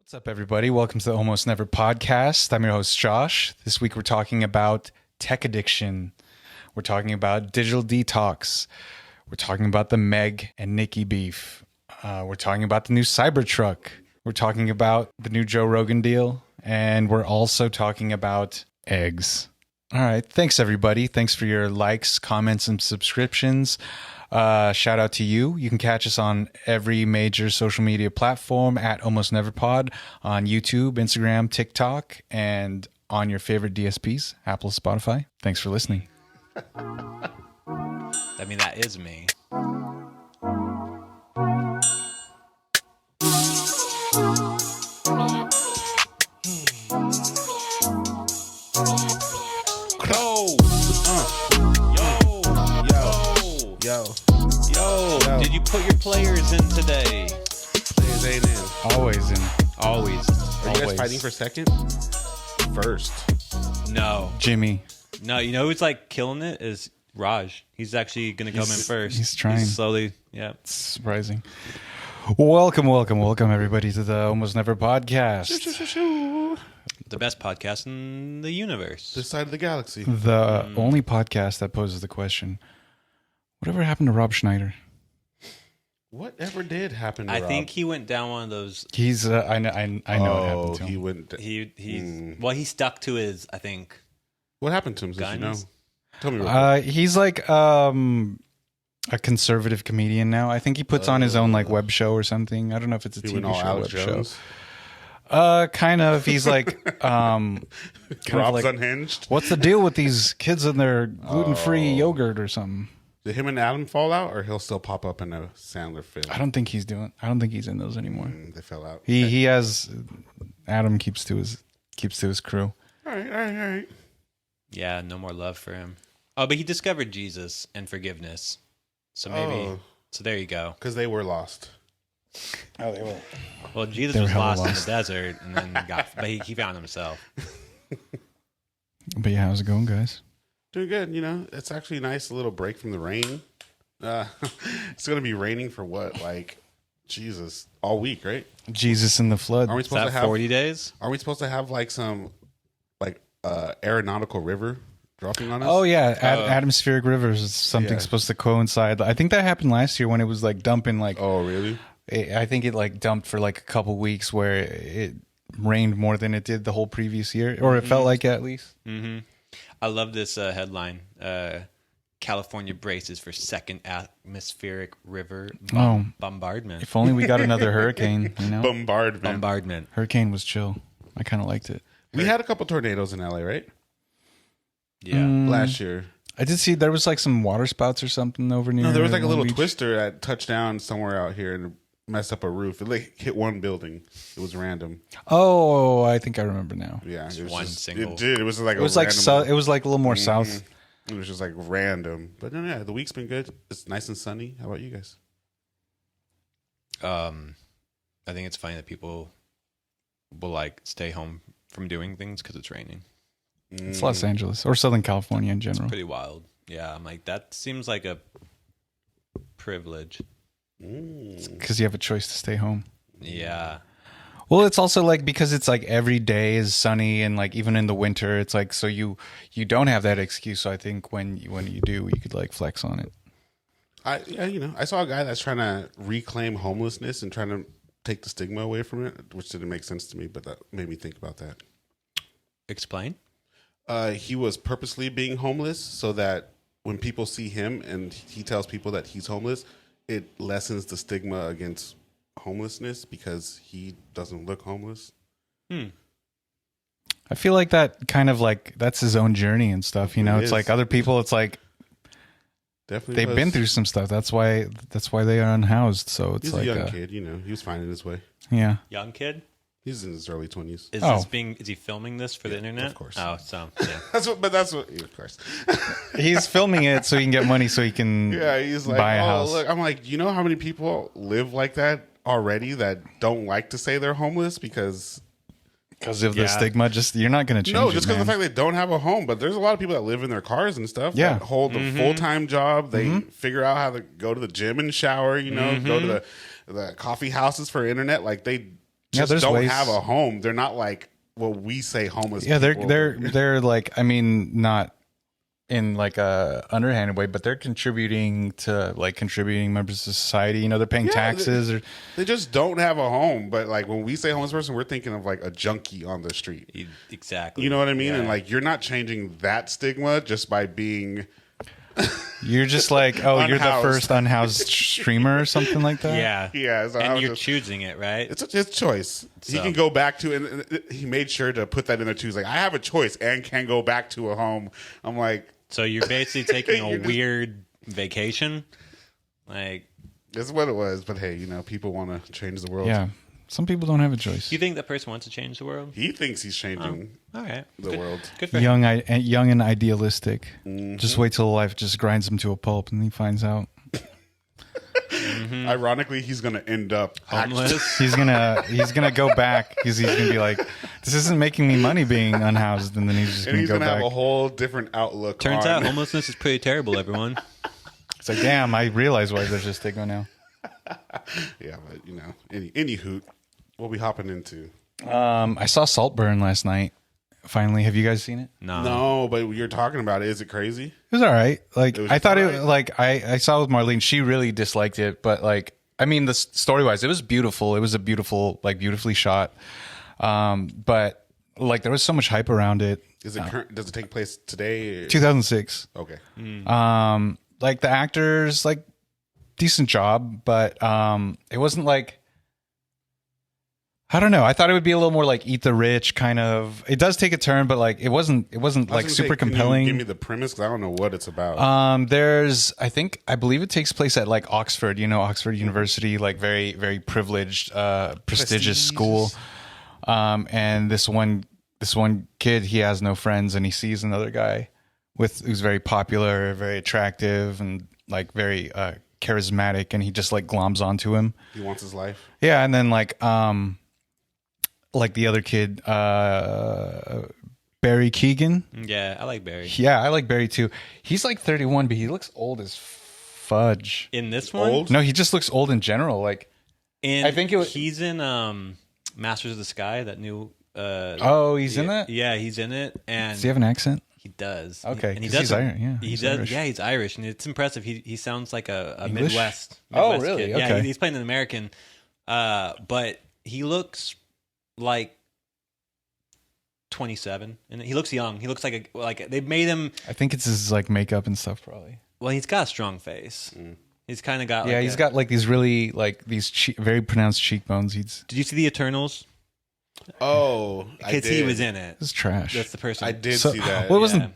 What's up, everybody? Welcome to the Almost Never podcast. I'm your host, Josh. This week we're talking about tech addiction. We're talking about digital detox. We're talking about the Meg and Nikki beef. We're talking about the new Cybertruck. We're talking about the new Joe Rogan deal. And we're also talking about eggs. All right. Thanks, everybody. Thanks for your likes, comments, and subscriptions. Shout out to you. You can catch us on every major social media platform at Almost Never Pod, on YouTube, Instagram, TikTok, and on your favorite DSPs, Apple, Spotify. Thanks for listening. I mean, that is me. Yo, did you put your players in today? Players ain't in. Always in. Always. Are you guys fighting for second? First. No. Jimmy. No, you know who's like killing it is Raj. He's actually going to come in first. He's trying. Slowly, yeah. It's surprising. Welcome, everybody, to the Almost Never podcast. The best podcast in the universe. This side of the galaxy. The only podcast that poses the question, whatever happened to Rob Schneider? Whatever did happen to I Rob? think he went down one of those. He's, I know what happened to him. He went. He stuck to his, I think. What happened to him? Since you know? Tell me. He's like a conservative comedian now. I think he puts on his own like web show or something. I don't know if it's a TV show or web show. Kind of. He's like Rob's unhinged. What's the deal with these kids and their gluten-free yogurt or something? Did him and Adam fall out, or he'll still pop up in a Sandler film? I don't think he's in those anymore. They fell out. He has Adam keeps to his crew. All right. Yeah, no more love for him. Oh, but he discovered Jesus and forgiveness. So maybe. So there you go. Because they were lost. Oh, they were. Well, Jesus was lost in the desert, and then but he found himself. But yeah, how's it going, guys? Doing good. You know, it's actually a nice little break from the rain. It's going to be raining for what? Like, Jesus, all week, right? Jesus in the flood. Are we supposed to have 40 days? Are we supposed to have like some aeronautical river dropping on us? Oh yeah, atmospheric rivers is something supposed to coincide. I think that happened last year when it was like dumping like. Oh really? I think it like dumped for like a couple weeks where it rained more than it did the whole previous year, or it felt like it at least. Mm-hmm. I love this headline. California braces for second atmospheric river bombardment. If only we got another hurricane, you know? Bombardment. Hurricane was chill. I kind of liked it. We had a couple tornadoes in LA, right? Yeah. Last year. I did see there was like some water spouts or something over near. No, there was like a little beach. twister at touchdown somewhere out here and messed up a roof. It like hit one building. It was random. Oh, I think I remember now. Yeah, it was one just, single. It did. It was like it was like it was like a little more south. It was just like random. But no, yeah, the week's been good. It's nice and sunny. How about you guys? I think it's funny that people will like stay home from doing things because it's raining. It's Los Angeles or Southern California in general. It's pretty wild. Yeah, I'm like, that seems like a privilege. Because you have a choice to stay home. Yeah. Well, it's also like because it's like every day is sunny and like even in the winter, it's like so you don't have that excuse. So I think when you do, you could like flex on it. I saw a guy that's trying to reclaim homelessness and trying to take the stigma away from it, which didn't make sense to me, but that made me think about that. Explain. He was purposely being homeless so that when people see him and he tells people that he's homeless, it lessens the stigma against homelessness because he doesn't look homeless. I feel like that kind of like that's his own journey and stuff. You know, it's like other people. It's like definitely they've been through some stuff. That's why they are unhoused. So it's he's like a young kid. You know, he was finding his way. Yeah, Young kid. He's in his early 20s. Is he filming this for the internet? Of course. Oh, so yeah. Of course. he's filming it so he can get money so he can he's like, buy a house. Look. I'm like, you know how many people live like that already that don't like to say they're homeless because of the stigma. Just you're not going to change. No, just because of the fact they don't have a home. But there's a lot of people that live in their cars and stuff. Yeah, that hold a full-time job. They figure out how to go to the gym and shower. You know, go to the coffee houses for internet. Like they just there's don't ways. have a home. They're not like what we say homeless. Yeah, people. they're like, I mean, not in like a underhanded way, but they're contributing members of society. You know, they're paying taxes. They just don't have a home. But like when we say homeless person, we're thinking of like a junkie on the street. Exactly. You know what I mean? Yeah. And like you're not changing that stigma just by being. You're just like, oh, you're the Unhoused. first unhoused streamer or something like that. Yeah. Yeah, so I And was you're just- choosing it, right? It's his choice. He So- can go back to, and he made sure to put that in there too. He's like, I have a choice and can go back to a home. I'm like, So you're basically taking a You're just- weird vacation. Like, this is what it was. But hey, you know, people want to change the world. Yeah. Some people don't have a choice. do you think that person wants to change the world? He thinks he's changing All right. the world. Good for him. Young and idealistic. Mm-hmm. Just wait till life just grinds him to a pulp and he finds out. Ironically, he's going to end up Homeless. He's gonna go back because he's gonna be like, this isn't making me money being unhoused, and then he's just and gonna he's go going to have back. a whole different outlook. Turns on, out homelessness is pretty terrible, everyone. It's like, damn, I realize why there's a stigma now. yeah, but you know, any hoot, what we hopping into? I saw Saltburn last night. Finally, have you guys seen it? No, but you're talking about it. Is it crazy? It was all right. Like It was I thought all it right? like I saw it with Marlene. She really disliked it, but like I mean, the story wise, it was beautiful. It was a beautiful, like beautifully shot. But like there was so much hype around it. Is it current? Does it take place today? 2006. Okay. Like the actors, like decent job, but it wasn't like. I don't know. I thought it would be a little more like Eat the Rich kind of. It does take a turn, but like it wasn't I was like gonna super say, can you compelling. give me the premise because I don't know what it's about. I believe it takes place at like Oxford, Oxford University, like very, very privileged, prestigious school. And this one kid, he has no friends and he sees another guy who's very popular, very attractive and like very, charismatic. And he just like gloms onto him. He wants his life. Yeah. And then like the other kid, Barry Keoghan. Yeah, I like Barry. Yeah, I like Barry too. He's like 31, but he looks old as fudge. In this one? Old? No, he just looks old in general. Like, I think it was- he's in Masters of the Sky, that new he's in that? Yeah, he's in it. And Does he have an accent? he does. Okay, And he 'cause does he's Irish, yeah, He he's does. Irish. Yeah, he's Irish, and it's impressive. He sounds like a English? Midwest Oh, really? kid. Yeah, Okay. he's playing an American. But he looks like 27, and he looks young. He looks like they made him. I think it's his like makeup and stuff, probably. Well, he's got a strong face. He's kind of got. Yeah, like he's got like these really like these very pronounced cheekbones. He's Did you see the Eternals? Oh, I Because he did. was in it. this is trash. That's the person. I did So- see that. well, it wasn't. Yeah.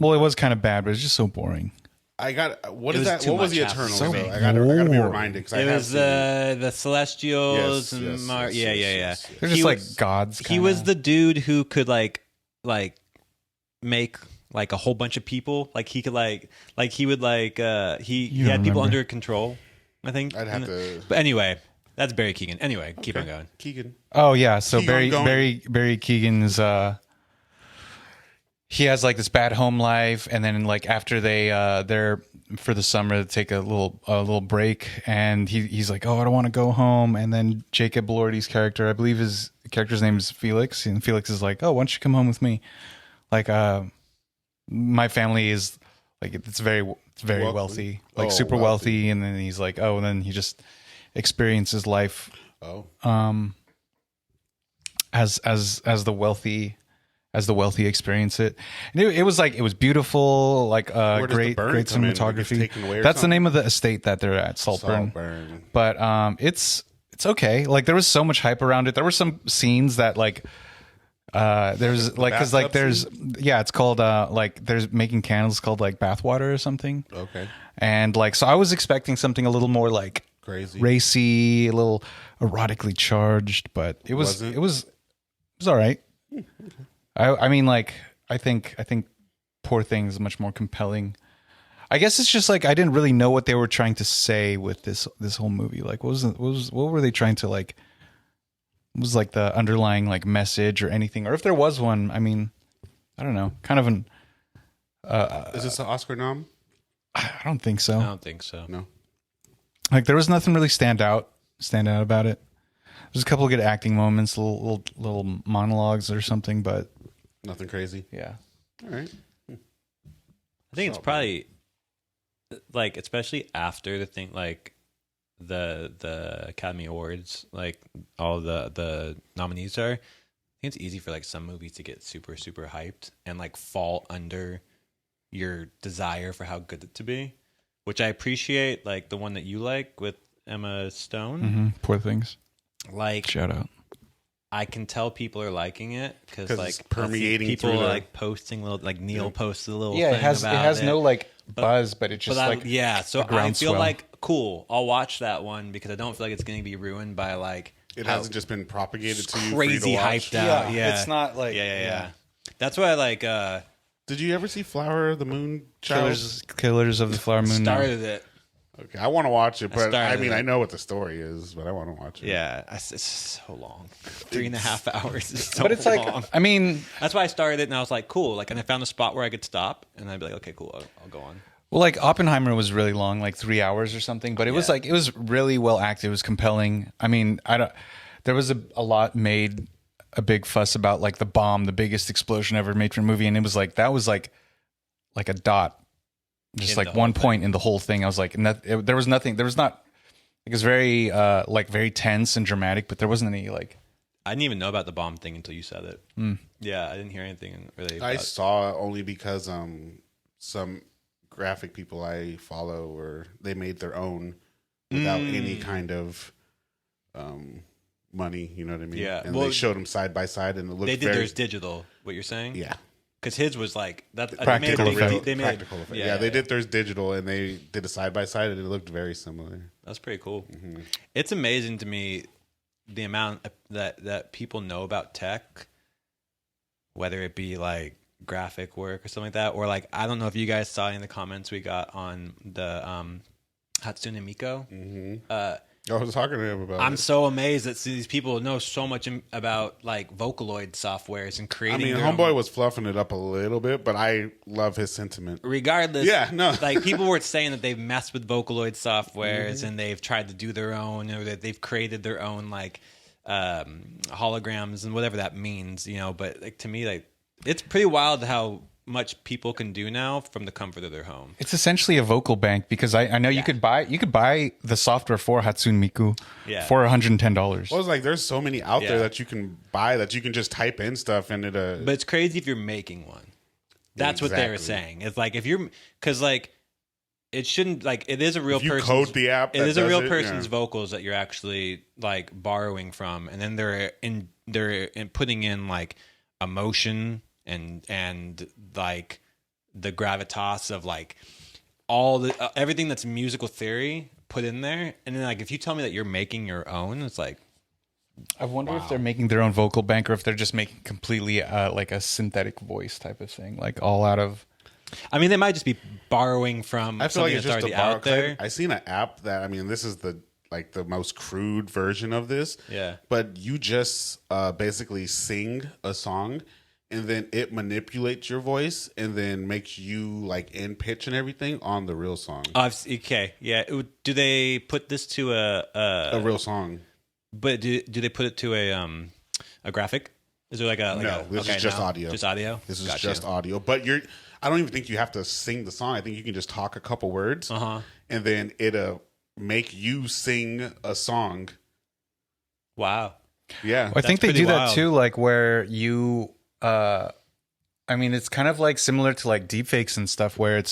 Well, it was kind of bad, but it was just so boring. I got. What It is was that? too What was much the happening. Eternals? So though? I gotta be boring. reminded because I It have was seen it. the Celestials Yes, yes, and yes, yeah. yes. They're He just like was- gods. He kinda. was the dude who could like make like a whole bunch of people. Like he could like he would like he You had people remember. under control. I think. I'd have to. But anyway, that's Barry Keoghan. Anyway, keep on going. Keegan. Oh yeah, so Keep Barry on going. Barry Keegan's he has like this bad home life, and then like after they're for the summer to take a little break, and he's like, oh, I don't want to go home, and then Jacob Elordi's character, I believe his character's name is Felix, and Felix is like, oh, why don't you come home with me? Like my family is like it's very wealthy, like Oh, super wealthy. wealthy, and then he's like, oh, and then he just experiences life Oh, as the wealthy experience it. And it was beautiful, like does the great burn great come in? Like, it's cinematography. taken away or That's the something? name of the estate that they're at, Saltburn. Saltburn. But it's okay. Like there was so much hype around it. There were some scenes that like there's like because like bathtub there's it's called like there's making candles called like bathwater or something. Okay, And like so I was expecting something a little more like crazy. racy, a little erotically charged, but it was Wasn't? it was all right. I mean, like I think Poor Thing is much more compelling. I guess it's just like I didn't really know what they were trying to say with this whole movie. Like, what were they trying to like? What was like the underlying like message or anything, or if there was one? I mean, I don't know. Kind of an. Is this an Oscar nom? I don't think so. I don't think so. No. Like there was nothing really stand out about it. There's a couple of good acting moments, little monologues or something, but Nothing crazy. yeah. All right. I think it's probably like, especially after the thing, like the Academy Awards, like all the nominees are. I think it's easy for like some movies to get super super hyped and like fall under your desire for how good it to be, which I appreciate. Like the one that you like with Emma Stone. Mm-hmm. Poor Things. Like, Shout out. I can tell people are liking it because like it's permeating people through are the- like posting little, like Neil posted a little Yeah, thing it has about no like buzz, but it just but like so I groundswell. feel like cool. I'll watch that one because I don't feel like it's going to be ruined by like It how hasn't just been propagated to you. For crazy you to watch. hyped out. Yeah, it's not like yeah. That's why I like Did you ever see Flower of the Moon? Child? Killers of the Flower Moon. No. started it. Okay, I want to watch it, but I started mean, it. I know what the story is, but I want to watch it. Yeah, it's so long. 3.5 hours is so But it's like, long. I mean, That's why I started it, and I was like, cool. Like, and I found a spot where I could stop, and I'd be like, okay, cool, I'll go on. well, like Oppenheimer was really long, like 3 hours or something, but it was like, it was really well acted. It was compelling. I mean, there was a lot made a big fuss about like the bomb, the biggest explosion ever made for a movie. And it was like, that was like a dot, just In like the whole one point in the whole thing. I was like, and there was nothing, there was not, it was very, like very tense and dramatic, but there wasn't any like, I didn't even know about the bomb thing until you said it. Yeah, I didn't hear anything really about I it. saw it only because some graphic people I follow they made their own without any kind of money. You know what I mean? Yeah, And well, they showed them side by side, and it looked They did very, theirs digital, what you're saying? Yeah, Because his was like, that. Practical effect. They made practical effect. Yeah, they did theirs digital, and they did a side by side, and it looked very similar. That's pretty cool. Mm-hmm. It's amazing to me the amount that people know about tech, whether it be like graphic work or something like that, or like, I don't know if you guys saw in the comments we got on the Hatsune Miku. Mm-hmm. I was talking to him about I'm it. so amazed that these people know so much about like Vocaloid softwares and I creating. mean, their Homeboy own. was fluffing it up a little bit, but I love his sentiment. Regardless, Yeah, no. like people were saying that they've messed with Vocaloid softwares Mm-hmm. and they've tried to do their own, or that they've created their own like holograms and whatever that means, you know. But like to me, like it's pretty wild how much people can do now from the comfort of their home. it's essentially a vocal bank because I know you could buy the software for Hatsune Miku for $110. Well, it's like there's so many out Yeah. there that you can buy that you can just type in stuff and it. But it's crazy if you're making one. That's what they were Exactly. saying. It's like if you're, because like it shouldn't, like it is a real If you person's, code the app it that is a does real it, person's yeah. vocals that you're actually like borrowing from, and then they're putting in like emotion and like the gravitas of like all the everything that's musical theory put in there, and then like if you tell me that you're making your own, it's like, I wonder if they're making their own vocal bank or if they're just making completely like a synthetic voice type of thing, like all out of. I mean, they might just be borrowing from I feel something like it's that's just already a bar. out there. I seen an app that this is the most crude version of this. Yeah. But you just basically sing a song, and then it manipulates your voice, and then makes you like in pitch and everything on the real song. Okay, yeah. Do they put this to A real song. But do they put it to a graphic? Is there like a No, this is just audio. Just audio. This is Gotcha. just audio. But I don't even think you have to sing the song. I think you can just talk a couple words, and then it'll make you sing a song. Wow. Yeah. I think they pretty do that wild. too, like where you. I mean, it's kind of like similar to like deepfakes and stuff, where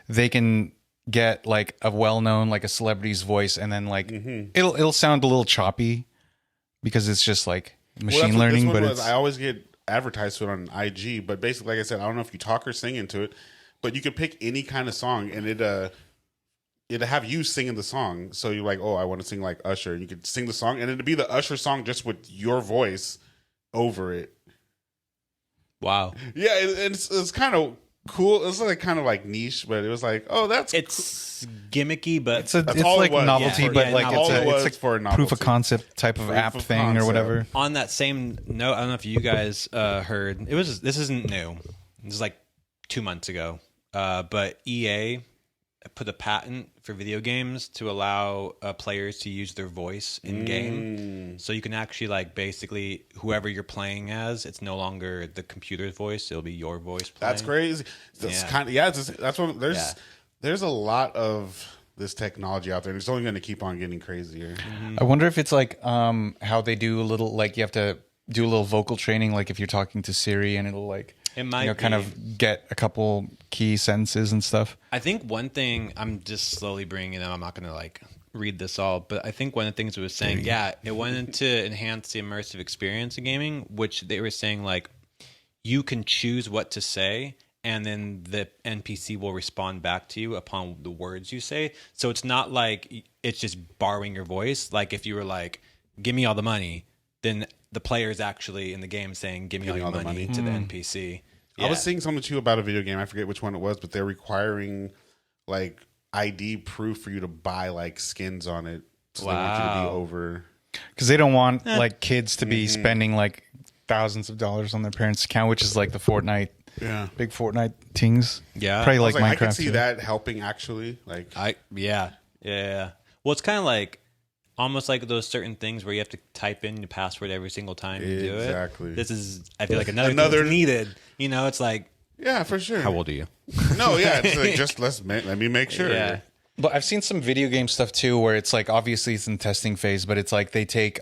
they can get like a well-known, like a celebrity's voice, and then like it'll sound a little choppy because it's just like machine learning. But it's I always get advertised to it on IG. But basically, like I said, I don't know if you talk or sing into it, but you could pick any kind of song, and it'd have you singing the song. So you're like, oh, I want to sing like Usher. You could sing the song, and it'd be the Usher song just with your voice over it. Wow. Yeah, it's kind of cool. It's like kind of like niche, but it was like, oh, that's It's gimmicky, but it's That's all it like was. novelty, Yeah. but Yeah, like all it was it's for a a proof novelty. of concept type of Proof app of thing or concept. whatever. on that same note, I don't know if you guys heard. This isn't new. This is like 2 months ago. But EA put a patent for video games to allow players to use their voice in game. So you can actually like basically whoever you're playing as, it's no longer the computer's voice; it'll be your voice playing. That's crazy. That's kind of that's what there's a lot of this technology out there. It's only going to keep on getting crazier. I wonder if it's like how they do a little like you have to do a little vocal training, like if you're talking to Siri and it'll like it might kind of get a couple key sentences and stuff. I think one thing I'm just slowly bringing in, I'm not going to like read this all, but I think one of the things it was saying, it wanted to enhance the immersive experience of gaming, which they were saying like you can choose what to say and then the NPC will respond back to you upon the words you say. So it's not like it's just borrowing your voice. Like if you were like, give me all the money, then the player is actually in the game saying, give me all your money to the NPC. I was seeing something too about a video game. I forget which one it was, but they're requiring like ID proof for you to buy like skins on it. So they want you to be over. Because they don't want like kids to be spending like thousands of dollars on their parents' account, which is like the Fortnite. Yeah, big Fortnite things. Yeah, probably like Minecraft. I can see that helping actually. Like, yeah. Well, it's kind of like almost like those certain things where you have to type in your password every single time you do it. Exactly. This is, I feel like another needed. You know, it's like, yeah, for sure. How old are you? No, yeah, it's like just let me make sure. Yeah. But I've seen some video game stuff too, where it's like obviously it's in testing phase, but it's like they take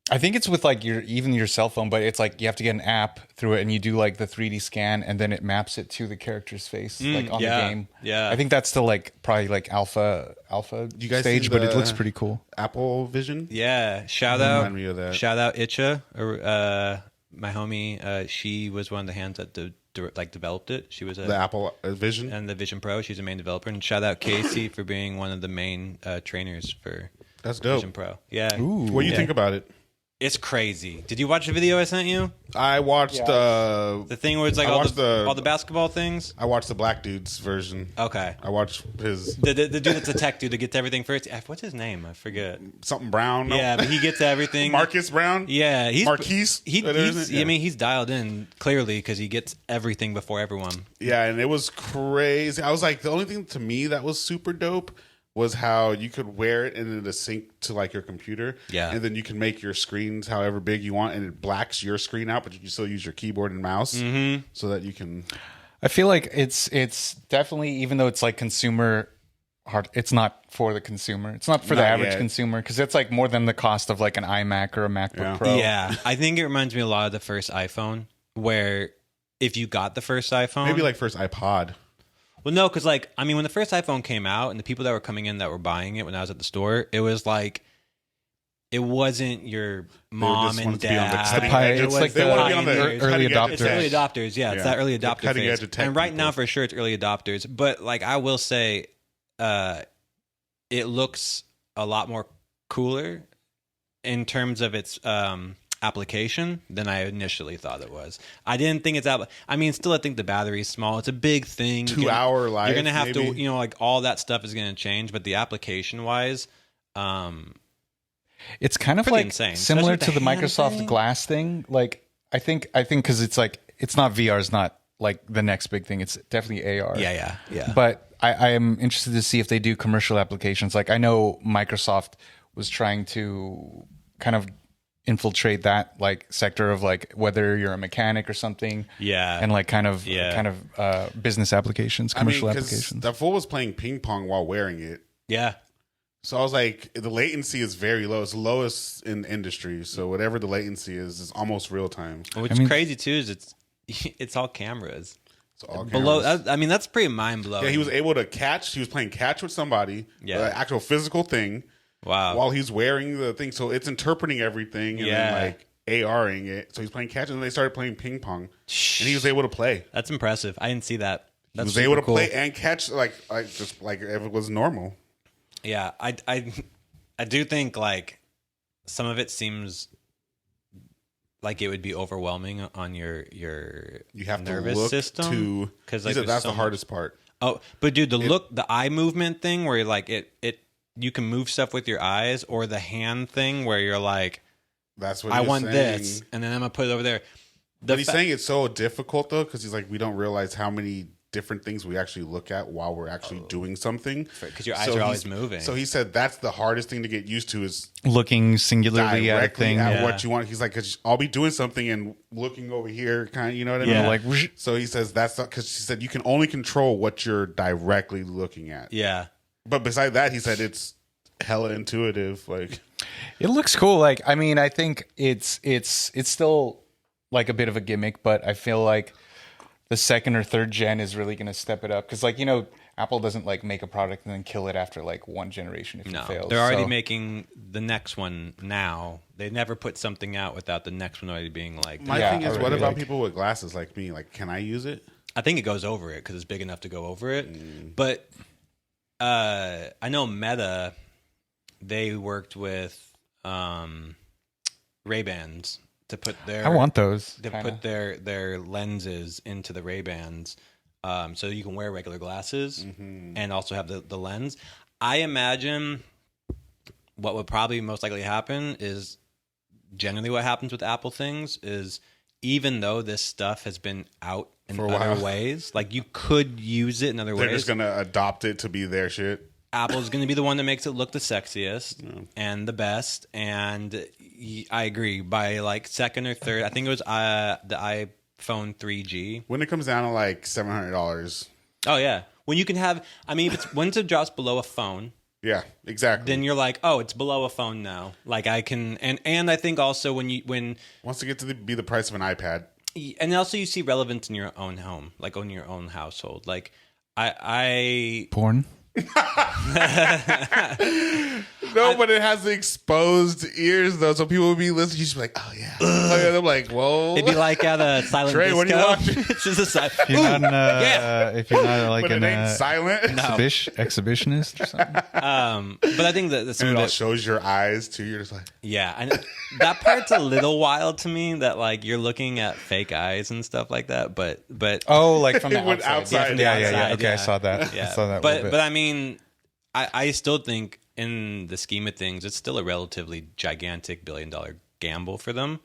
I think it's with like your cell phone, but it's like you have to get an app through it and you do like the 3D scan and then it maps it to the character's face like on the game. Yeah. I think that's still like probably like alpha you guys stage, but it looks pretty cool. Apple Vision? Yeah. Shout out. Remind me of that. Shout out Itcha, my homie. She was one of the hands that developed it. She was the Apple Vision and the Vision Pro. She's a main developer. And shout out Casey for being one of the main trainers for That's dope. Vision Pro. Yeah. Ooh. What do you think about it? It's crazy. Did you watch the video I sent you? I watched the thing where it's like all the basketball things. I watched the black dude's version. Okay. I watched his the dude that's a tech dude that gets everything first. What's his name? I forget. Something Brown. No? Yeah, but he gets everything. Marcus Brown. Yeah, Marquise. I mean, he's dialed in clearly because he gets everything before everyone. Yeah, and it was crazy. I was like, the only thing to me that was super dope was how you could wear it and it'll sync to like your computer. Yeah. And then you can make your screens however big you want and it blacks your screen out, but you can still use your keyboard and mouse so that you can. I feel like it's definitely, even though it's like consumer hard, it's not for the consumer. It's not for the average consumer because it's like more than the cost of like an iMac or a MacBook Pro. Yeah. I think it reminds me a lot of the first iPhone where if you got the first iPhone. Maybe like first iPod. Well, no, because like, I mean, when the first iPhone came out and the people that were coming in that were buying it when I was at the store, it was like, it wasn't your mom and dad. It's like the early adopters. It's early adopters, yeah. It's that early adopter cutting phase. edge of tech and right people. now, for sure, it's early adopters. But like, I will say, it looks a lot more cooler in terms of its application than I initially thought it was. I didn't think it's out. I mean, still, I think the battery's small. It's a big thing. 2 hour life. You're gonna have maybe. to, like all that stuff is gonna change. But the application wise, it's kind of pretty like insane. similar Especially to the with the Microsoft hand thing. Glass thing. Like I think because it's like it's not VR is not like the next big thing. It's definitely AR. Yeah. But I am interested to see if they do commercial applications. Like I know Microsoft was trying to kind of infiltrate that like sector of like whether you're a mechanic or something. Yeah. And like kind of business applications, commercial applications. The fool was playing ping pong while wearing it. Yeah. So I was like, the latency is very low. It's lowest in the industry. So whatever the latency is almost real time. What's crazy too is it's all cameras. It's all Below, cameras. I mean, that's pretty mind blowing. Yeah, he was able to catch. He was playing catch with somebody. Yeah. An actual physical thing. Wow. While he's wearing the thing. So it's interpreting everything and then like ARing it. So he's playing catch and then they started playing ping pong. And he was able to play. That's impressive. I didn't see that. He was able to play and catch like just like if it was normal. Yeah, I do think like some of it seems like it would be overwhelming on your You have nervous to look system because like that's the hardest part. Oh, but dude, the eye movement thing where like it you can move stuff with your eyes, or the hand thing where you're like, that's what I he's want saying. this, and then I'm gonna put it over there. But he's saying it's so difficult though because he's like, we don't realize how many different things we actually look at while we're actually doing something. Because your eyes are always moving. So he said that's the hardest thing to get used to is looking singularly at a directly thing. at what you want. He's like, because I'll be doing something and looking over here, kind of, you know what I mean? Yeah, like So he says that's not, because she said you can only control what you're directly looking at. Yeah. But beside that, he said it's hella intuitive. Like, it looks cool. Like, I mean, I think it's still like a bit of a gimmick, but I feel like the second or third gen is really going to step it up. Because, like, you know, Apple doesn't like make a product and then kill it after like one generation if it fails. They're already making the next one now. They never put something out without the next one already being like. My thing is, what about people with glasses like me? Like, can I use it? I think it goes over it because it's big enough to go over it. But I know Meta, they worked with Ray-Bans to put their. I want those. To put their lenses into the Ray-Bans, so you can wear regular glasses and also have the lens. I imagine what would probably most likely happen is generally what happens with Apple things is even though this stuff has been out in other ways, like you could use it in other ways. They're just gonna adopt it to be their shit. Apple's going to be the one that makes it look the sexiest and the best. And I agree. By like second or third, I think it was the iPhone 3G. When it comes down to like $700. Oh, yeah. When you can have, I mean, if it's once it drops below a phone. Yeah, exactly. Then you're like, oh, it's below a phone now. Like I can, and I think also when once it gets to be the price of an iPad. And also you see relevance in your own home, like on your own household. Like I porn. No, but it has the exposed ears though, so people would be listening. You just be like, "Oh yeah, oh yeah." I'm like, "Whoa!" It'd be like at a silent Trey, disco. what are you watching? It's just a silent. If you're not, if you're not like but it ain't silent. exhibitionist or something. But I think that And it all shows your eyes too. You're just like, yeah, and that part's a little wild to me. That like you're looking at fake eyes and stuff like that. But oh, like from the went outside. outside. Yeah. Okay, I saw that. Yeah. I saw that. But I mean, I still think in the scheme of things, it's still a relatively gigantic $1 billion gamble for them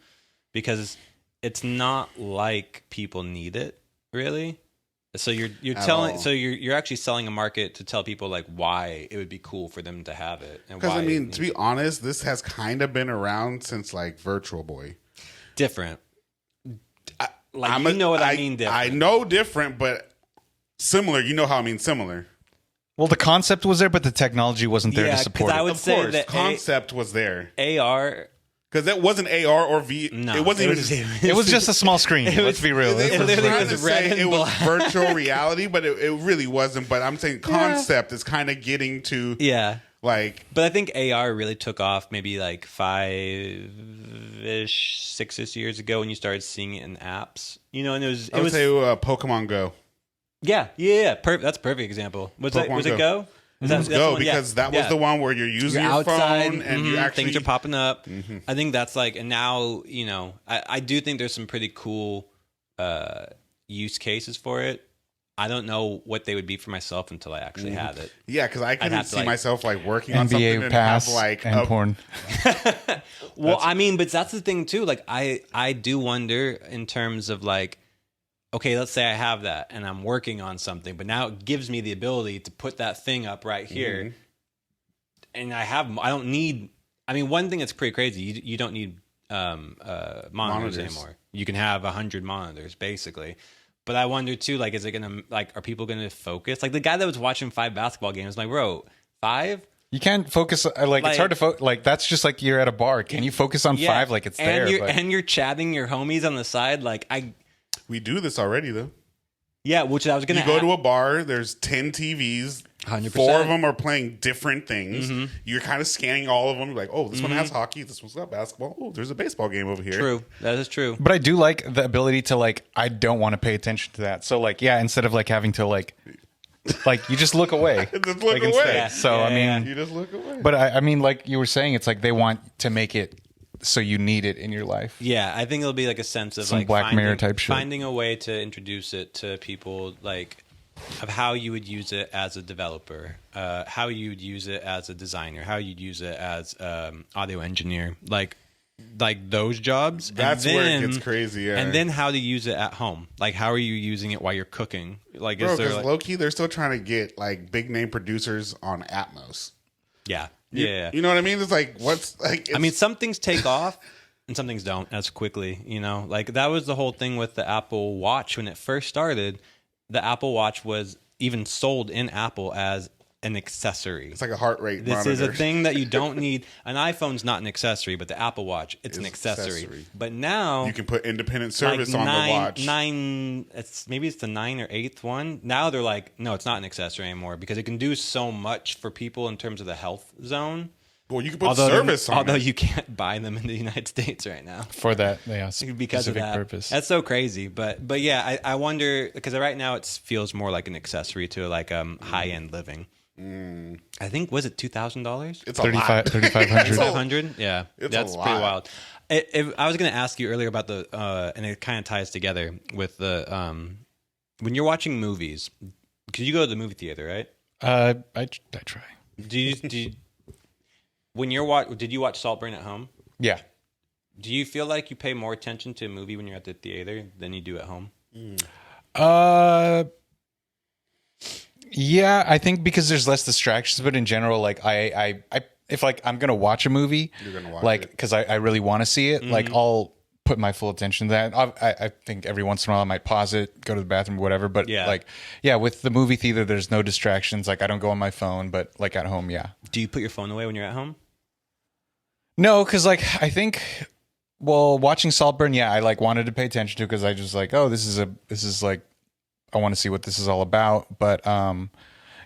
because it's not like people need it really. So you're actually selling a market to tell people like why it would be cool for them to have it. Because I mean, to be honest, this has kind of been around since like Virtual Boy. Different. You know what I mean. Different. I know different, but similar. You know how I mean similar. well, the concept was there, but the technology wasn't there to support it. I would say course, that concept was there AR. because that wasn't AR or V. No, it wasn't even. It was just a small screen. Let's be real. They were literally trying was to red say and it was black. virtual reality, but it really wasn't. But I'm saying concept is kind of getting to Yeah. like. But I think AR really took off maybe like 5-ish, 6-ish years ago when you started seeing it in apps. You know, and it I would was say Pokemon Go. Yeah. That's a perfect example. Was it Go? Let's go because that was the one where you're using your outside, phone and you actually things are popping up. I think that's like, and now I do think there's some pretty cool use cases for it. I don't know what they would be for myself until I actually had it. Yeah, because I couldn't have to, see like, myself like working on something NBA and pass have like and porn. Well, I mean, but that's the thing too. Like, I do wonder in terms of like, okay, let's say I have that and I'm working on something, but now it gives me the ability to put that thing up right here. And I don't need, I mean, one thing that's pretty crazy, you don't need monitors anymore. You can have 100 monitors basically. But I wonder too, like, is it going to, like, are people going to focus? Like the guy that was watching 5 basketball games, like, bro, 5? You can't focus. Like it's hard to focus. Like that's just like you're at a bar. Can you focus on 5? Like it's there. And you're chatting your homies on the side. Like we do this already though. Yeah, which I was going to. You go to a bar. There's 10 TVs. 100%. 4 of them are playing different things. You're kind of scanning all of them. You're like, oh, this one has hockey. This one's got basketball. Oh, there's a baseball game over here. True. That is true. But I do like the ability to like, I don't want to pay attention to that. So like, yeah, instead of like having to like you just look away. Just look like, away. instead. Yeah. So Yeah, I mean, You just look away. but I mean, like you were saying, it's like they want to make it so you need it in your life. Yeah, I think it'll be like a sense of Some like Black Mirror type shit. finding a way to introduce it to people, like of how you would use it as a developer, how you would use it as a designer, how you'd use it as audio engineer. Like like those jobs. That's and then, where it gets crazy. Yeah. And then how to use it at home. Like, how are you using it while you're cooking? Like, Bro, is there because low key, they're still trying to get like big name producers on Atmos. Yeah. You know what I mean? It's like, what's like, I mean, some things take off and some things don't as quickly, you know? Like, that was the whole thing with the Apple Watch. When it first started, the Apple Watch was even sold in Apple as an accessory. it's like a heart rate This monitor. is a thing that you don't need. An iPhone's not an accessory, but the Apple Watch, it's an accessory. But now You can put independent service on the watch. Maybe it's the 9 or 8th one. Now they're like, no, it's not an accessory anymore because it can do so much for people in terms of the health zone. Well, you can put service on Although it. you can't buy them in the United States right now. For that, Because of specific that. purpose. That's so crazy. But yeah, I wonder, because right now it feels more like an accessory to like high-end living. I think, was it $2,000? It's a lot. $3,500. 500? Yeah, It's that's a pretty lot. wild. I was going to ask you earlier about the, and it kind of ties together with the, when you're watching movies, because you go to the movie theater, right? I try. When you're did you watch Saltburn at home? Yeah. Do you feel like you pay more attention to a movie when you're at the theater than you do at home? Yeah, I think because there's less distractions, but in general, like I if like I'm gonna watch a movie, You're gonna watch like it. because I really want to see it, like I'll put my full attention to that. I think every once in a while I might pause it, go to the bathroom, whatever. But with the movie theater, there's no distractions. Like I don't go on my phone, but like at home, yeah. Do you put your phone away when you're at home? No, because like I think, well, watching Saltburn, yeah, I like wanted to pay attention to because I just like, oh, this is like, I want to see what this is all about. But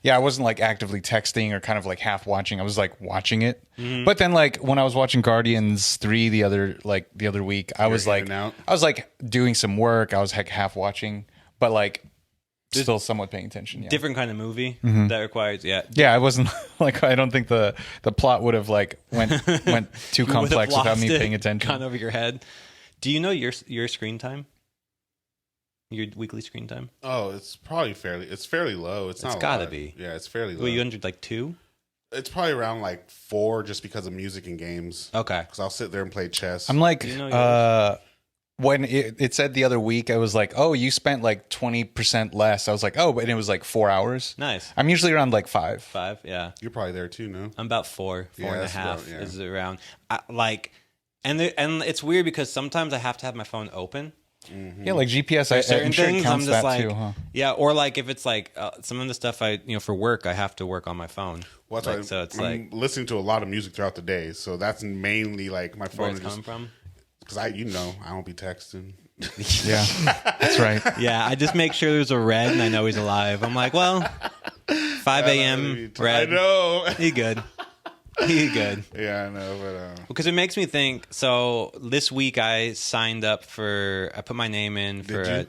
yeah, I wasn't like actively texting or kind of like half watching. I was like watching it. But then like when I was watching Guardians 3 the other week, I was like doing some work. I was like half watching, but like still somewhat paying attention. Yeah. Different kind of movie that requires, Yeah, I wasn't like, I don't think the plot would have like went too complex without me paying attention. Gone over your head. Do you know your screen time? Your weekly screen time? Oh, it's probably fairly low. It's not. Gotta be. Yeah, it's fairly low. Well, you under like 2? It's probably around like 4, just because of music and games. Okay. Because I'll sit there and play chess. I'm like, You know when it said the other week, I was like, oh, you spent like 20% less. I was like, oh, but it was like 4 hours. Nice. I'm usually around like 5. 5, yeah. You're probably there too, no? I'm about 4 and a that's half about, yeah. is around. And it's weird because sometimes I have to have my phone open. Yeah, like GPS, I'm sure it counts that too, huh? Yeah, or like if it's like some of the stuff for work, I have to work on my phone. Well, like, so it's I'm listening to a lot of music throughout the day, so that's mainly like my phone. Where it's coming from? Because I don't be texting. Yeah, that's right. Yeah, I just make sure there's a red and I know he's alive. I'm like, well, 5 a.m. red. I know. He good. He good. Yeah, I know, but Because it makes me think. So this week I put my name in for I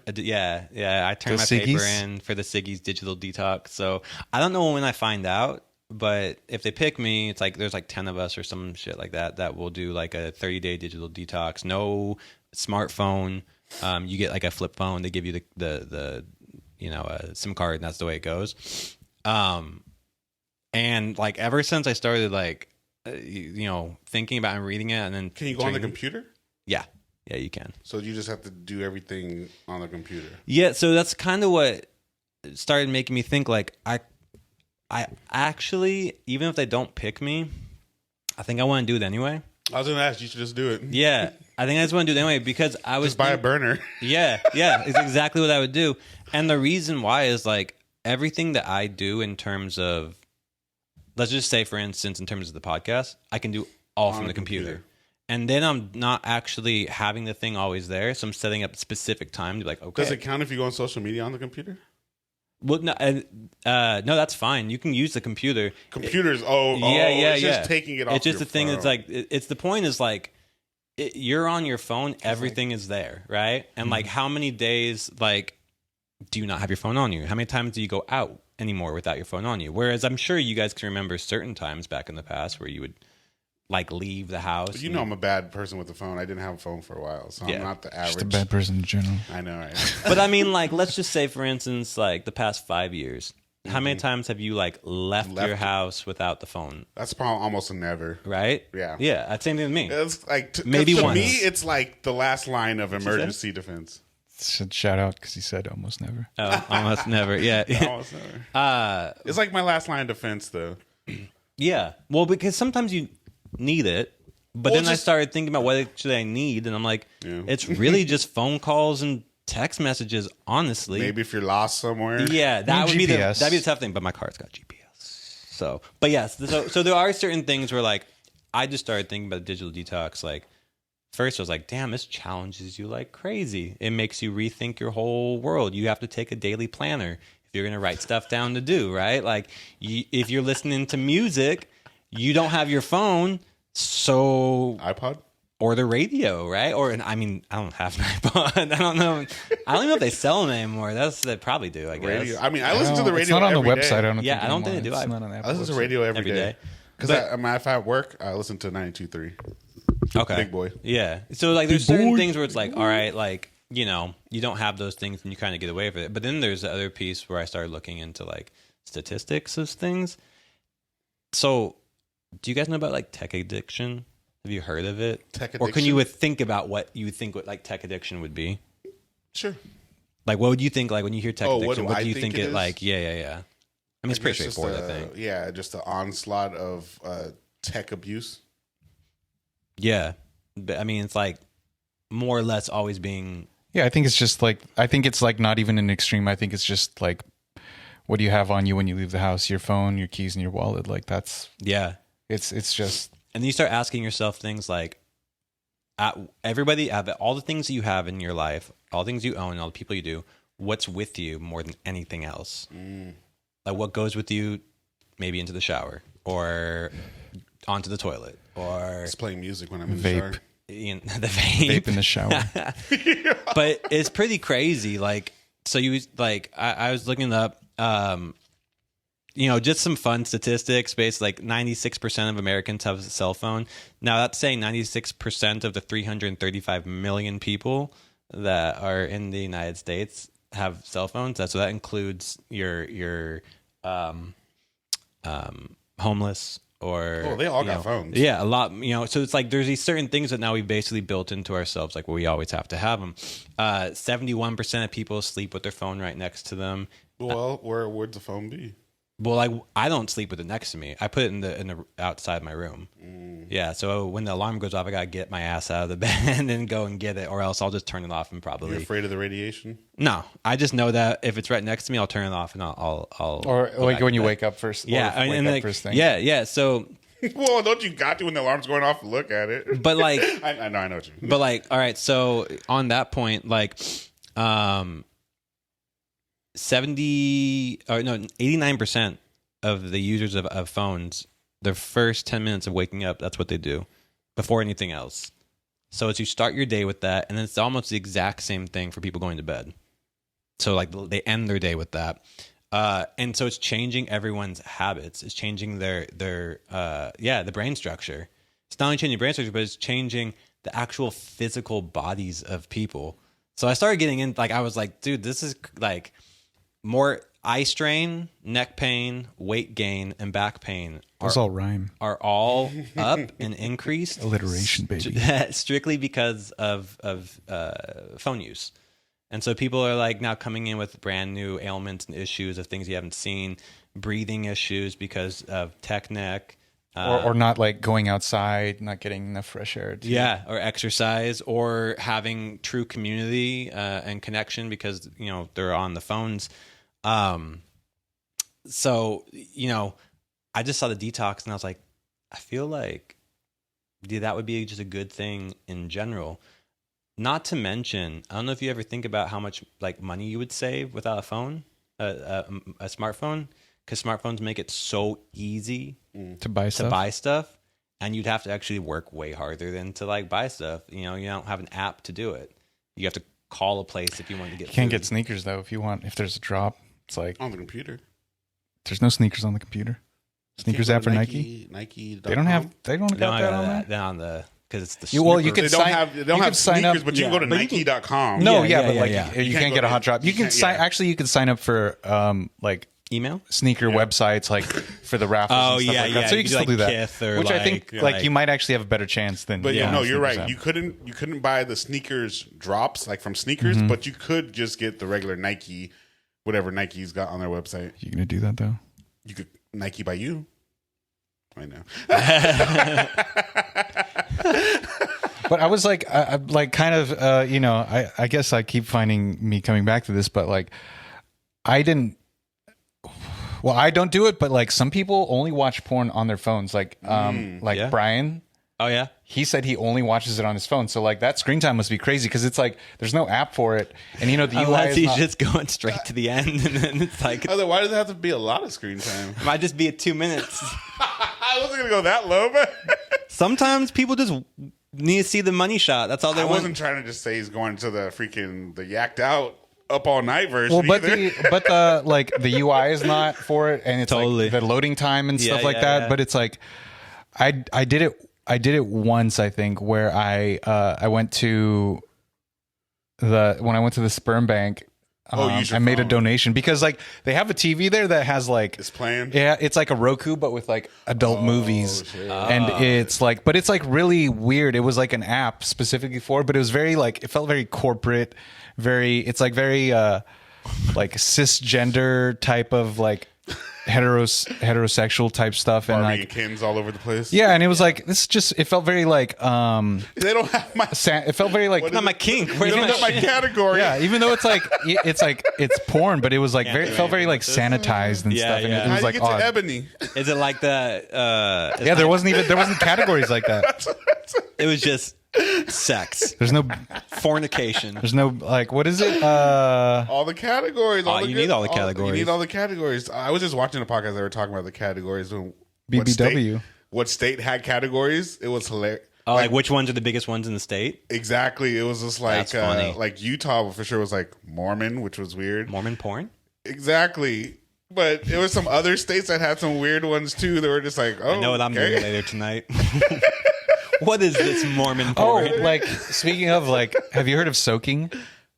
turned my paper in for the Siggis digital detox. So I don't know when I find out, but if they pick me, it's like there's like 10 of us or some shit like that will do like a 30-day digital detox. No smartphone. You get like a flip phone. They give you the a SIM card, and that's the way it goes. And like ever since I started like thinking about and reading it, and then can you go on the computer? Yeah, you can. So you just have to do everything on the computer. Yeah, so that's kind of what started making me think. Like I actually, even if they don't pick me, I think I want to do it anyway. I was gonna ask, you should just do it. Yeah, I think I just want to do it anyway because I was just buy a burner. Yeah, it's exactly what I would do. And the reason why is like everything that I do in terms of, let's just say, for instance, in terms of the podcast, I can do all from the computer. And then I'm not actually having the thing always there. So I'm setting up specific time to be like, okay. Does it count if you go on social media on the computer? Well, no, that's fine. You can use the computer. Computers, it's just taking it off. It's just your the thing. phone. It's like, it's the point is like, you're on your phone. Everything is there, right? And like, how many days like do you not have your phone on you? How many times do you go out anymore without your phone on you? Whereas I'm sure you guys can remember certain times back in the past where you would like leave the house. But I'm a bad person with the phone. I didn't have a phone for a while, so I'm not the average. Just a bad person in general. I know, right? But I mean, like, let's just say, for instance, like the past 5 years, how many times have you like left your house without the phone? That's probably almost a never. Right? Yeah. Yeah, that's the same thing with me. It's like Maybe to once. me, it's like the last line of emergency defense. Shout out because he said almost never. Oh, almost never. Yeah. Almost never. It's like my last line of defense, though. Yeah. Well, because sometimes you need it. But then I started thinking about what actually I need, and I'm like, it's really just phone calls and text messages, honestly. Maybe if you're lost somewhere. Yeah, that'd be the tough thing. But my car's got GPS. So, but yes, so there are certain things where like I just started thinking about digital detox. Like first, I was like, damn, this challenges you like crazy. It makes you rethink your whole world. You have to take a daily planner if you're gonna write stuff down to do, right? Like if you're listening to music, you don't have your phone. So iPod or the radio, right? I mean, I don't have an iPod. I don't know. I don't even know if they sell them anymore. They probably do. I guess. Radio. I mean, I listen to the radio. It's not on the every website. day. I don't think I don't think they do. It's not on the I listen to radio every day. Because if I at work, I listen to 92.3. Okay, Big boy. Yeah. So like, there's certain things where it's like, all right, like you don't have those things and you kind of get away with it. But then there's the other piece where I started looking into like statistics of things. So. Do you guys know about like tech addiction? Have you heard of it? Tech addiction? Or can you think about what you think what like tech addiction would be? Sure. Like what would you think like when you hear tech addiction? What do you think it is? like? Yeah. I mean, it's pretty straightforward, I think. Yeah, just the onslaught of tech abuse. Yeah. But, I mean, it's like more or less always being... Yeah, I think it's like not even an extreme. I think it's just like, what do you have on you when you leave the house? Your phone, your keys, and your wallet. Like that's... Yeah. It's just... And then you start asking yourself things like, everybody, all the things that you have in your life, all the things you own, all the people you do, what's with you more than anything else? Like what goes with you maybe into the shower or onto the toilet or... Just playing music when I'm in Vape. the shower. The vape in the shower. But it's pretty crazy. Like, so you like, I was looking up, just some fun statistics. Basically, like 96% of Americans have a cell phone. Now, that's saying 96% of the 335 million people that are in the United States have cell phones. So that includes your homeless or they all got phones. Yeah, a lot. So it's like there's these certain things that now we've basically built into ourselves, like where we always have to have them. 71% of people sleep with their phone right next to them. Well, where would the phone be? Well, like I don't sleep with it next to me. I put it in the outside my room. Yeah, so when the alarm goes off, I gotta get my ass out of the bed and go and get it, or else I'll just turn it off and probably. You're afraid of the radiation? No, I just know that if it's right next to me, I'll turn it off and I'll or like when you wake up first. Yeah, wake up first thing. Yeah. So. Well, don't you got to when the alarm's going off? Look at it. But like, I know what you mean. But like, all right. So on that point, like, 89% of the users of phones, their first 10 minutes of waking up, that's what they do before anything else. So it's you start your day with that, and then it's almost the exact same thing for people going to bed. So like they end their day with that. And so it's changing everyone's habits. It's changing their the brain structure. It's not only changing brain structure, but it's changing the actual physical bodies of people. So I started getting in, like, I was like, dude, this is like more eye strain, neck pain, weight gain, and back pain. Those all rhyme. Are all up and increased. Alliteration, baby. Strictly because of phone use. And so people are like now coming in with brand new ailments and issues of things you haven't seen, breathing issues because of tech neck. Or not like going outside, not getting enough fresh air. Too. Yeah, or exercise, or having true community and connection because, they're on the phones. So, I just saw the detox and I was like, I feel like that would be just a good thing in general. Not to mention, I don't know if you ever think about how much like money you would save without a phone, a smartphone, because smartphones make it so easy to buy stuff, and you'd have to actually work way harder than to like buy stuff. You don't have an app to do it. You have to call a place if you want to get. You can't food. get sneakers though if you want. If there's a drop, it's like on the computer. There's no sneakers on the computer. Sneakers app for Nike. Nike. They don't got that on there. They're on the. Because it's the you can they don't have sign sneakers, up, but you can go to Nike.com. No, you can't get a hot drop. You can sign. yeah. Actually, you can sign up for like Email? sneaker websites like for the raffles. Oh and stuff yeah, like yeah. that. So you can still like do that, Kith or which I think like you might actually have a better chance than. But on no, the you're sneakers right. app. You couldn't buy the sneakers drops like from sneakers, but you could just get the regular Nike, whatever Nike's got on their website. You gonna do that though? You could Nike by you. I know. But I was like, kind of, you know, I guess I keep finding me coming back to this, but like, I don't do it, but like some people only watch porn on their phones. Like, yeah. Brian, Oh yeah. he said he only watches it on his phone. So like that screen time must be crazy because it's like there's no app for it, and you know the UI Unless is he's not, just going straight to the end, and then it's like I was like, why does it have to be a lot of screen time? it might just be at 2 minutes. I wasn't gonna go that low, but Sometimes people just need to see the money shot. That's all they I want. wasn't trying to just say he's going to the yacked out up all night version. well, but either. the like the UI is not for it, and it's Totally. like the loading time and stuff Yeah, like yeah, that. yeah. But it's like I did it once, I think, where I went to when I went to the sperm bank. Use your I made a phone. donation because like they have a TV there that has like It's playing. Yeah, it's like a Roku, but with like adult movies, shit. and it's like, but it's like really weird. It was like an app specifically for, it, but it was very like it felt very corporate, it's like very like cisgender type of like heterosexual type stuff, and Barbie like and Kens all over the place. yeah, and it was like it felt very like They don't have my. it felt very like What Not my kink. They Where's don't my have my shit? category. yeah, even though it's porn, but it was like it felt very like sanitized and Yeah, stuff, and yeah. it How was do like you get odd. to Ebony? Is it like the? Yeah, there wasn't categories like that. It was just sex, There's no fornication. like what is it? All the categories. You need all the categories. You need all the categories. I was just watching a podcast. They were talking about the categories. BBW. What state had categories? It was hilarious. Oh, like which ones are the biggest ones in the state? Exactly. It was just like That's funny. like Utah for sure was like Mormon, which was weird. Mormon porn. Exactly. But there was some other states that had some weird ones too. They were just like, oh, I know what I'm okay. doing later tonight. What is this Mormon Oh, porn? like speaking of like, have you heard of soaking?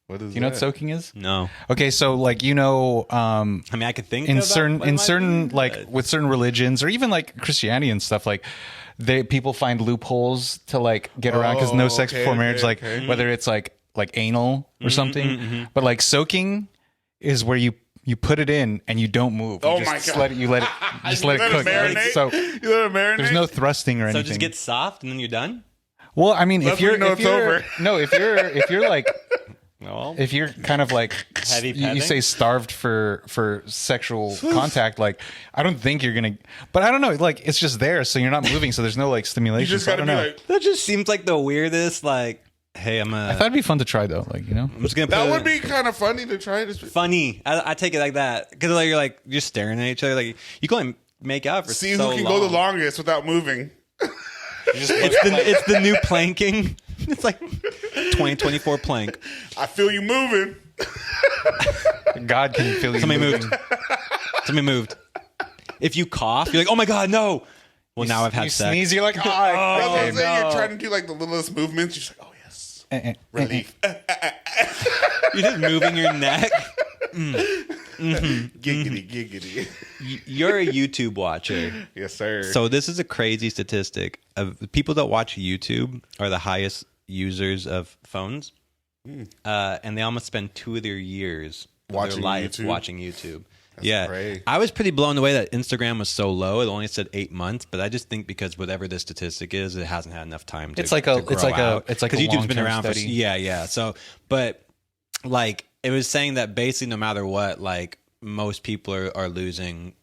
What is You know what that? soaking is? No, Okay, so like I mean I could think in about certain what it in might certain be, like but- with certain religions or even like Christianity and stuff, like people find loopholes to like get around because no sex okay, before marriage, okay, like okay. whether it's like anal or something, but like soaking is where you put it in and you don't move. You Oh just my God. let it let it just let it cook. marinate. So You let it marinate. there's no thrusting or So anything. it just gets soft and then you're done. Well, I mean, That's when you know it's over. No, if you're like Well, if you're kind of like Heavy you petting? say starved for sexual contact, like I don't think you're gonna. But I don't know, like it's just there, so you're not moving, so there's no like You stimulation. just So I gotta don't be know. like. that just seems like the weirdest. Like, hey, I thought it'd be fun to try though, like I'm just gonna. That put would be kind of funny to try this. funny. I take it like that because like you're staring at each other. Like you can only make out for See so who can long. go the longest without moving. It's the new planking. It's like 2024 plank. I feel you moving. God can feel you. Somebody moving. moved. Somebody moved. If you cough, you're like, oh my god, no. Well, now I've had You sex. sneeze, you're like, That's what I'm okay, saying. You're trying to do like the littlest movements. You're just like, oh yes, relief. You're just moving your neck. Giggity, giggity. You're a YouTube watcher. Yes, sir. So this is a crazy statistic of people that watch YouTube are the highest users of phones, and they almost spend 2 of their years of Watching their life YouTube? watching YouTube. That's crazy. I was pretty blown away that Instagram was so low. It only said 8 months, but I just think because whatever the statistic is, it hasn't had enough time to. It's like to a- it's grow like a- out. it's like a 'Cause YouTube's been long-term around study. for yeah. So, but like it was saying that basically no matter what, like most people are losing.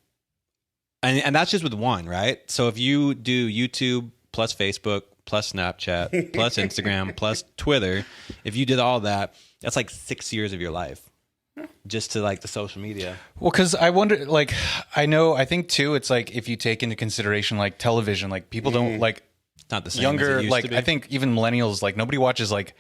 And that's just with one, right? So if you do YouTube plus Facebook plus Snapchat plus Instagram plus Twitter, if you did all that, that's like 6 years of your life just to like the social media. Well, because I wonder, like, I think too, it's like if you take into consideration like television, like people don't like It's not the same. younger, as it used like to be. I think even millennials, like nobody watches like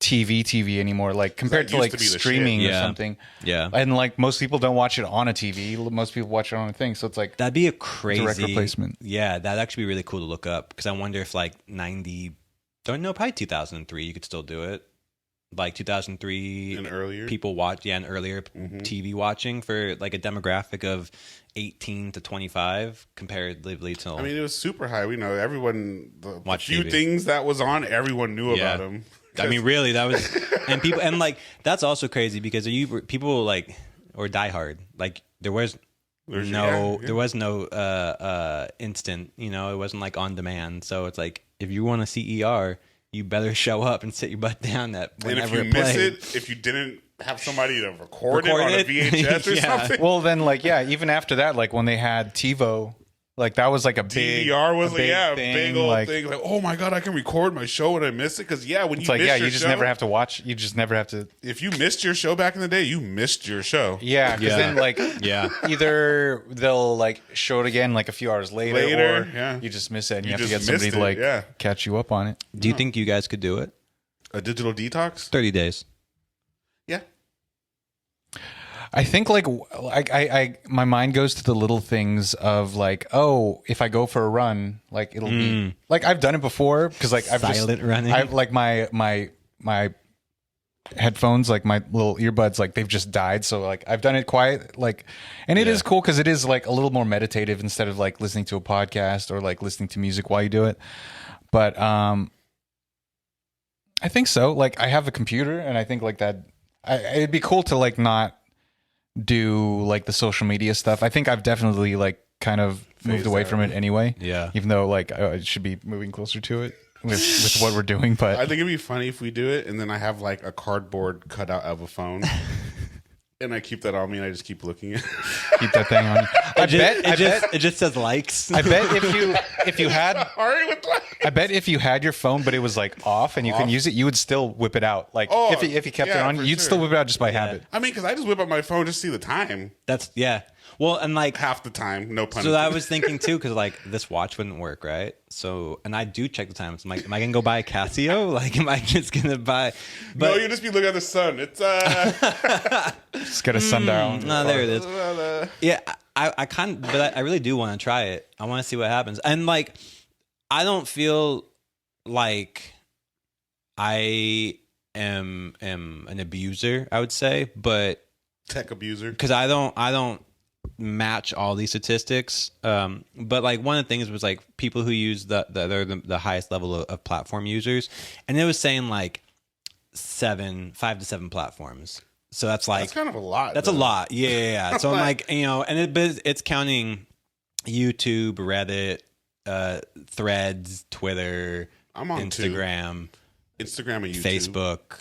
TV anymore, like compared to used like to be the streaming shit. or Yeah. something. Yeah. And like most people don't watch it on a TV. Most people watch it on a thing. So it's like That'd be a crazy direct replacement. Yeah, that'd actually be really cool to look up because I wonder if like 90, don't know, probably 2003, you could still do it. like 2003 and earlier people watch and earlier TV watching for like a demographic of 18 to 25 comparatively to. I mean, it was super high. We know everyone. The few TV. things that was on, everyone knew about them. I mean, really, that was, and people, and like that's also crazy because people like or Die Hard, like there was no instant, you know, it wasn't like on demand. So it's like if you want to see ER, you better show up and sit your butt down. That whenever and if you miss it, if you didn't have somebody to record it on a VHS or something, well, then like even after that, like when they had TiVo. Like that was like a big DVR was a thing, big old thing. Like, oh my god, I can record my show when I miss it. Because when it's you like miss your you just show, never have to watch. You just never have to. If you missed your show back in the day, you missed your show. Yeah, because then like either they'll like show it again like a few hours later or you just miss it and you have to get somebody to like catch you up on it. Do you think you guys could do it? A digital detox? 30 days. Yeah. I think like I my mind goes to the little things of like, oh, if I go for a run, like it'll be like I've done it before because like I've running. I've like my headphones, like my little earbuds, like they've just died. So like I've done it quiet, like, and it is cool because it is like a little more meditative instead of like listening to a podcast or like listening to music while you do it. But I think so. Like I have a computer, and I think like that. It'd be cool to like not do like the social media stuff. I think I've definitely like kind of moved away from it anyway. Yeah. Even though like I should be moving closer to it with what we're doing. But I think it'd be funny if we do it and then I have like a cardboard cutout of a phone. And I keep that on me and I just keep looking at it. Keep that thing on you. It just says likes. I bet if you had with likes. I bet if you had your phone but it was like off and you can use it, you would still whip it out. Like if you kept it on, you'd still whip it out just by habit. I mean, because I just whip out my phone just to see the time. That's well, and like half the time, no pun. So I was thinking too, because like this watch wouldn't work, right? So, and I do check the time. So I'm like, am I gonna go buy a Casio? Like, am I just gonna buy? But no, you just be looking at the sun. It's just got a sundial. No, there it is. Yeah, I kind of, but I really do want to try it. I want to see what happens. And like, I don't feel like I am an abuser, I would say, but tech abuser, because I don't match all these statistics. But like one of the things was like people who use the highest level of platform users, and it was saying like 5 to 7 platforms. So that's kind of a lot. That's a lot. Yeah. So I'm like, you know, and it's counting YouTube, Reddit, Threads, Twitter, I'm on Instagram and YouTube, Facebook.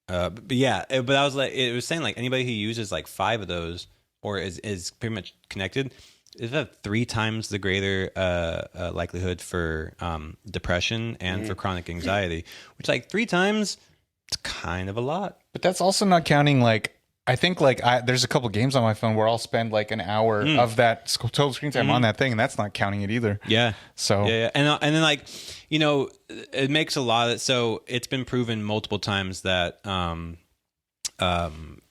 But yeah, but I was like, it was saying like anybody who uses like 5 of those or is pretty much connected is have 3 times the greater likelihood for depression and for chronic anxiety, which like 3 times, it's kind of a lot. But that's also not counting like, I think like there's a couple games on my phone where I'll spend like an hour of that total screen time on that thing, and that's not counting it either. Yeah. So yeah. And then like, you know, it makes a lot of, so it's been proven multiple times that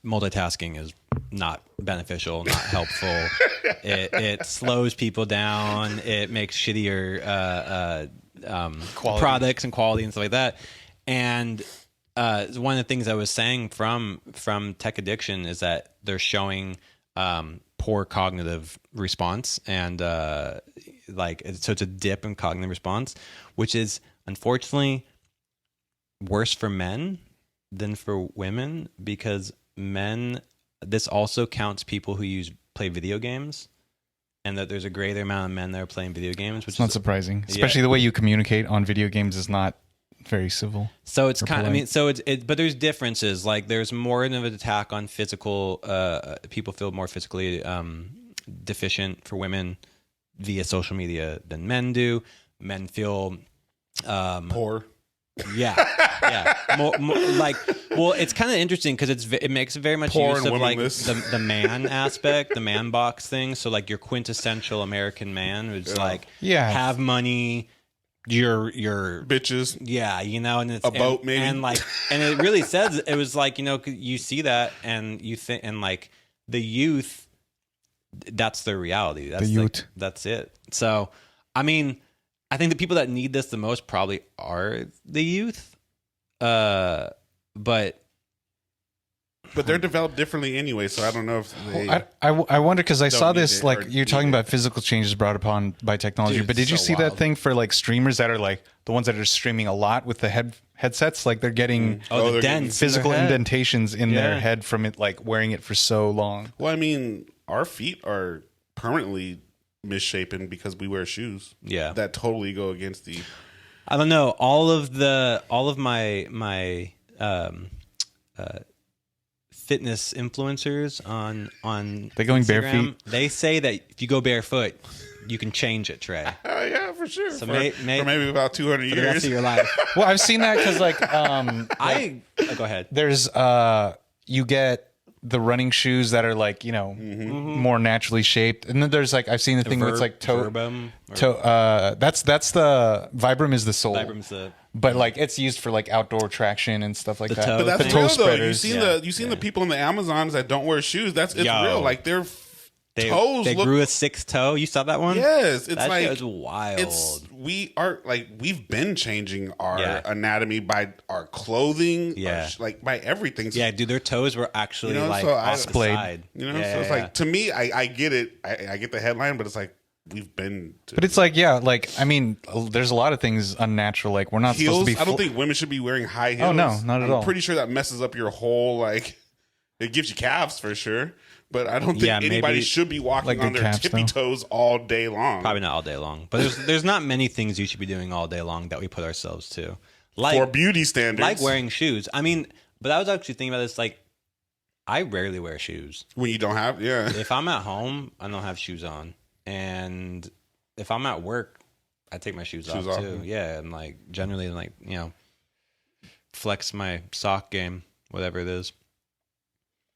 multitasking is not beneficial, not helpful. It slows people down. It makes shittier products and quality and stuff like that. And one of the things I was saying from tech addiction is that they're showing poor cognitive response, and so it's a dip in cognitive response, which is unfortunately worse for men than for women, because men, this also counts people who play video games, and that there's a greater amount of men that are playing video games, which is not surprising, especially the way you communicate on video games is not very civil. So it's kind of, I mean, so it's but there's differences. Like there's more of an attack on physical, people feel more physically deficient for women via social media than men do. Men feel poor. Yeah. More like, well, it's kind of interesting because it makes very much use of like the man aspect, the man box thing. So like your quintessential American man who's like, have money, your bitches, you know, and it's a boat maybe, and like, and it really says it was like, you know, you see that and you think, and like the youth, that's their reality. That's the youth. That's it. So, I mean, I think the people that need this the most probably are the youth. But but they're developed differently anyway, so I don't know if they. I wonder because I saw need this it like or you're talking need it. about physical changes brought upon by technology, Dude, but did you so see that wild. thing for like streamers that are like the ones that are streaming a lot with the headsets? Like they're getting the they're getting dents in their physical head. indentations in their Yeah. head from it, like wearing it for so long. Well, I mean, our feet are permanently misshapen because we wear shoes. Yeah. that totally go against the. I don't know. All of my fitness influencers on They going bare Instagram, feet? they say that if you go barefoot, you can change it, Trey, Oh yeah, for sure. So for, may- for maybe about 200 for the rest years. of your life. Well, I've seen that because like Go ahead. there's you get the running shoes that are like more naturally shaped, and then there's like I've seen the thing where it's like toe. Verbum. That's the Vibram is the sole. Vibrum's the But like it's used for like outdoor traction and stuff like The that. toe But that's thing. the toe real though. spreaders. You seen the people in the Amazons that don't wear shoes. It's Yo. real. Like their they, toes they look. grew a sixth toe. You saw that one? Yes, it's that like shit was wild. we've been changing our Yeah. anatomy by our clothing, Yeah. like by everything. So, Yeah, dude, their toes were actually You know, like so I- off the Splayed. side. You know, Yeah, so it's yeah, like to me, I get it. I get the headline, but it's like we've been. But it's like I mean, there's a lot of things unnatural. Like we're not heels. supposed to be. I don't think women should be wearing high heels. Oh, no, not at I'm all. pretty sure that messes up your whole like. It gives you calves for sure, but I don't think Yeah, anybody maybe- should be walking Like on good their calves, tippy though. toes all day long. Probably not all day long, but there's not many things you should be doing all day long that we put ourselves to, like for beauty standards. like wearing shoes. I mean, but I was actually thinking about this. Like, I rarely wear shoes. when you don't have, yeah. If I'm at home, I don't have shoes on, and if I'm at work, I take my shoes off off. too. Yeah, and like generally, like flex my sock game, whatever it is.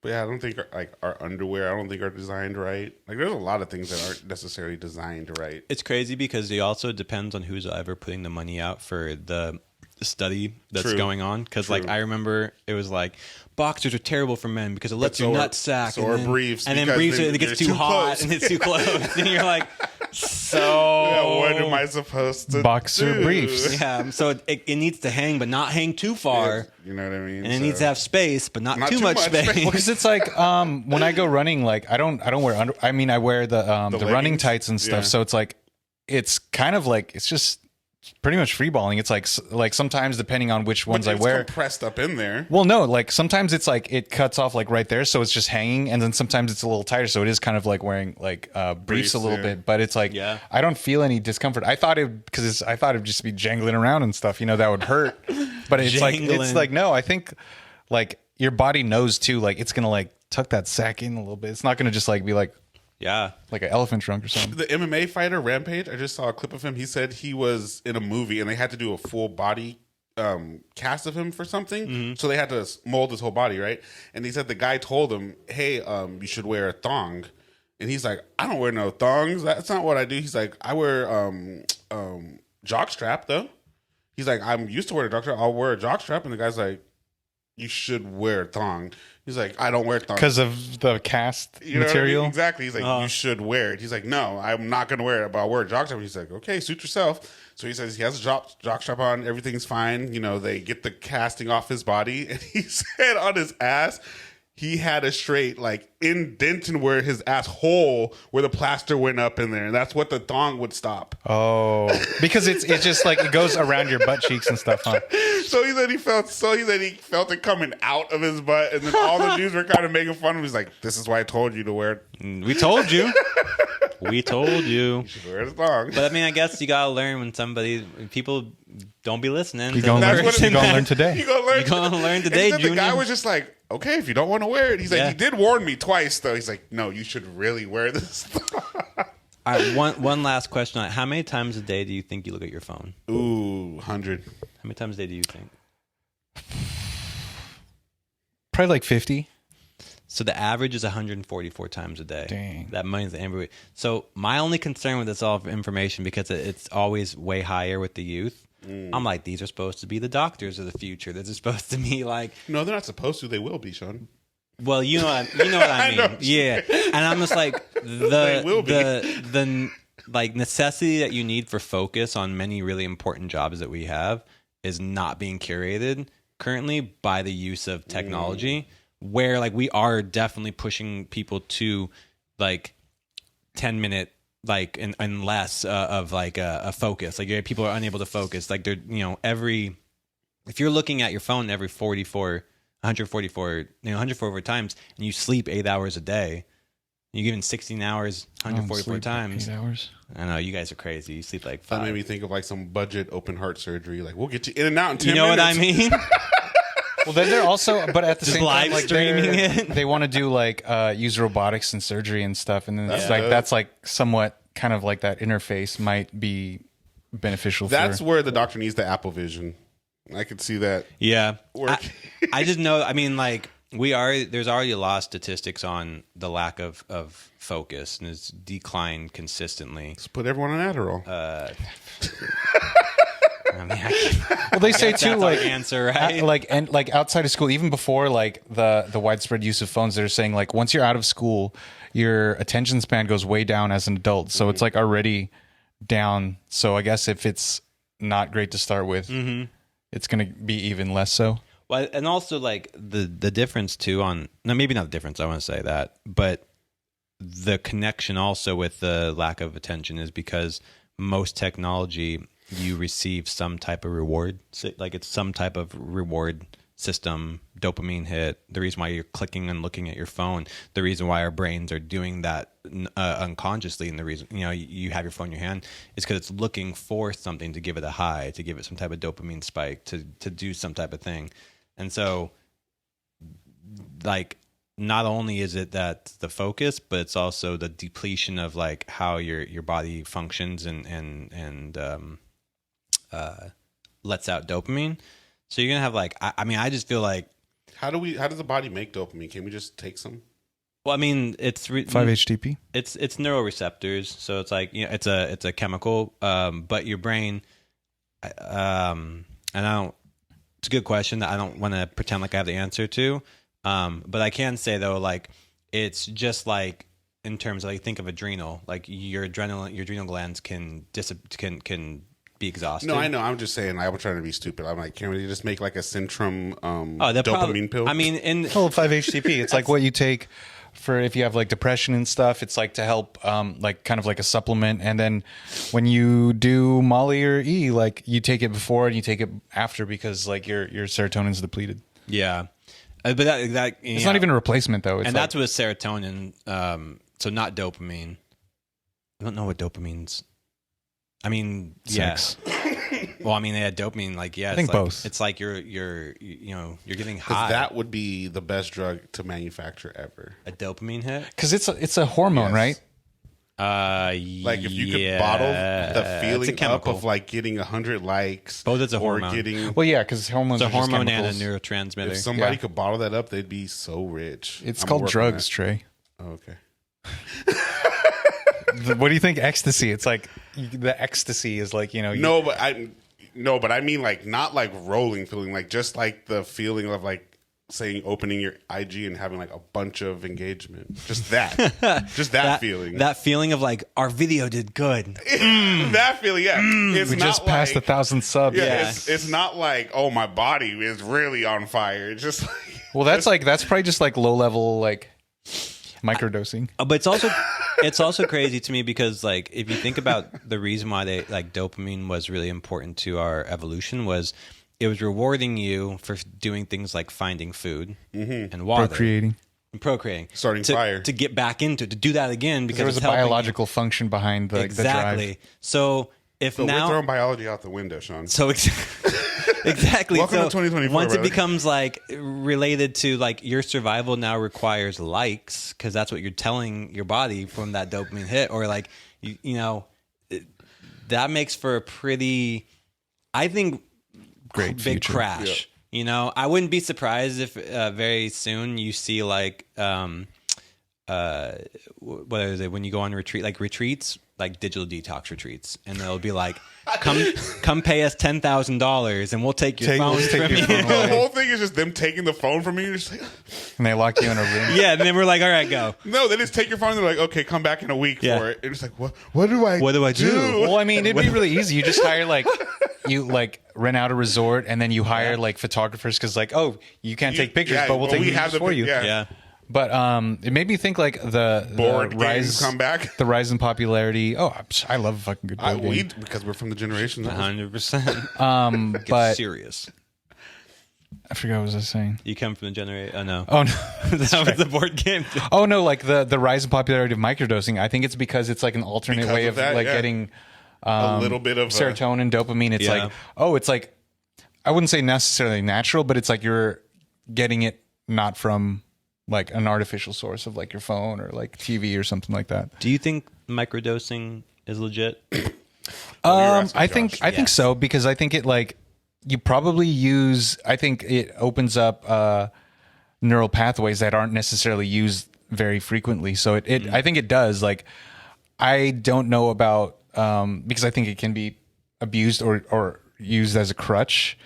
But yeah, I don't think our underwear. I don't think are designed right. Like there's a lot of things that aren't necessarily designed right. It's crazy because it also depends on who's ever putting the money out for the study that's True. going on. Because like True. I remember it was like boxers are terrible for men because it lets so your are- nut sack. so and are then, briefs and then because briefs they- it gets they're too too hot close. and it's too close, and you're like, so Yeah, what am I supposed to Boxer do? briefs. Yeah, so it needs to hang, but not hang too far, You know what I mean? and it needs to have space, but not too much space. Well, because it's like when I go running, like I don't wear under. I mean, I wear the running leggings? tights and stuff. Yeah. So it's like it's kind of like it's just pretty much free balling. It's like sometimes depending on which ones I It's wear. compressed up in there. Well, no, like sometimes it's like it cuts off like right there, so it's just hanging, and then sometimes it's a little tighter, so it is kind of like wearing like briefs Briefs, a little yeah. bit. But it's like Yeah. I don't feel any discomfort. I thought it'd just be jangling around and stuff, that would hurt. But it's Jangling. like no, I think like your body knows too, like it's gonna like tuck that sack in a little bit. It's not gonna just like be like Yeah, an elephant trunk or something. The MMA fighter Rampage, I just saw a clip of him. He said he was in a movie and they had to do a full body cast of him for something. Mm-hmm. So they had to mold his whole body, right? And he said the guy told him, "Hey, you should wear a thong." And he's like, "I don't wear no thongs. That's not what I do." He's like, "I wear jock strap though." He's like, "I'm used to wearing a jock strap. I'll wear a jock strap." And the guy's like, "You should wear a thong." He's like, "I don't wear thongs." Because of the cast You know what I material. mean? Exactly. He's like, you should wear it. He's like, no, I'm not going to wear it, but I'll wear a jock strap. He's like, okay, suit yourself. So he says he has a jock strap on. Everything's fine. They get the casting off his body. And he said on his ass, he had a straight like indenting where his asshole where the plaster went up in there. And that's what the thong would stop. Oh, because it's just like it goes around your butt cheeks and stuff, huh? So he said he felt it coming out of his butt. And then all the dudes were kind of making fun of him. He's like, this is why I told you to wear it. we told you. We told you. Wear the thong. But I mean, I guess you gotta learn when people don't be listening. You to gonna the learn- person you gonna that- learn today. You gonna learn, You gonna learn And today, then the guy Junior. was just like, okay, if you don't want to wear it. He's like, Yeah. he did warn me twice, though. He's like, no, you should really wear this. All right, one last question. How many times a day do you think you look at your phone? Ooh, 100. How many times a day do you think? Probably like 50. So the average is 144 times a day. Dang. That money's the average. So my only concern with this all information, because it's always way higher with the youth, I'm like, these are supposed to be the doctors of the future. This is supposed to be like, No, they're not supposed to. They will be, Sean. well, you know what I mean. know. Yeah. And I'm just like They will be. the like necessity that you need for focus on many really important jobs that we have is not being curated currently by the use of technology, where like we are definitely pushing people to like 10-minute like and less of like a focus. Like people are unable to focus. Like they're if you're looking at your phone every 144 times, and you sleep 8 hours a day, you're given 16 hours, 144 times. 8 hours. I know, you guys are crazy. You sleep like 5. That made me think of like some budget open heart surgery. Like, we'll get you in and out in 10 You know minutes. what I mean? Well, then they're also, but at the Just same time, live like streaming it. they want to do like use robotics and surgery and stuff, and then it's like dope. that's like somewhat kind of like that interface might be beneficial. That's for, where the doctor needs the Apple Vision. I could see that. Yeah. Work. I just know, I mean, like, there's already a lot of statistics on the lack of focus, and it's declined consistently. Let's put everyone on Adderall. I mean, well, they say that's too, our like answer, right? like outside of school, even before like the widespread use of phones, they're saying like once you're out of school, your attention span goes way down as an adult. So it's like already down. So I guess if it's not great to start with, it's going to be even less so. Well, and also like the difference too maybe not the difference, I want to say that, but the connection also with the lack of attention is because most technology, you receive some type of reward. Like it's some type of reward system, dopamine hit. The reason why you're clicking and looking at your phone, the reason why our brains are doing that unconsciously, and the reason you have your phone in your hand is because it's looking for something to give it a high, to give it some type of dopamine spike, to do some type of thing. And so, like, not only is it that the focus, but it's also the depletion of like how your body functions and lets out dopamine. So you're gonna have like, I mean, I just feel like, How does the body make dopamine? Can we just take some? well, I mean, it's 5-HTP. It's neuroreceptors, so it's like it's a chemical, but your brain, and I don't. It's a good question that I don't want to pretend like I have the answer to, but I can say though, like it's just like in terms of like think of adrenal, like your adrenal glands can be exhausted. No, I know. I'm just saying. I'm trying to be stupid. I'm like, can we just make like a Centrum They're dopamine pill? I mean, Well, 5-HTP. It's like what you take for if you have like depression and stuff. It's like to help, like kind of like a supplement. And then when you do Molly or E, like you take it before and you take it after because like your serotonin's depleted. yeah, but that It's not even a replacement though. It's and like, that's with serotonin. So not dopamine. I don't know what dopamine's. I mean, sex. yeah. Well, I mean, they had dopamine. Like, yeah, I think it's like, both. It's like you're getting 'Cause high. that would be the best drug to manufacture ever. A dopamine hit. Because it's a hormone, Yes. right? Like if you could bottle the feeling up chemical. of like getting 100 likes, Both it's a or hormone. getting. Well, yeah, because hormones It's a are just hormone and a chemicals. neurotransmitter. If somebody Yeah. could bottle that up, they'd be so rich. It's I'm called working on drugs, that. Trey. Oh, okay. What do you think ecstasy? It's like the ecstasy is like, No, but I mean like not like rolling feeling, like just like the feeling of like saying opening your IG and having like a bunch of engagement. Just that. Just that feeling. That feeling of like our video did good. That feeling, yeah. It's we not just passed like, 1,000 subs. Yeah, it's not like, oh, my body is really on fire. It's just like, Well, that's probably just like low level like microdosing. But it's also crazy to me because like if you think about the reason why they like dopamine was really important to our evolution was it was rewarding you for doing things like finding food and water, procreating, Starting to, fire. to get back into to do that again because There was it's a helping you. biological function behind the Exactly. drive. So if so now we're throwing biology out the window, Sean. So exactly. Welcome so to 2024, once it brother. becomes like related to like your survival now requires likes because that's what you're telling your body from that dopamine hit, or like that makes for a pretty, I think, Great big future. crash. I wouldn't be surprised if very soon you see like what is it when you go on retreat, like retreats like digital detox retreats, and they'll be like, come pay us $10,000 and we'll take your phone from you. The whole thing is just them taking the phone from you. You're just like, And they lock you in a room. Yeah, and then we're like, all right, go. no, they just take your phone. And they're like, okay, come back in a week Yeah. for it. And it's like, what do I do? Well, I mean, it'd be really easy. You just hire you rent out a resort, and then you hire like photographers because you can't take pictures, but we'll take pictures for you. Yeah. But it made me think like the Board rise game comeback. the rise in popularity. Oh, I love a fucking good board game. Because we're from the generation. 100%. But Serious. I forgot what was I saying. You come from the generation. Oh no. Oh no. That was the board game. Oh no, like the rise in popularity of microdosing. I think it's because it's like an alternate way of that, getting a little bit of serotonin, dopamine. It's it's like I wouldn't say necessarily natural, but it's like you're getting it not from like an artificial source of like your phone or like TV or something like that. Do you think microdosing is legit? I think so, because I think it you probably I think it opens up neural pathways that aren't necessarily used very frequently. So I think it does. Like, I don't know about because I think it can be abused or used as a crutch.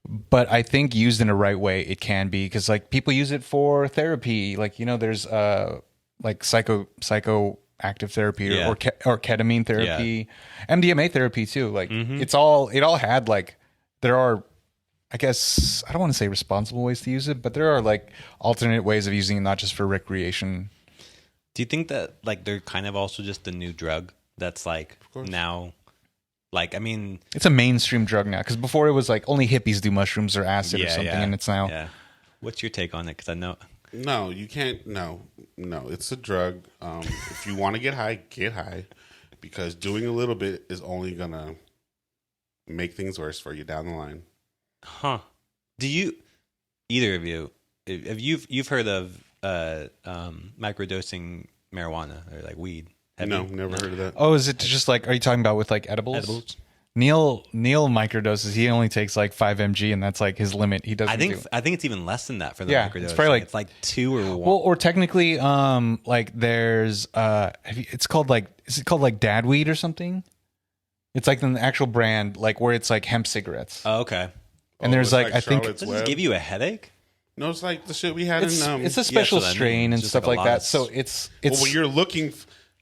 But I think used in a right way, it can be, because like people use it for therapy. Like, there's like psychoactive therapy or ketamine therapy, MDMA therapy too. Like it all had like, there are, I guess, I don't want to say responsible ways to use it, but there are like alternate ways of using it, not just for recreation. Do you think that like they're kind of also just the new drug that's like now? Like, I mean, it's a mainstream drug now, because before it was like only hippies do mushrooms or acid or something, and it's now. Yeah. What's your take on it? Because I know. No, you can't. No, it's a drug. If you want to get high, because doing a little bit is only gonna make things worse for you down the line. Huh? Do you, either of you, if you've heard of microdosing marijuana or like weed? Never heard of that. Oh, is it just like, are you talking about with like edibles? Neil microdoses. He only takes like 5 mg, and that's like his limit. He doesn't. I think it's even less than that for the microdose. It's probably it's like 2 or 1. Well, or technically, like there's it's called like, is it called like dad weed or something? It's like an actual brand, like where it's like hemp cigarettes. Oh, okay. And there's like I think does this give you a headache? No, it's like the shit we had in. It's a special strain and stuff like that. So it's well, when you're looking.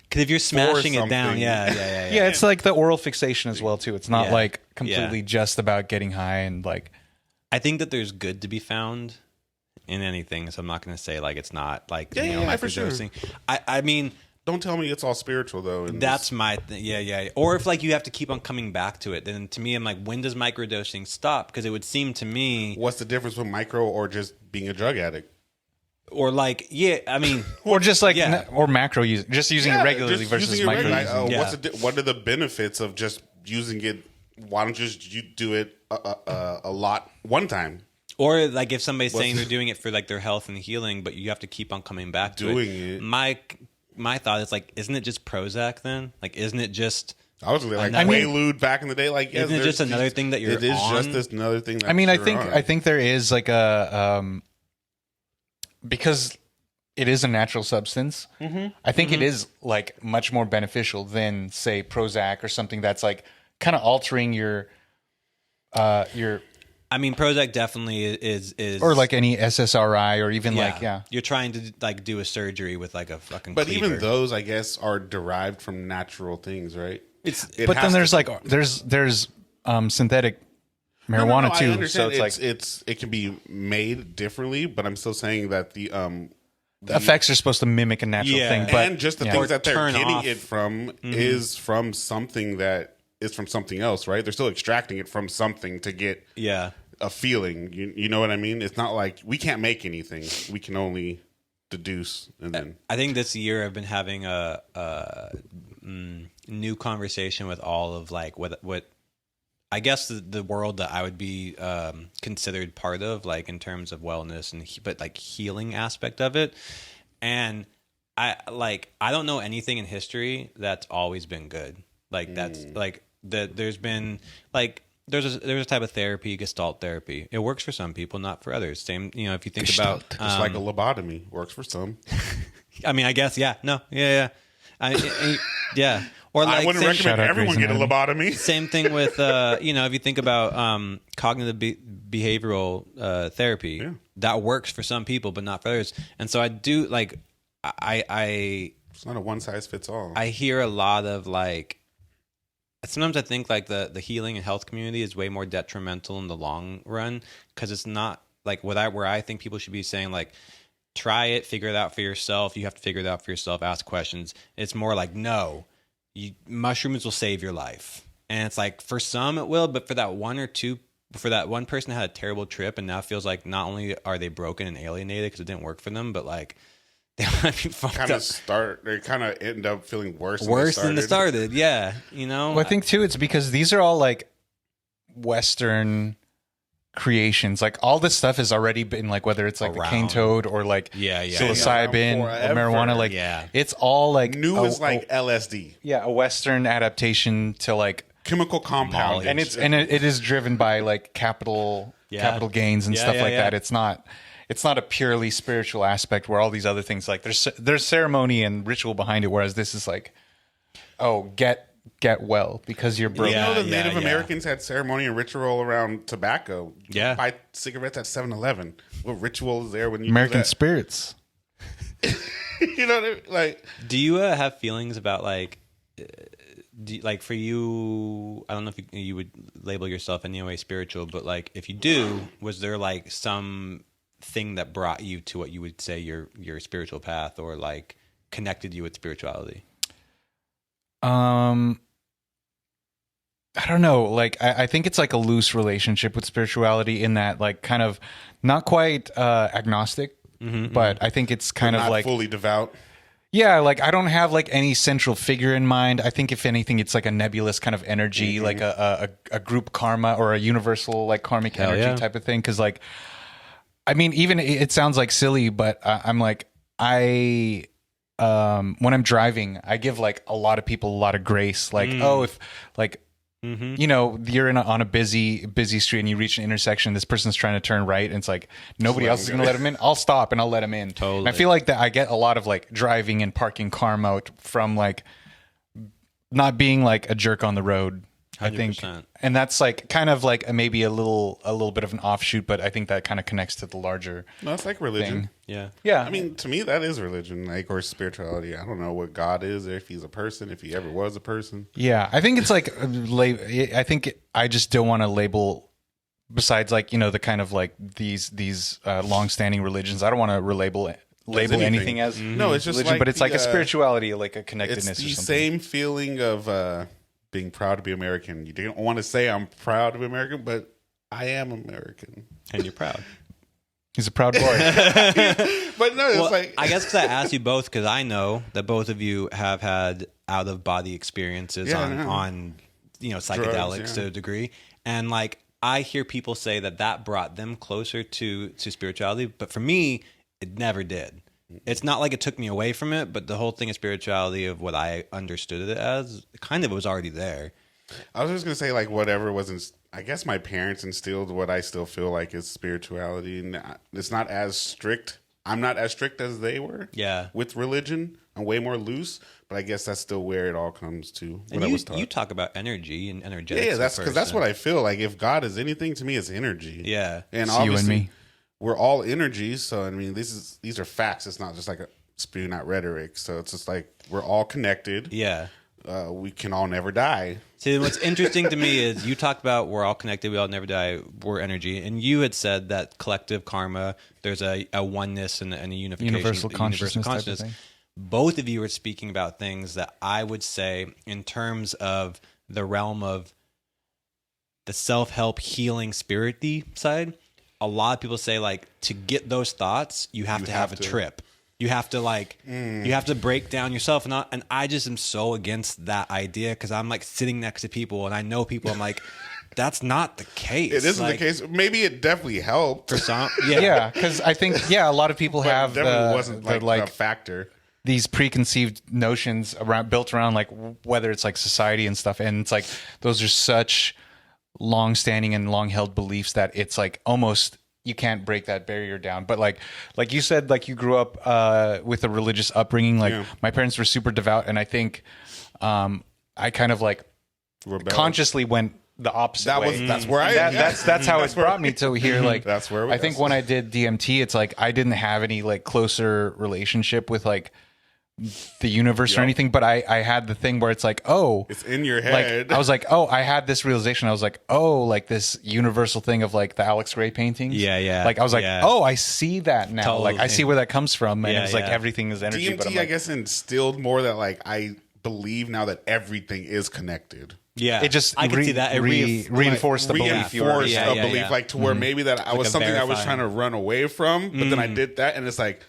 Because if you're smashing it down, yeah. Yeah, it's like the oral fixation as well too. It's not like completely just about getting high and like. I think that there's good to be found in anything, so I'm not going to say like it's not like for sure. I mean, don't tell me it's all spiritual though. That's my thing. Yeah. Or if like you have to keep on coming back to it, then to me, I'm like, when does microdosing stop? Because it would seem to me, what's the difference with micro or just being a drug addict? Or like, I mean, or just like, or macro use, just using it regularly versus micro using. What are the benefits of just using it? Why don't you just do it a lot one time? Or like if somebody's saying they're doing it for like their health and healing, but you have to keep on coming back to it. My thought is like, isn't it just Prozac then? Like, isn't it just? I was like Quaalude back in the day. Like, isn't it just another thing that you're? It is on? just another thing. That I think there is like a because it is a natural substance. I think it is like much more beneficial than say Prozac or something that's like kind of altering your. I mean, Prozac definitely is or like any SSRI or even you're trying to like do a surgery with like a fucking. But cleaver. even those, I guess, are derived from natural things, right? But then there's like there's synthetic marijuana too. I understand. So it's like it can be made differently, but I'm still saying that the effects are supposed to mimic a natural thing, but and just the things that they're getting it from is from something that is from something else, right? They're still extracting it from something to get a feeling. You know what I mean? It's not like we can't make anything; we can only deduce. And then I think this year I've been having a new conversation with all of like what I guess the world that I would be considered part of, like in terms of wellness but like healing aspect of it. And I don't know anything in history that's always been good. Like that's like there's been like there's a type of therapy, Gestalt therapy. It works for some people, not for others. Same, if you think Gestalt. about just like a lobotomy works for some. I mean, I guess yeah. Or I wouldn't recommend Shout out everyone Grey's get a lobotomy. Same thing with, if you think about cognitive behavioral therapy, that works for some people, but not for others. And so I do, like, It's not a one size fits all. I hear a lot of, like, sometimes I think, like, the healing and health community is way more detrimental in the long run, because it's not, like, where I think people should be saying, like, try it, figure it out for yourself. You have to figure it out for yourself, ask questions. It's more like, no, mushrooms will save your life. And it's like, for some it will, but for that one person that had a terrible trip and now feels like not only are they broken and alienated because it didn't work for them, but like they might be fucked up. They kind of end up feeling worse than they started. Yeah. Well, I think too, it's because these are all like Western creations. Like all this stuff has already been like, whether it's like the cane toad or like psilocybin or marijuana, like it's all like new is like LSD. Yeah, a Western adaptation to like chemical compound, and it is driven by like capital gains and stuff like that. It's not a purely spiritual aspect where all these other things, like there's ceremony and ritual behind it, whereas this is like, oh, get well because you're broke. You know, the Native Americans had ceremony and ritual around tobacco. Yeah, buy cigarettes at 7-Eleven. What ritual is there when you American do that? spirits? You know what I mean? Like, do you have feelings about like? Like for you, I don't know if you would label yourself in any way spiritual, but like if you do, was there like some thing that brought you to what you would say your spiritual path, or like connected you with spirituality? I don't know. Like I think it's like a loose relationship with spirituality in that like kind of not quite agnostic, but I think it's kind of not like fully devout. Yeah, like I don't have like any central figure in mind. I think if anything, it's like a nebulous kind of energy, like a group karma or a universal like karmic energy type of thing. Because like, I mean, even it sounds like silly, but I'm like when I'm driving, I give like a lot of people a lot of grace. Like, oh, if like. You know, you're on a busy street and you reach an intersection. This person's trying to turn right, and it's like nobody else is going to let him in. I'll stop and I'll let him in. Totally. And I feel like that I get a lot of like driving and parking karma from like not being like a jerk on the road. 100%. I think, and that's like kind of like maybe a little bit of an offshoot, but I think that kind of connects to the larger. No, it's like religion. Thing. Yeah. I mean, to me, that is religion, like, or spirituality. I don't know what God is, or if He's a person, if He ever was a person. Yeah, I think it's like I think I just don't want to label. Besides, like, you know, the kind of like these long-standing religions, I don't want to label anything as no, it's just religion, like but it's like a spirituality, like a connectedness. It's the or something. same feeling of being proud to be American. You don't want to say I'm proud to be American, but I am American, and you're proud. He's a proud boy. But no, it's like I guess because I asked you both because I know that both of you have had out of body experiences on psychedelics Drugs, to a degree, and like I hear people say that brought them closer to spirituality, but for me, it never did. It's not like it took me away from it, but the whole thing of spirituality of what I understood it as, kind of was already there. I was just gonna say, like, whatever was I guess my parents instilled what I still feel like is spirituality, and it's not as strict. I'm not as strict as they were. Yeah, with religion, I'm way more loose, but I guess that's still where it all comes to. And you talk about energy and energetics. Yeah, that's because that's what I feel like. If God is anything to me, it's energy. Yeah, and it's obviously, you and me. We're all energies. So I mean, these are facts. It's not just like a spewing out rhetoric. So it's just like we're all connected. Yeah. We can all never die. See, what's interesting to me is you talked about we're all connected, we all never die, we're energy, and you had said that collective karma, there's a oneness and a unification, universal consciousness. Type of thing. Both of you are speaking about things that I would say, in terms of the realm of the self-help healing spirit-y side, a lot of people say, like, to get those thoughts, you have to have a trip. You have to you have to break down yourself, and I just am so against that idea because I'm like sitting next to people and I know people. I'm like, that's not the case. It isn't the case. Maybe it definitely helped for some. Yeah, because I think a lot of people have wasn't like a factor. These preconceived notions built around like whether it's like society and stuff, and it's like those are such long-standing and long-held beliefs that it's like almost. You can't break that barrier down. But like you said, like you grew up with a religious upbringing. Like my parents were super devout. And I think I kind of like Rebelled. consciously went the opposite way. That's where that's how it brought me to here. Like that's where I think when I did DMT, it's like I didn't have any like closer relationship with like the universe or anything, but I had the thing where it's like, oh, it's in your head. Like I was like, oh, I had this realization. I was like, oh, like this universal thing of like the Alex Gray paintings. Yeah. Like I was like, oh, I see that now. Totally. Like I see where that comes from. And it's like everything is energy. DMT, but I'm I like, guess, instilled more that like I believe now that everything is connected. Yeah, it just I can see that. It reinforced the belief. Reinforced a belief, like to where maybe that I was something I was trying to run away from, but then I did that, and it's like,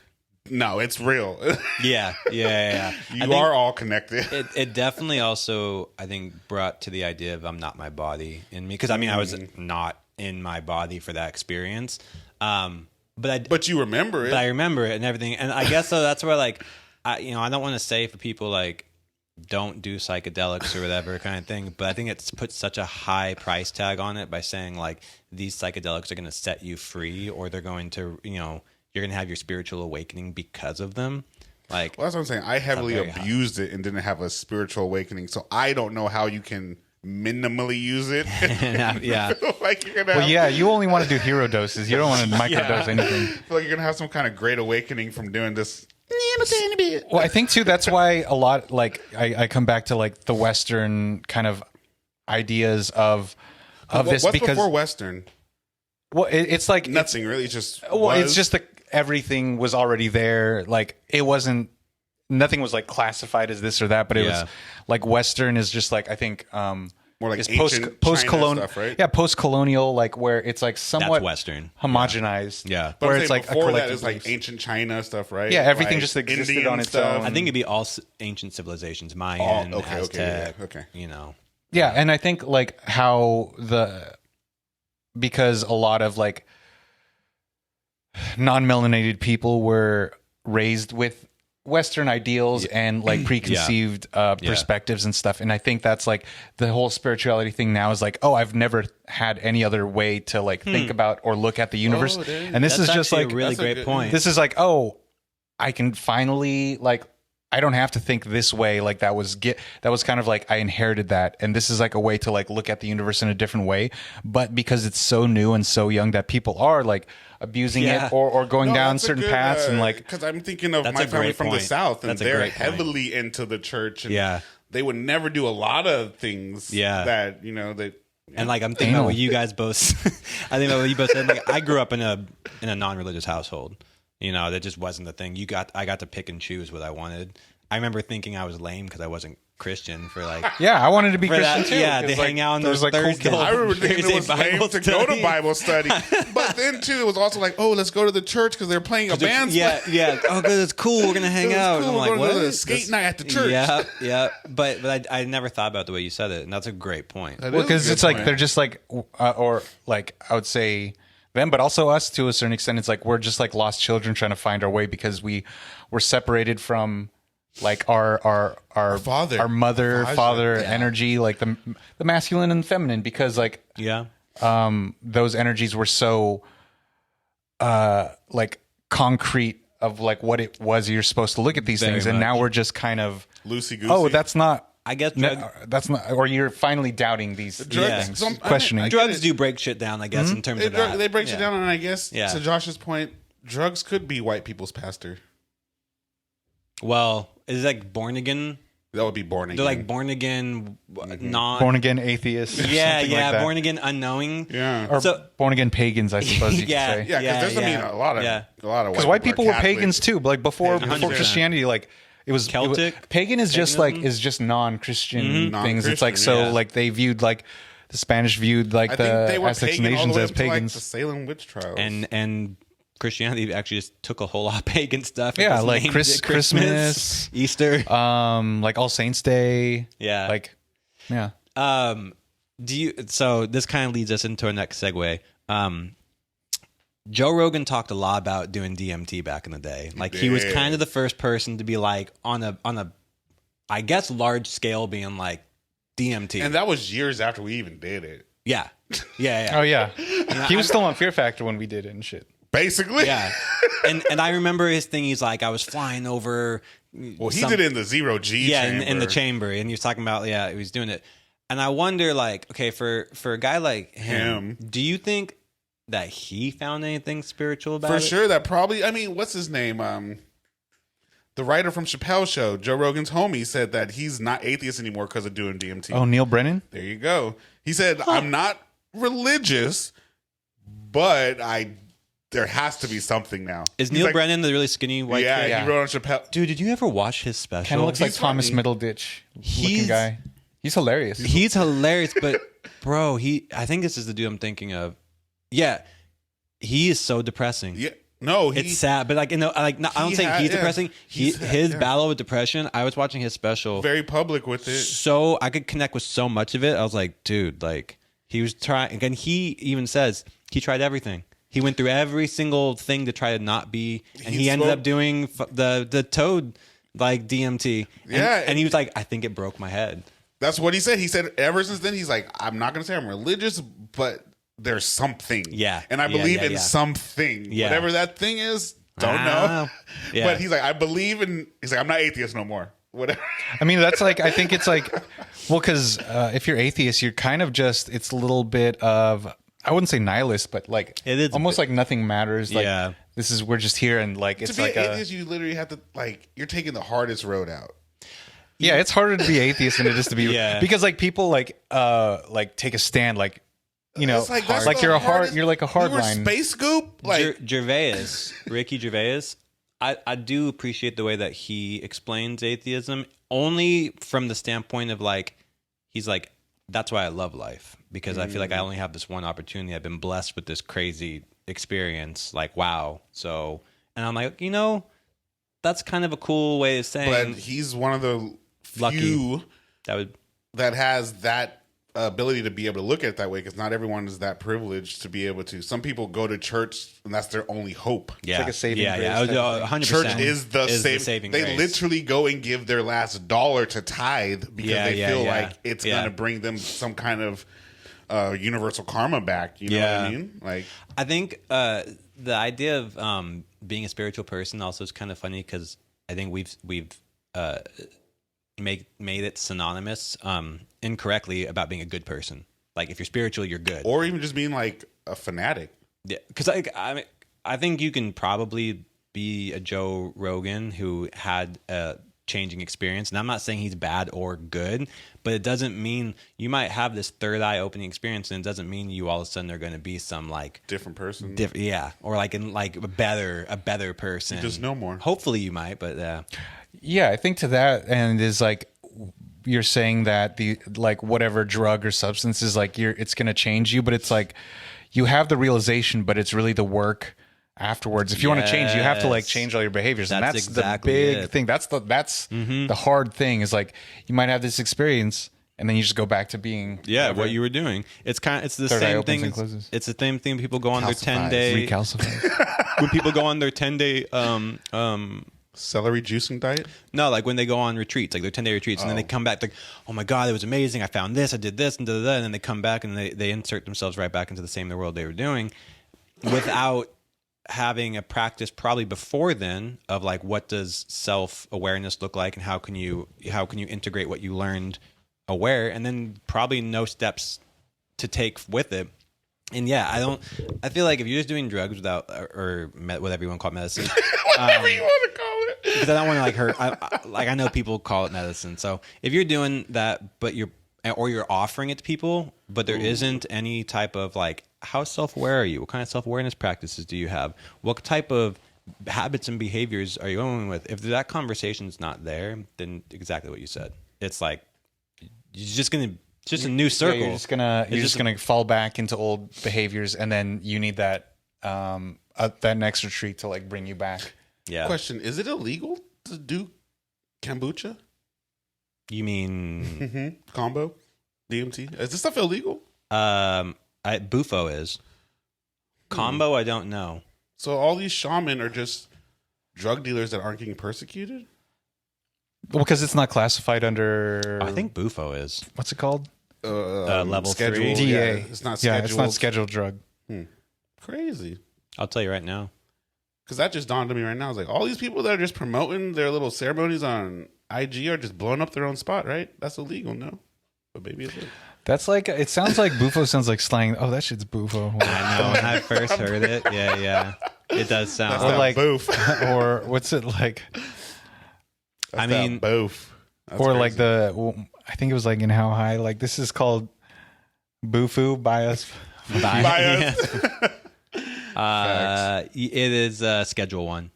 no, it's real. Yeah. You are all connected. It definitely also, I think, brought to the idea of I'm not my body in me. Because, I mean, I was not in my body for that experience. But you remember it. But I remember it and everything. And I guess, so that's where, like, I don't want to say for people, like, don't do psychedelics or whatever kind of thing. But I think it's put such a high price tag on it by saying, like, these psychedelics are going to set you free, or they're going to, you're going to have your spiritual awakening because of them. Like, well, that's what I'm saying. I heavily abused it and didn't have a spiritual awakening, so I don't know how you can minimally use it. Yeah. Like you're gonna you only want to do hero doses. You don't want to microdose anything. I feel like you're gonna have some kind of great awakening from doing this. Well, I think too that's why a lot, like I come back to like the Western kind of ideas of this, what's because before Western? Well, it's like nothing really. It's just it's just like everything was already there. Like it wasn't, nothing was like classified as this or that, but it was like Western is just like, I think more like it's post-colonial stuff, right? Yeah, post-colonial, like where it's like somewhat that's Western, homogenized. Yeah, but where it's like before that is like ancient China stuff, right? Yeah, everything like just existed Indian on its stuff. own. I think it'd be all ancient civilizations, Mayan, Aztec. Okay. Yeah, and I think like how because a lot of like non-melanated people were raised with Western ideals and like preconceived perspectives and stuff. And I think that's like the whole spirituality thing now is like, oh, I've never had any other way to like think about or look at the universe. And this is just like a really great point. This is like, oh, I can finally like, I don't have to think this way. Like that was kind of like I inherited that, and this is like a way to like look at the universe in a different way. But because it's so new and so young that people are like abusing it or going down certain paths and like. Because I'm thinking of my family from the South, and they're heavily into the church, and they would never do a lot of things that they. And like I'm thinking about what you guys both. I think about what you both said. Like I grew up in a non-religious household. That just wasn't the thing. I got to pick and choose what I wanted. I remember thinking I was lame because I wasn't Christian for like. Yeah, I wanted to be Christian too. Yeah, they hang out on those like Thursdays. Cool I remember thinking it was lame to go to Bible study, but then too it was also like, oh, let's go to the church because they're playing a band. Yeah. Oh, good, it's cool. We're gonna hang out. Cool. I'm like, we're what? Go to skate night at the church. Yeah. But I never thought about the way you said it, and that's a great point. Well, because it's like they're just like, or like I would say. Them, but also us to a certain extent. It's like we're just like lost children trying to find our way because we're separated from like our father, our mother, father energy, like the masculine and feminine, because like those energies were so like concrete of like what it was you're supposed to look at these things, and now we're just kind of loosey goosey. Oh, that's not. I guess that's not, or you're finally doubting these things, questioning. Drugs do break shit down, I guess, in terms of that. They break shit down, and I guess to Josh's point, drugs could be white people's pastor. Well, is it like born again? That would be born again. They're like born again, born again atheists. Yeah, like born again unknowing. Yeah, or born again pagans, I suppose you could say. Yeah, because there's a lot of because white people were pagans too. Like before Christianity, like. It was Celtic. Pagan is just like non-Christian things. It's like like they viewed like the Spanish viewed like the Aztecs nations as pagans. Like the Salem witch trials, and Christianity actually just took a whole lot of pagan stuff. Yeah, like Christmas, Easter, like All Saints Day. Yeah, like So this kind of leads us into our next segue. Joe Rogan talked a lot about doing DMT back in the day. Like he was kind of the first person to be like on a I guess large scale being like DMT. And that was years after we even did it. Yeah. Oh yeah. He was still on Fear Factor when we did it and shit. Basically. Yeah. And I remember his thing. He's like, I was flying over. Well, he did it in the 0G chamber. In the chamber. And he was talking about, he was doing it. And I wonder, like, okay, for a guy like him, do you think that he found anything spiritual about it? For sure. That probably, I mean, what's his name? The writer from Chappelle's Show, Joe Rogan's homie, said that he's not atheist anymore because of doing DMT. Oh, Neil Brennan? There you go. He said, I'm not religious, but there has to be something now. Is Neil Brennan the really skinny white kid? Yeah, he wrote on Chappelle. Dude, did you ever watch his special? Kind of looks like Thomas Middleditch looking guy. He's hilarious. He's hilarious, but bro, I think this is the dude I'm thinking of. Yeah, he is so depressing. Yeah, no, it's sad, but like, I don't think he's depressing. His battle with depression. I was watching his special, very public with it. So I could connect with so much of it. I was like, dude, like he was trying. Again, he even says he tried everything. He went through every single thing to try to not be, and he ended up doing the toad like DMT. And he was like, I think it broke my head. That's what he said. He said ever since then, he's like, I'm not going to say I'm religious, but there's something. Yeah. And I believe in something. Yeah. Whatever that thing is, don't know. Yeah. But he's like, I believe in, he's like, I'm not atheist no more. Whatever. I mean, that's like, I think it's like, well, because if you're atheist, you're kind of just, it's a little bit of, I wouldn't say nihilist, but like, it is almost like nothing matters. Like, this is, we're just here and like, it's like atheist, you literally have to, like, you're taking the hardest road out. Yeah, it's harder to be atheist than it is to be because like people like take a stand like like you're like a hard line. Space Goop like Ricky Gervais. I do appreciate the way that he explains atheism only from the standpoint of like he's like that's why I love life because I feel like I only have this one opportunity. I've been blessed with this crazy experience. Like wow, so and I'm like that's kind of a cool way of saying. But he's one of the few that has that ability to be able to look at it that way because not everyone is that privileged to be able to. Some people go to church and that's their only hope. Yeah, it's like a saving grace. Yeah, 100%. Church is the saving grace. They literally go and give their last dollar to tithe because they feel like it's going to bring them some kind of universal karma back. You know what I mean? Like, I think the idea of being a spiritual person also is kind of funny because I think we've made it synonymous incorrectly about being a good person. Like if you're spiritual, you're good, or even just being like a fanatic. Yeah, because I think you can probably be a Joe Rogan who had a changing experience, and I'm not saying he's bad or good, but it doesn't mean you might have this third eye opening experience, and it doesn't mean you all of a sudden are going to be some like different person. Or like in like a better person. You just know more. Hopefully you might, but yeah, I think to that end is like you're saying that the like whatever drug or substance is like it's going to change you, but it's like you have the realization, but it's really the work afterwards. If you want to change, you have to like change all your behaviors, and that's exactly the big thing. That's the hard thing is like you might have this experience, and then you just go back to being what you were doing. It's the same thing. It's the same thing. People go on their 10-day recalcify. When people go on their 10-day celery juicing diet. No, like when they go on retreats, like their 10-day retreats, and then they come back like, oh my god, it was amazing. I found this, I did this, and and then they come back and they insert themselves right back into the same world they were doing, without having a practice probably before then of like what does self-awareness look like and how can you integrate what you learned aware, and then probably no steps to take with it. And I feel like if you're just doing drugs without or whatever you want to call it, medicine, whatever you want to call it, because I don't want to like hurt. I know people call it medicine. So if you're doing that, but you're offering it to people, but there isn't any type of like, how self-aware are you? What kind of self-awareness practices do you have? What type of habits and behaviors are you going with? If that conversation's not there, then exactly what you said. It's like you're just gonna. Just a new circle. Yeah, you're just gonna fall back into old behaviors, and then you need that that next retreat to like bring you back. Yeah. Question: is it illegal to do kombucha? You mean combo DMT? Is this stuff illegal? Bufo is. Combo, I don't know. So all these shaman are just drug dealers that aren't getting persecuted? Well, because it's not classified under. I think Bufo is. What's it called? Level 3 DA. It's not scheduled. Yeah, it's not scheduled drug. Crazy. I'll tell you right now. Because that just dawned on me right now. I was like, all these people that are just promoting their little ceremonies on IG are just blowing up their own spot, right? That's illegal, no? But maybe it's illegal. That's like, it sounds like bufo sounds like slang. Oh, that shit's bufo. I know. When I first heard it, yeah. It does sound That's that like boof. Or what's it like? That's I mean, that boof. That's or crazy. like I think it was like in How High, like this is called Bufu by us. Bias. It is Schedule 1.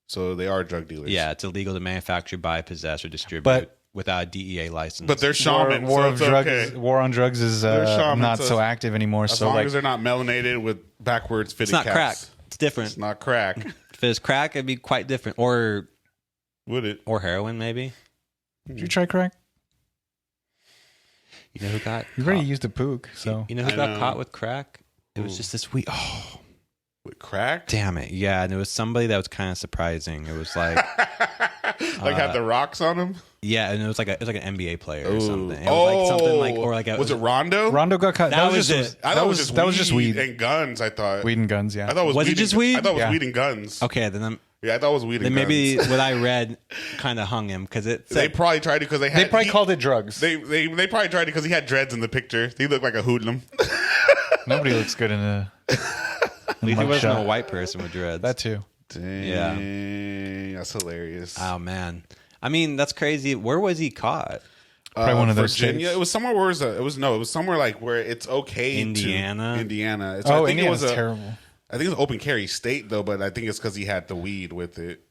So they are drug dealers. Yeah, it's illegal to manufacture, buy, possess, or distribute But- without a DEA license. But they're shaman. War so of it's drugs. okay. War on drugs is They're not shamans, so active anymore. As So long like, as they're not melanated with backwards fitted it's not caps. crack. It's different. It's not crack. If it was crack, it'd be quite different. Or Would it? heroin, maybe. did you try crack? You know who got You've already caught? used a pook, so You know who I got know. caught with crack? It was Ooh. just this week. Oh, With crack? damn it. Yeah, and it was somebody that was kind of surprising. It was like, Like had the rocks on them? yeah, and it was like an NBA player or Ooh. something. It was like something like, or like a, was it Rondo? Rondo got caught. That was just it. I thought it was just weed and guns. I thought. weed and guns. Yeah, I thought it was, Was it weed just and, weed? I thought it was Yeah. weed and guns. Okay, then Yeah, I thought it was weed and maybe guns. what I read kind of hung him because it They said, probably tried to because they had. they probably called it drugs. They probably tried it because he had dreads in the picture. He looked like a hoodlum. Nobody looks good in a at least he wasn't a white person with dreads. that too. Dang, that's hilarious. Oh man, I mean that's crazy. Where was he caught? Probably one of those Virginia. states. It was somewhere where it was somewhere like where it's okay. Indiana? Indiana. It's, Oh, I think Indiana's it was terrible. I think it's an open carry state though, but I think it's because he had the weed with it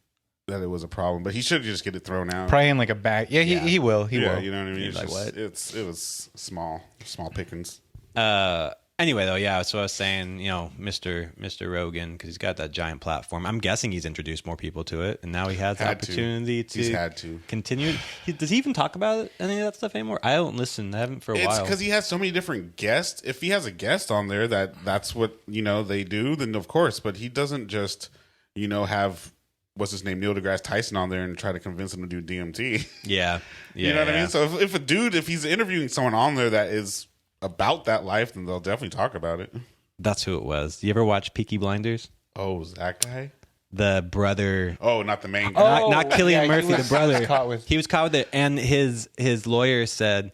that it was a problem. But he should just get it thrown out. Probably in like a bag. Yeah, he will. He Yeah, will. you know what I mean. It's Like just, what? it was small pickings. Anyway, though, yeah. So I was saying, Mr. Rogen, because he's got that giant platform. I'm guessing he's introduced more people to it, and now he has the Had to. opportunity to. He's had to. Continue. Does he even talk about any of that stuff anymore? I don't listen. I haven't for a It's while. because he has so many different guests. If he has a guest on there that's what they do, then of course. But he doesn't just have what's his name Neil deGrasse Tyson on there and try to convince him to do DMT. Yeah. You know what I mean? So if he's interviewing someone on there that is about that life, then they'll definitely talk about it. That's who it was. You ever watch Peaky Blinders? Oh, was that guy? The brother. Oh, not the main guy. Not Cillian Murphy, he the was brother. caught with- He was caught with it, and his lawyer said,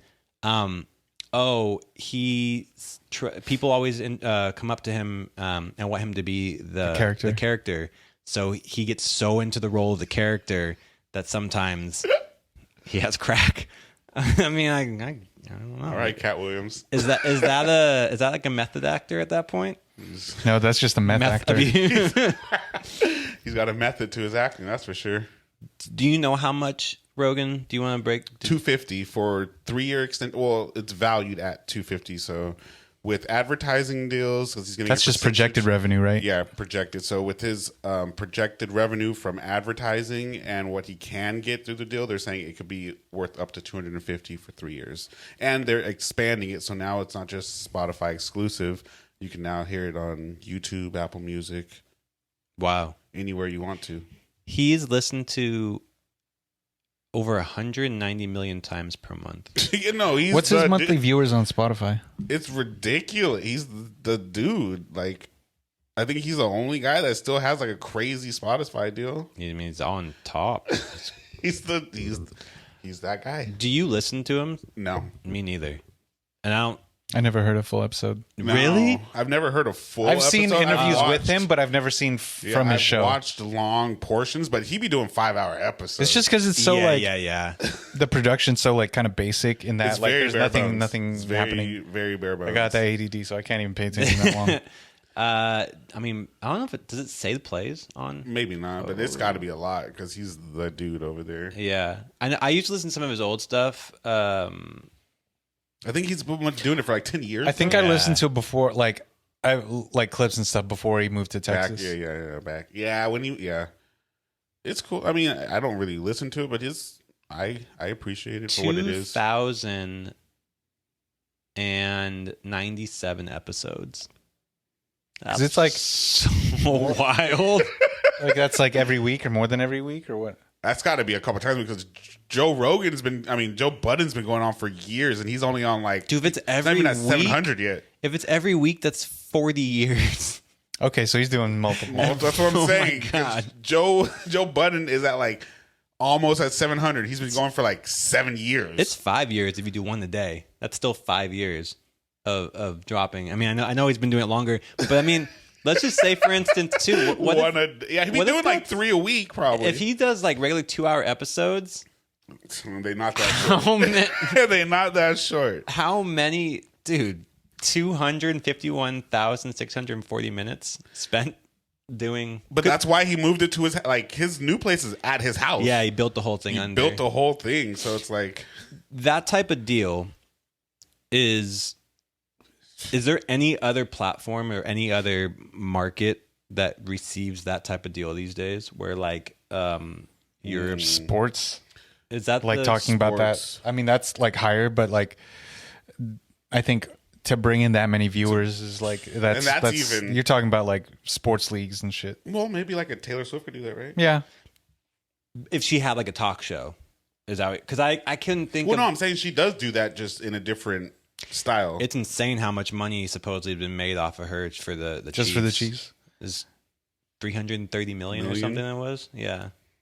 people always come up to him and want him to be the character. So he gets so into the role of the character that sometimes he has crack. I mean, I don't know. All right, Cat Williams. Is that like a method actor at that point? No, that's just a meth actor. He's got a method to his acting, that's for sure. Do you know how much, Rogan? Do you want to break? $250 for 3-year extent. Well, it's valued at $250. So with advertising deals, because he's going to That's just projected revenue, right? Yeah, projected. So with his projected revenue from advertising and what he can get through the deal, they're saying it could be worth up to $250 for 3 years. And they're expanding it, so now it's not just Spotify exclusive. You can now hear it on YouTube, Apple Music, Wow. anywhere you want to. He's listened to over 190 million times per month. He's What's his monthly viewers on Spotify? It's ridiculous. He's the dude. Like, I think he's the only guy that still has like a crazy Spotify deal. I mean, he's on top. He's that guy. Do you listen to him? No. Me neither. And I don't. I never heard a full episode. No. Really? I've never heard a full I've seen episode. interviews I've with watched- him, but I've never seen from his I've show. watched long portions, but he be doing 5-hour episodes. It's just because it's so yeah. the production's so like kind of basic in that It's like very there's bare bones. nothing It's very, happening. very bare bones. I got that ADD, so I can't even pay attention that long. I mean, I don't know if does it say the plays on. Maybe not, but it's got to be a lot because he's the dude over there. Yeah, I used to listen to some of his old stuff. I think he's been doing it for like 10 years. I think I listened to it before, like I like clips and stuff before he moved to back. Texas. Back. Yeah, it's cool. I mean, I don't really listen to it, but I appreciate it for what it is. 2,097 episodes. 'Cause it's like so wild. like that's like every week or more than every week or what? That's got to be a couple times because Joe Budden's been going on for years, and he's only on like Dude, if it's not every even at week, 700 yet. if it's every week, that's 40 years. Okay, so he's doing multiple. That's what I'm saying. God. Joe Budden is at like almost at 700. He's been going for like 7 years. It's 5 years if you do one a day. That's still 5 years of dropping. I mean, I know he's been doing it longer, but I mean, let's just say, for instance, too. He'd be doing like 3 a week probably. If he does like regular 2-hour episodes, they're not that short. They're not that short. How many, dude? 251,640 minutes spent doing. But that's why he moved it to his new place is at his house. Yeah, he built the whole thing. He built the whole thing, so it's like that type of deal. Is there any other platform or any other market that receives that type of deal these days? Where like your sports, is that like talking about that? I mean, that's like higher, but like I think. To bring in that many viewers is like that's even you're talking about like sports leagues and shit. Well, maybe like a Taylor Swift could do that, right? Yeah. If she had like a talk show, is that because I couldn't think. Well, no, I'm saying she does do that just in a different style. It's insane how much money supposedly has been made off of her for the just Chiefs. For the Chiefs is 330 million or something. That was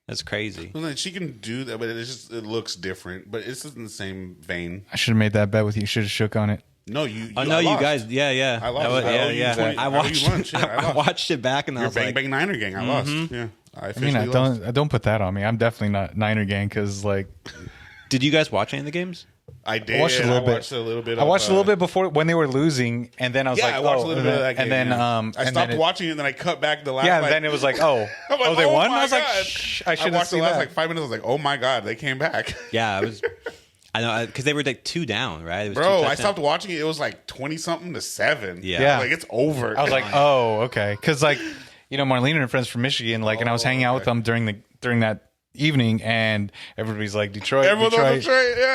that's crazy. Well, she can do that, but it looks different. But it's just in the same vein. I should have made that bet with you. Should have shook on it. No, you. Oh no, you guys. Yeah. I lost. I watched. I watched it back, and I was bang like, "Bang Niner Gang." I lost. Yeah, I mean, I don't put that on me. I'm definitely not Niner Gang because like. Did you guys watch any of the games? I did. I watched a little bit. I watched a little bit before when they were losing, and then I was like, I watched a little bit of that game. And then I stopped watching it, and then I cut back the last. Yeah, and then it was like, oh, they won. I was like, I should have watched seen the last that. like 5 minutes. I was like, oh my god, they came back. Yeah, I was. I know because they were like 2 down, right? It was Bro, I stopped watching it. It was like 20 something to 7. Yeah. Like it's over. I was like, oh, okay, because like Marlene and her friends from Michigan, like, and I was hanging out with them during that evening, and everybody's like Detroit.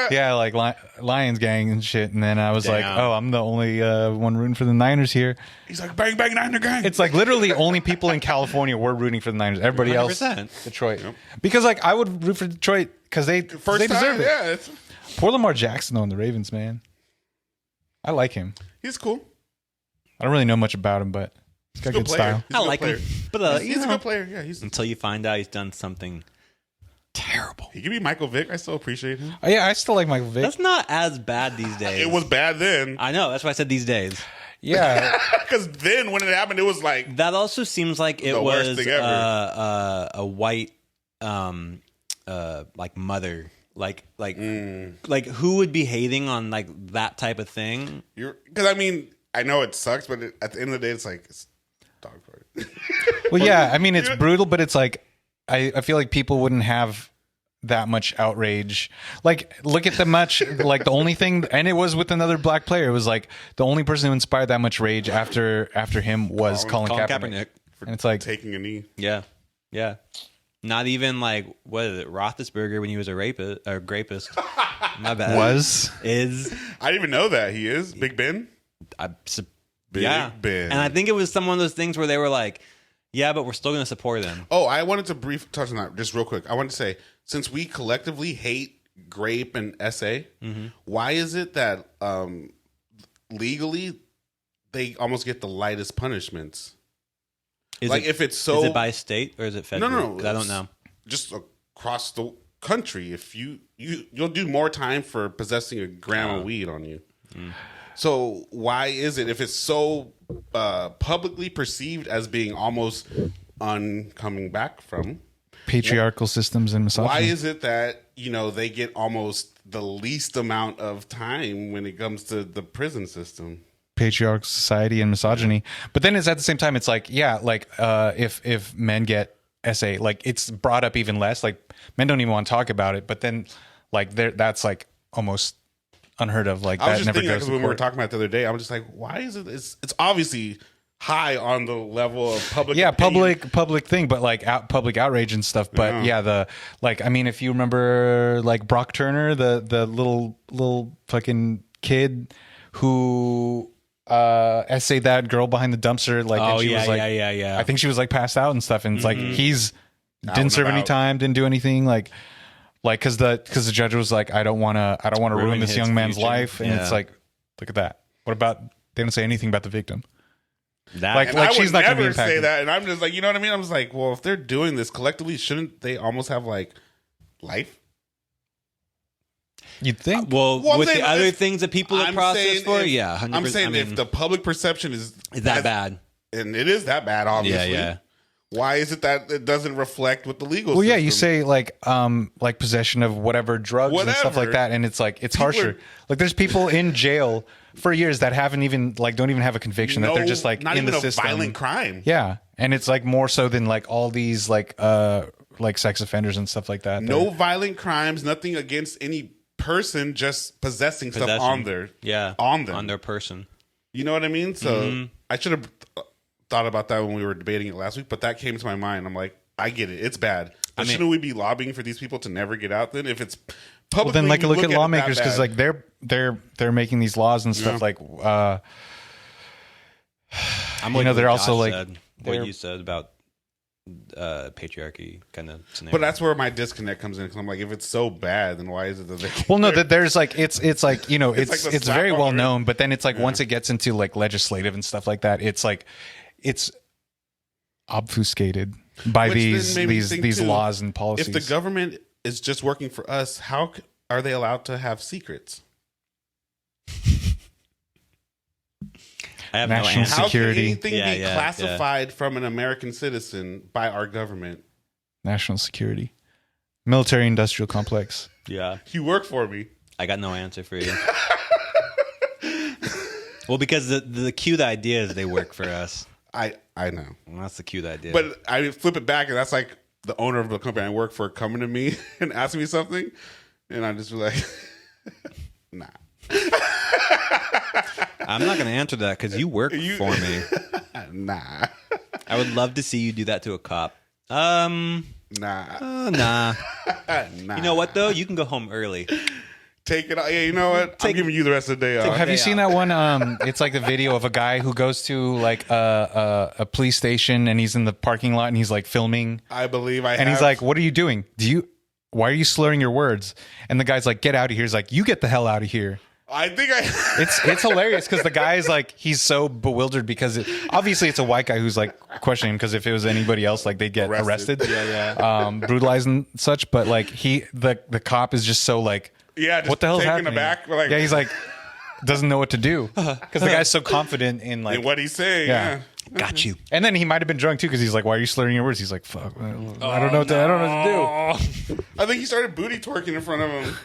Yeah, like Lions gang and shit. And then I was like, oh, I'm the only one rooting for the Niners here. He's like, bang bang Niner gang. It's like literally only people in California were rooting for the Niners. Everybody 100%. else, Detroit. Yep. Because like I would root for Detroit because they deserve it. Yeah, Poor Lamar Jackson though in the Ravens, man. I like him. He's cool. I don't really know much about him, but he's got good style. I like him, but he's a good player. Yeah, until you find out he's done something terrible. He could be Michael Vick. I still appreciate him. Oh, yeah, I still like Michael Vick. That's not as bad these days. It was bad then. I know. That's why I said these days. Yeah, because then when it happened, it was like that. Also seems like it was a white, like mother. Like who would be hating on like that type of thing? Because I mean, I know it sucks, but at the end of the day, it's like it's dog food. Well, yeah, I mean it's brutal, but it's like I feel like people wouldn't have that much outrage. Like look at the match. Like the only thing, and it was with another black player. It was like the only person who inspired that much rage after him was Colin Kaepernick. And it's like taking a knee. Yeah. Not even like what is it, Roethlisberger when he was a rapist. My bad. Is I didn't even know that he is Big Ben. Big Ben, and I think it was some one of those things where they were like, "Yeah, but we're still going to support them." Oh, I wanted to brief touch on that just real quick. I wanted to say since we collectively hate grape and SA, why is it that legally they almost get the lightest punishments? Is it by state or is it federal? No. I don't know. Just across the country, if you'll do more time for possessing a gram of weed on you. So why is it if it's so publicly perceived as being almost coming back from patriarchal systems and misogyny? Why is it that they get almost the least amount of time when it comes to the prison system? Patriarchal society and misogyny, but then it's at the same time it's like if men get SA, like it's brought up even less. Like men don't even want to talk about it, but then like that's like almost unheard of. Like I was that just never thinking goes because to when we were court. talking about it the other day, I was just like, why is it? It's obviously high on the level of public. Yeah, opinion. public thing, but like public outrage and stuff. But I mean, if you remember like Brock Turner, the little fucking kid who essayed that girl behind the dumpster, like, and she was like, I think she was like passed out and stuff, and it's like he's didn't serve any time, didn't do anything, like because the judge was like, I don't want to ruin this young man's life, and it's like, look at that. What about they don't say anything about the victim? Like I she's would not going to be never impacted. say that, and I'm just like, you know what I mean? I'm just like, well, if they're doing this collectively, shouldn't they almost have like life? You'd think. Well, I'm with saying the other if- things that people are I'm processed saying for, if- yeah, 100%. I'm saying if the public perception is that bad, and it is that bad, obviously. yeah. Why is it that it doesn't reflect what the legal? Well, yeah, you system- say like possession of whatever drugs and stuff Whatever. like that, and it's like it's People harsher. are- Like there's people in jail for years that haven't even like don't even have a conviction that they're just like not in even the a system. violent crime. Yeah, and it's like more so than like all these like sex offenders and stuff like that. No violent crimes, nothing against any person, just possessing stuff on their on them on their person. You know what I mean? So I should have thought about that when we were debating it last week, but that came to my mind. I'm like, I get it. It's bad. But shouldn't we be lobbying for these people to never get out then? If it's publicly, well, then like look at it lawmakers that because bad. like they're making these laws and stuff like I'm you know, what they're Josh also like said, what you said about patriarchy kind of scenario. But that's where my disconnect comes in because I'm like, if it's so bad, then why is it that they? well, no, that there's like it's like you know It's it's like the it's very slap well on it. known, but then it's like once it gets into like legislative and stuff like that, it's like it's obfuscated by Which then these made me think, too, laws and policies. If the government is just working for us, how are they allowed to have secrets? I have National no answer. How Security. can anything be Yeah. classified from an American citizen by our government? National security, military industrial complex. Yeah, You work for me. I got no answer for you. Well, because the cute idea is they work for us. I know. Well, that's the cute idea. But I flip it back, and that's like the owner of the company I work for coming to me and asking me something, and I just be like, nah. I'm not going to answer that because you work for me. Nah. I would love to see you do that to a cop. Nah. Nah. Nah. You know what though? You can go home early. Take it. Yeah, you know what? I'm giving you the rest of the day off. Have you seen that one? It's like the video of a guy who goes to like a police station and he's in the parking lot and he's like filming. I believe I have. And he's like, "What are you doing? Why are you slurring your words?" And the guy's like, "Get out of here." He's like, "You get the hell out of here." I think I. It's hilarious because the guy is like, he's so bewildered because obviously it's a white guy who's like questioning him because if it was anybody else, like they'd get arrested. Yeah. Brutalized and such. But like the cop is just so like, Yeah, just what the hell's taken happening? aback. We're like, Yeah, he's like, doesn't know what to do because the guy's so confident in like and what he's saying. Yeah. Yeah. Got you. And then he might have been drunk too because he's like, "Why are you slurring your words?" He's like, "Fuck, I don't know what to do." I think he started booty twerking in front of him.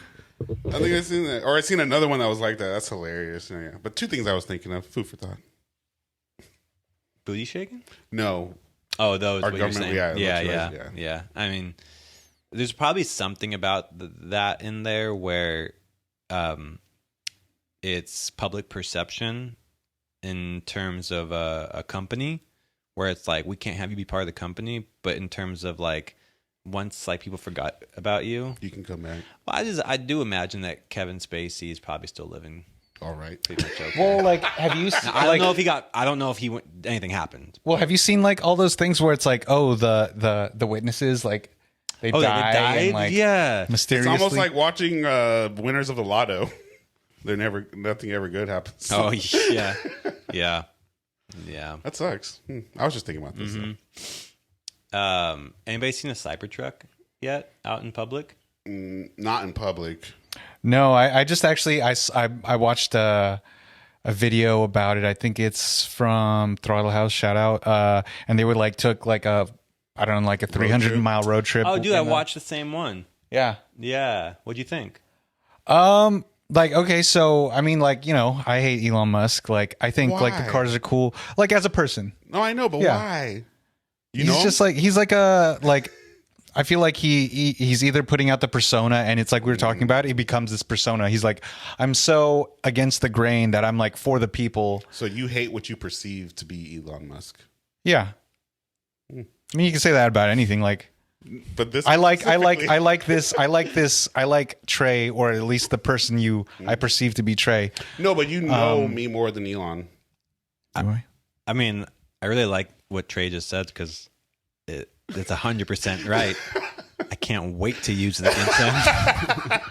I think I seen that, or I seen another one that was like that. That's hilarious. Yeah. But two things I was thinking of. Food for thought. Booty shaking? No, Oh, those. Our What you're government, saying. yeah, Yeah. that's right, Yeah. I mean, there's probably something about that in there where it's public perception in terms of a company where it's like, we can't have you be part of the company, but in terms of like, once like people forgot about you, you can come back. well, I do imagine that Kevin Spacey is probably still living All right. pretty much okay. Well, like, have you? I don't know if he got. I don't know if he went. Anything happened. Well, have you seen like all those things where it's like, oh, the witnesses like they Oh, die they died. and, like, Yeah. mysteriously. It's almost like watching winners of the lotto. Nothing ever good happens. Oh yeah. Yeah. Yeah. That sucks. I was just thinking about this. Anybody seen a Cybertruck yet out in public? Not in public. No, I just actually I watched a video about it. I think it's from Throttle House. Shout out. And they would like took like a 300-mile road trip. Oh, dude, I watched the same one. Yeah. Yeah. What'd you think? Like, okay, so I mean, like, you know, I hate Elon Musk. Like, I think like the Why? cars are cool. Like as a person, No, I know, but Yeah. why? he's just like he's like a like. I feel like he's either putting out the persona, and it's like we were talking about. He becomes this persona. He's like, I'm so against the grain that I'm like for the people. So you hate what you perceive to be Elon Musk. Yeah. I mean, you can say that about anything. Like, But this I like Trey, or at least the person I perceive to be Trey. No, but you know me more than Elon. Anyway. I mean, I really like what Trey just said because it's 100% right. I can't wait to use it against him.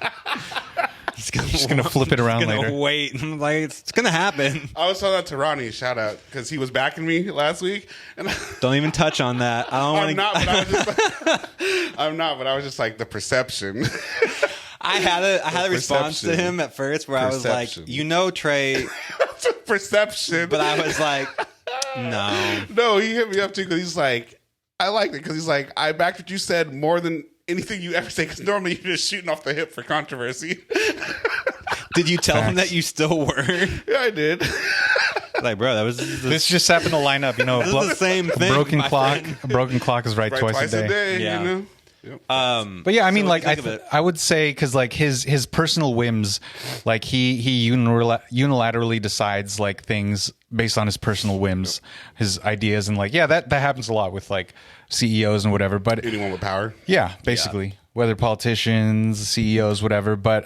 Just gonna flip it around later. Wait, I'm like it's gonna happen. I was telling that to Ronnie, shout out, because he was backing me last week. And Don't even touch on that. I don't I'm not, but I was just like, I'm not, but I was just like the perception. I had a response to him at first where I was like, Trey, Perception. but I was like, no. No, he hit me up too because he's like, I liked it because he's like, I backed what you said more than anything you ever say because normally you're just shooting off the hip for controversy. Did you tell him that you still were? Yeah, I did. Like, bro, that was This just happened to line up. You know, this is the same thing. a broken my clock. friend. A broken clock is right, twice a day. Yeah. You know? Yep. But yeah, I mean, So what like do you think of it? I would say because like his personal whims, like he unilaterally decides like things based on his personal whims, his ideas, and like that happens a lot with like CEOs and whatever. But Anyone with power. yeah, basically whether politicians, CEOs, whatever. But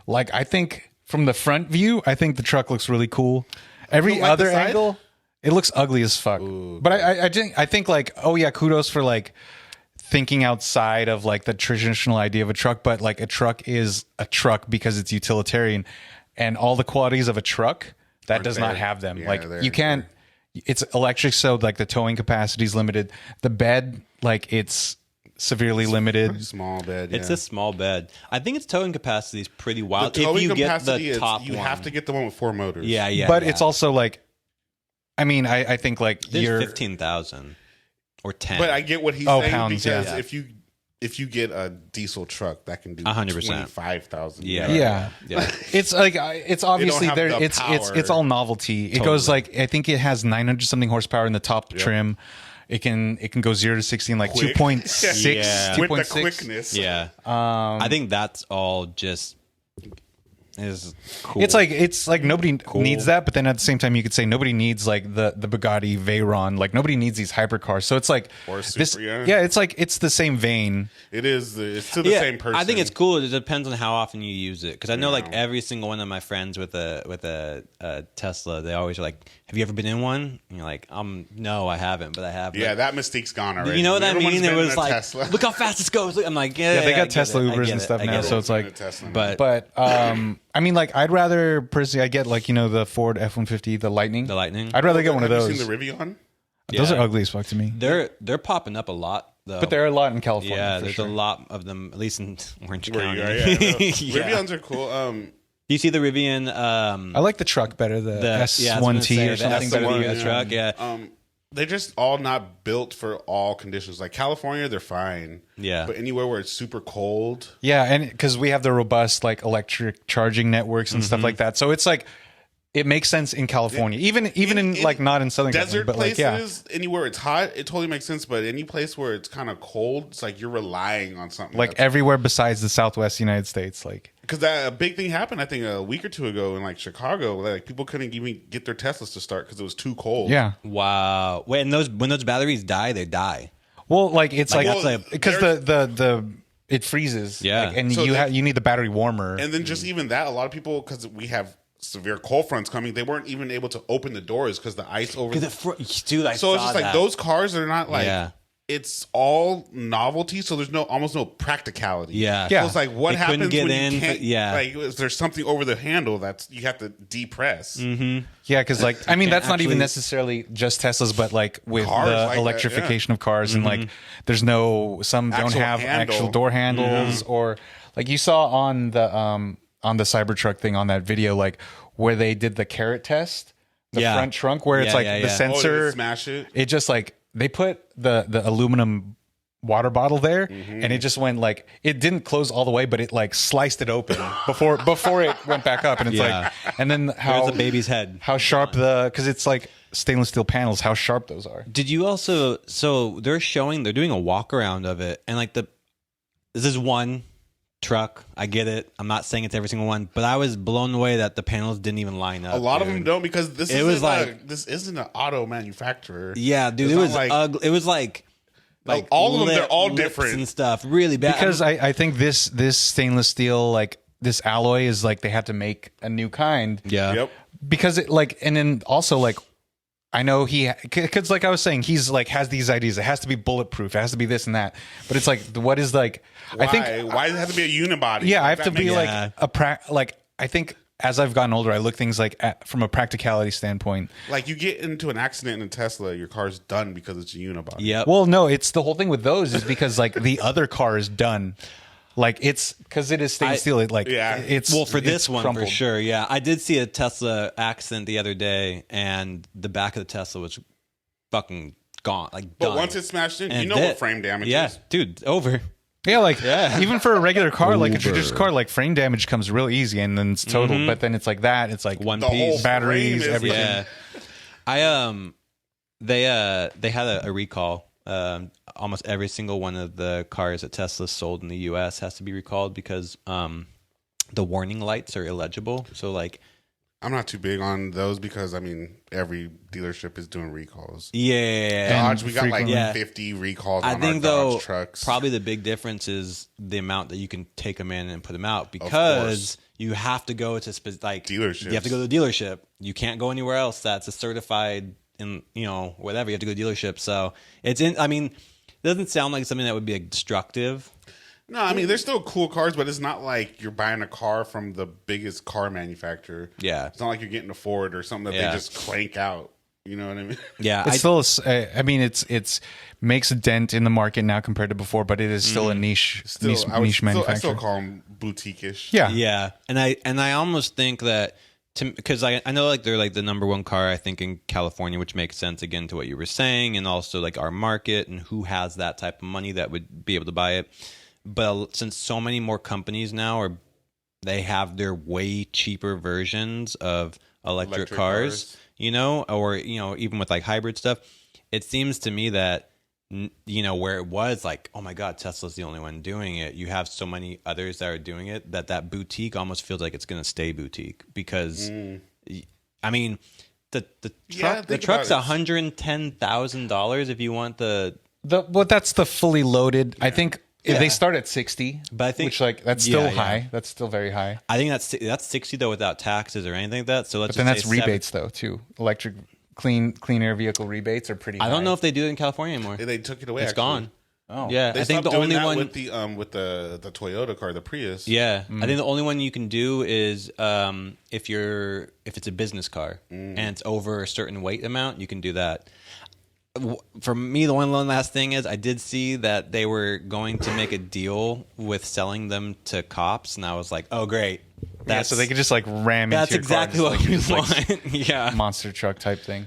like I think from the front view, I think the truck looks really cool. Every don't like other the side? angle, it looks ugly as fuck. But I think like, oh yeah, kudos for like thinking outside of like the traditional idea of a truck, but like a truck is a truck because it's utilitarian, and all the qualities of a truck that Aren't does not there. have them. Yeah, Like they're- you can't. It's electric, so like the towing capacity is limited. The bed, like it's severely limited. Small bed. It's yeah. a small bed. I think its towing capacity is pretty wild. The towing If you get capacity the top is, you one. have to get the one with 4 motors. Yeah. But it's also like, I mean, I think like There's you're 15,000 or 10. But I get what he's Oh, saying pounds, because yeah. if you get a diesel truck that can do 100%. 25,000. Yeah. It's like it's obviously have there. the It's power. all novelty. It goes like I think it has 900 something horsepower in the top trim. It can go 0 to 60 in like Quick. 2.6. Yeah. With the 2.6. quickness. Yeah. I think that's all just is cool. It's like nobody needs that, but then at the same time you could say nobody needs like the Bugatti Veyron. Like nobody needs these hypercars. So it's like Or this. Supra, Yeah, it's like it's the same vein. It is. It's to the same person. I think it's cool. It depends on how often you use it. Because I know, like every single one of my friends with a Tesla, they always are like, "Have you ever been in one?" And you're like, "No, I haven't, but I have." Yeah, Like, that mystique's gone already. you know what I Everyone's mean? been It in was a like, Tesla. "Look how fast this goes!" Look, I'm like, Yeah, they I got get Tesla it, I Ubers get and it, stuff I now. get So it. it's like, In a Tesla. but I mean, like I'd rather personally, I get like the Ford F-150, the Lightning. the Lightning, I'd rather get one of Have those. you seen the Rivian? Those are Yeah. ugly as fuck to me. they're popping up a lot though. But there are a lot in California. yeah, for there's sure. a lot of them, at least in Orange Where County. you are, yeah. Yeah. Rivians are cool. Do you see the Rivian? I like the truck better, the Yeah, I was gonna S1T say, or the something. S1, yeah. the truck, yeah. They're just all not built for all conditions. Like California, they're fine. Yeah. But anywhere where it's super cold, Yeah, and because we have the robust like electric charging networks and stuff like that, so it's like it makes sense in California, even in like not in Southern desert California, but like places, anywhere it's hot, it totally makes sense. But any place where it's kind of cold, it's like you're relying on something. like everywhere besides the Southwest United States, like because that a big thing happened, I think, a week or two ago in like Chicago. Like people couldn't even get their Teslas to start because it was too cold. yeah. Wow. Wait, and when those batteries die, they die. Well, like it's Like, like, that's because the it freezes, Yeah. like, and So you need the battery warmer. And then just even that, a lot of people, because we have severe cold fronts coming, they weren't even able to open the doors because the ice over. Dude, I So it's saw just like that. those cars are not like. Yeah. It's all novelty, so there's almost no practicality. Yeah. Yeah. So it's like what They couldn't happens get when in, you can't? yeah. Like is there something over the handle that's you have to depress? Mm-hmm. Yeah, because like I mean can't that's not even actually- necessarily just Teslas, but like with Cars the like that, electrification of cars and Mm-hmm. like there's no some don't Actual have handle. actual door handles or like you saw on the Cybertruck thing on that video like where they did the carrot test, the Yeah. front trunk where it's Yeah, like yeah, the yeah. Oh, did sensor it smash it. it just like they put the aluminum water bottle there Mm-hmm. and it just went like it didn't close all the way but it like sliced it open before it went back up and it's Yeah. like and then how There's a baby's head. how sharp because it's like stainless steel panels how sharp those are. Did you also? So they're doing a walk around of it, and like this is one truck. I get it. I'm not saying it's every single one, but I was blown away that the panels didn't even line up. A lot of dude. them don't because this It isn't was like- this isn't an auto manufacturer. Yeah, dude, It's it not was like- ugly. It was like all of them, they're lip- all lips different. and stuff. Really bad. Because I think this stainless steel like this alloy is like they had to make a new kind yeah, Yep. because it like and then also like I know because like I was saying, he's like has these ideas. It has to be bulletproof. It has to be this and that. But it's like, what is like? Why? I think Why does it have to be a unibody? yeah, I have That to be makes- like I think as I've gotten older, I look things like from a practicality standpoint. Like you get into an accident in a Tesla, your car's done because it's a unibody. Yep. Well, no, it's the whole thing with those is because like the other car is done. Like it's because it is stainless steel. It like Yeah. it's Well, for it's this one, crumpled. for sure. Yeah. I did see a Tesla accident the other day, and the back of the Tesla was fucking gone. Like, But done. once it's smashed in, And you know what frame damage yeah, is. dude, over. Yeah, like even for a regular car, like a traditional car, like frame damage comes real easy and then it's total. But then it's like that. It's like One The piece. whole batteries, frame is everything. Yeah. They had a recall. Almost every single one of the cars that Tesla sold in the US has to be recalled because the warning lights are illegible. So like I'm not too big on those because I mean every dealership is doing recalls. yeah. Dodge, we got like frequently- Yeah. 50 recalls I on think our though Dodge trucks. probably the big difference is the amount that you can take them in and put them out because you have to go to Dealerships. You have to go to the dealership. You can't go anywhere else that's a certified in whatever. You have to go to the dealership. So it's in. I mean, it doesn't sound like something that would be like, destructive. No, I mean they're still cool cars, but it's not like you're buying a car from the biggest car manufacturer. Yeah. It's not like you're getting a Ford or something that Yeah. they just crank out. You know what I mean? Yeah, It's still, I mean, it's makes a dent in the market now compared to before, but it is still a niche niche I manufacturer. still call them boutique-ish. Yeah, Yeah, and I almost think that because I know like they're like the number one car I think in California, which makes sense again to what you were saying, and also like our market and who has that type of money that would be able to buy it. But since so many more companies now they have their way cheaper versions of electric cars, or even with like hybrid stuff, it seems to me that where it was like, oh my God, Tesla's the only one doing it. You have so many others that are doing it that boutique almost feels like it's going to stay boutique because, I mean, the truck's $110,000 if you want well, that's the fully loaded. I think they start at 60, But I think- which like that's still Yeah, high. yeah. That's still very high. I think that's 60 though without taxes or anything like that. So let's But then just that's say rebates though too. Electric clean air vehicle rebates are pretty. I don't high. know if they do it in California anymore. They took it away. It's actually. gone. Oh Yeah, They I think stopped the doing only that one with the Toyota car, the Prius. Yeah, I think the only one you can do is if it's a business car and it's over a certain weight amount, you can do that. For me, the one last thing is I did see that they were going to make a deal with selling them to cops, and I was like, oh great, so they could just like ram. that's into your car, exactly what we just like want. Yeah, monster truck type thing.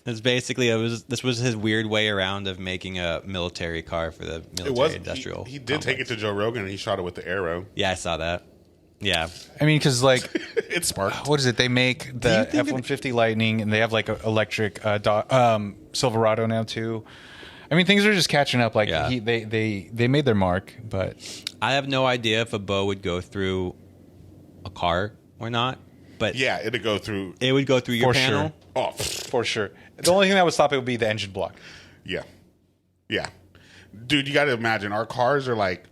it's basically this was his weird way around of making a military car for the military It was industrial. He did take it to Joe Rogan and he shot it with the arrow. Yeah, I saw that. Yeah, I mean, because like, It sparked. what is it? They make the F-150 Lightning, and they have like an electric Silverado now too. I mean, things are just catching up. Like Yeah. they made their mark, but I have no idea if a bow would go through a car or not, but Yeah, it'd go through. it would go through your For sure. panel. Oh, for sure, the only thing that would stop it would be the engine block. yeah, yeah, dude. You got to imagine our cars are like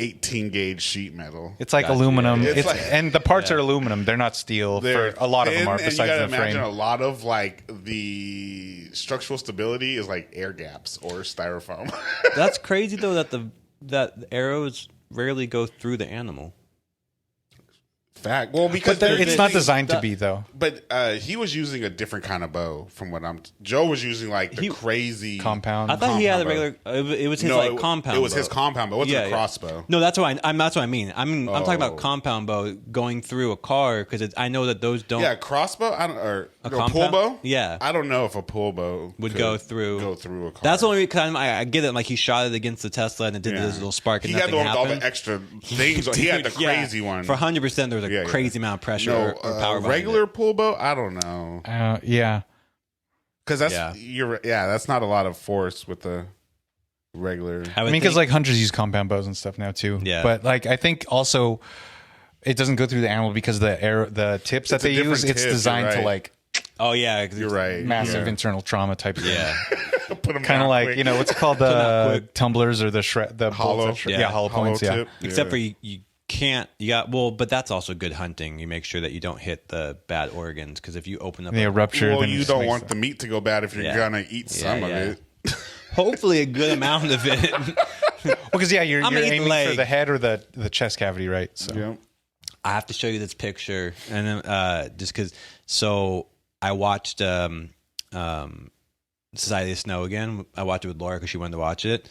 18 gauge sheet metal. It's like Gotcha. aluminum. It's It's like- and the parts are aluminum. They're not steel. They're For a lot of them thin, are. and you Besides gotta the imagine frame. a lot of like the structural stability is like air gaps or styrofoam. That's crazy though that the arrows rarely go through the animal. Fact. Well, because But they're it's not using- designed to be though. But he was using a different kind of bow from what Joe was using like the crazy Compound. I thought he had a Compound regular. It was his like compound. It was bow. his compound bow. It wasn't a crossbow. No, that's what that's what I mean. I'm talking about Oh. compound bow going through a car because I know that those don't Yeah, crossbow. I don't or A no, compound? pull bow. Yeah. I don't know if a pull bow would could go through a car. That's the only reason I get it. Like he shot it against the Tesla and it did Yeah. this little spark and He had nothing the one with all happened. the extra things. He had the Dude, yeah. crazy one. For 100%, there was a Yeah, yeah. crazy amount of pressure no, or power. behind regular it. pull bow. I don't know Yeah. because that's Yeah. that's not a lot of force with the regular. I I would mean, because think- like hunters use compound bows and stuff now too. Yeah. But like, I think also it doesn't go through the animal because the tips that It's a they use. different It's tip, designed you're to right. like oh yeah, 'cause You're right. massive Yeah. internal trauma type thing. Yeah, Put 'em Kind of down like quick. what's it called, them out the quick. tumblers or the Hollow. bolts that yeah, hollow points. Yeah. tip. except Yeah. for you can't. But that's also good hunting. You make sure that you don't hit the bad organs, because if you open up rupture, well, then you it don't makes want the meat to go bad if you're gonna eat some of it. hopefully a good amount of it. Well, because you're I'm gonna eat aiming leg. for the head or the chest cavity, right? So Yeah. I have to show you this picture, and then just because. So I watched Society of Snow again. I watched it with Laura because she wanted to watch it,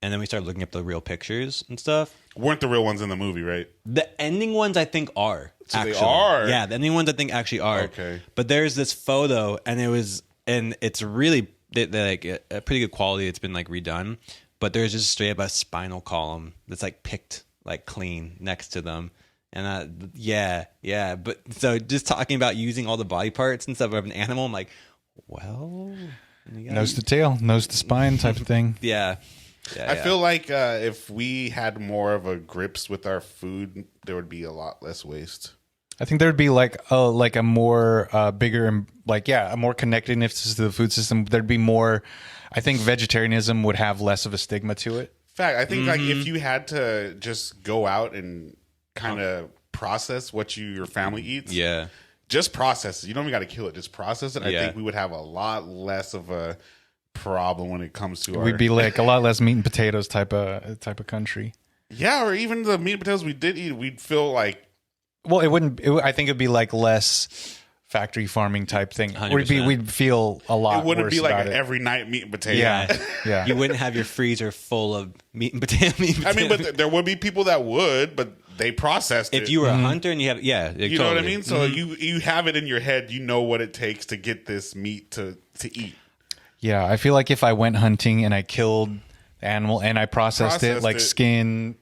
and then we started looking up the real pictures and stuff. Weren't the real ones in the movie, right? The ending ones I think are. So actually. they are? Yeah, the ending ones I think actually are. Okay. But there's this photo, and it's really they're like a pretty good quality. It's been like redone, but there's just straight up a spinal column that's like picked like clean next to them. And yeah. But so just talking about using all the body parts and stuff of an animal, I'm like, well, nose to tail, nose to spine type of thing. Yeah. I feel like if we had more of a grips with our food, there would be a lot less waste. I think there'd be like a more bigger and a more connectedness to the food system. There'd be more. I think vegetarianism would have less of a stigma to it. Fact, I think like if you had to just go out and kind of process what your family eats, just process it. You don't even got to kill it. Just process it. I think we would have a lot less of a problem when it comes to We'd be like a lot less meat and potatoes type of country. Yeah, or even the meat and potatoes we did eat, we'd feel like. Well, I think it'd be like less factory farming type thing. 100%. We'd feel a lot. It wouldn't worse be like about an it. every night meat and potato. Yeah. You wouldn't have your freezer full of meat and potato. I mean, but there would be people that would, but they processed it. If you were a hunter and you have, you totally. Know what I mean? So you have it in your head. You know what it takes to get this meat to eat. Yeah, I feel like if I went hunting and I killed the animal and I processed it, like skin,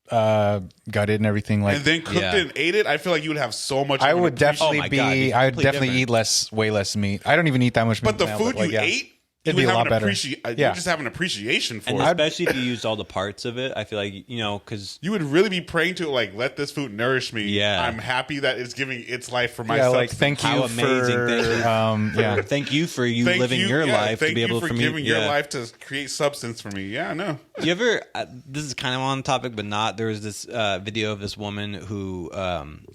gutted and everything, like, and then cooked it and ate it, I feel like you would have so much. I would definitely I would definitely different. eat way less meat. I don't even eat that much meat. But the now, food you ate, it'd be a lot better. You just have an appreciation for and it. especially if you used all the parts of it. I feel like, because you would really be praying to like, let this food nourish me. Yeah, I'm happy that it's giving its life for myself. Like thank you How for amazing. Thank you for living your life to be able for giving your life to create substance for me. Yeah, I know. You ever? This is kind of on topic, but not. There was this video of this woman who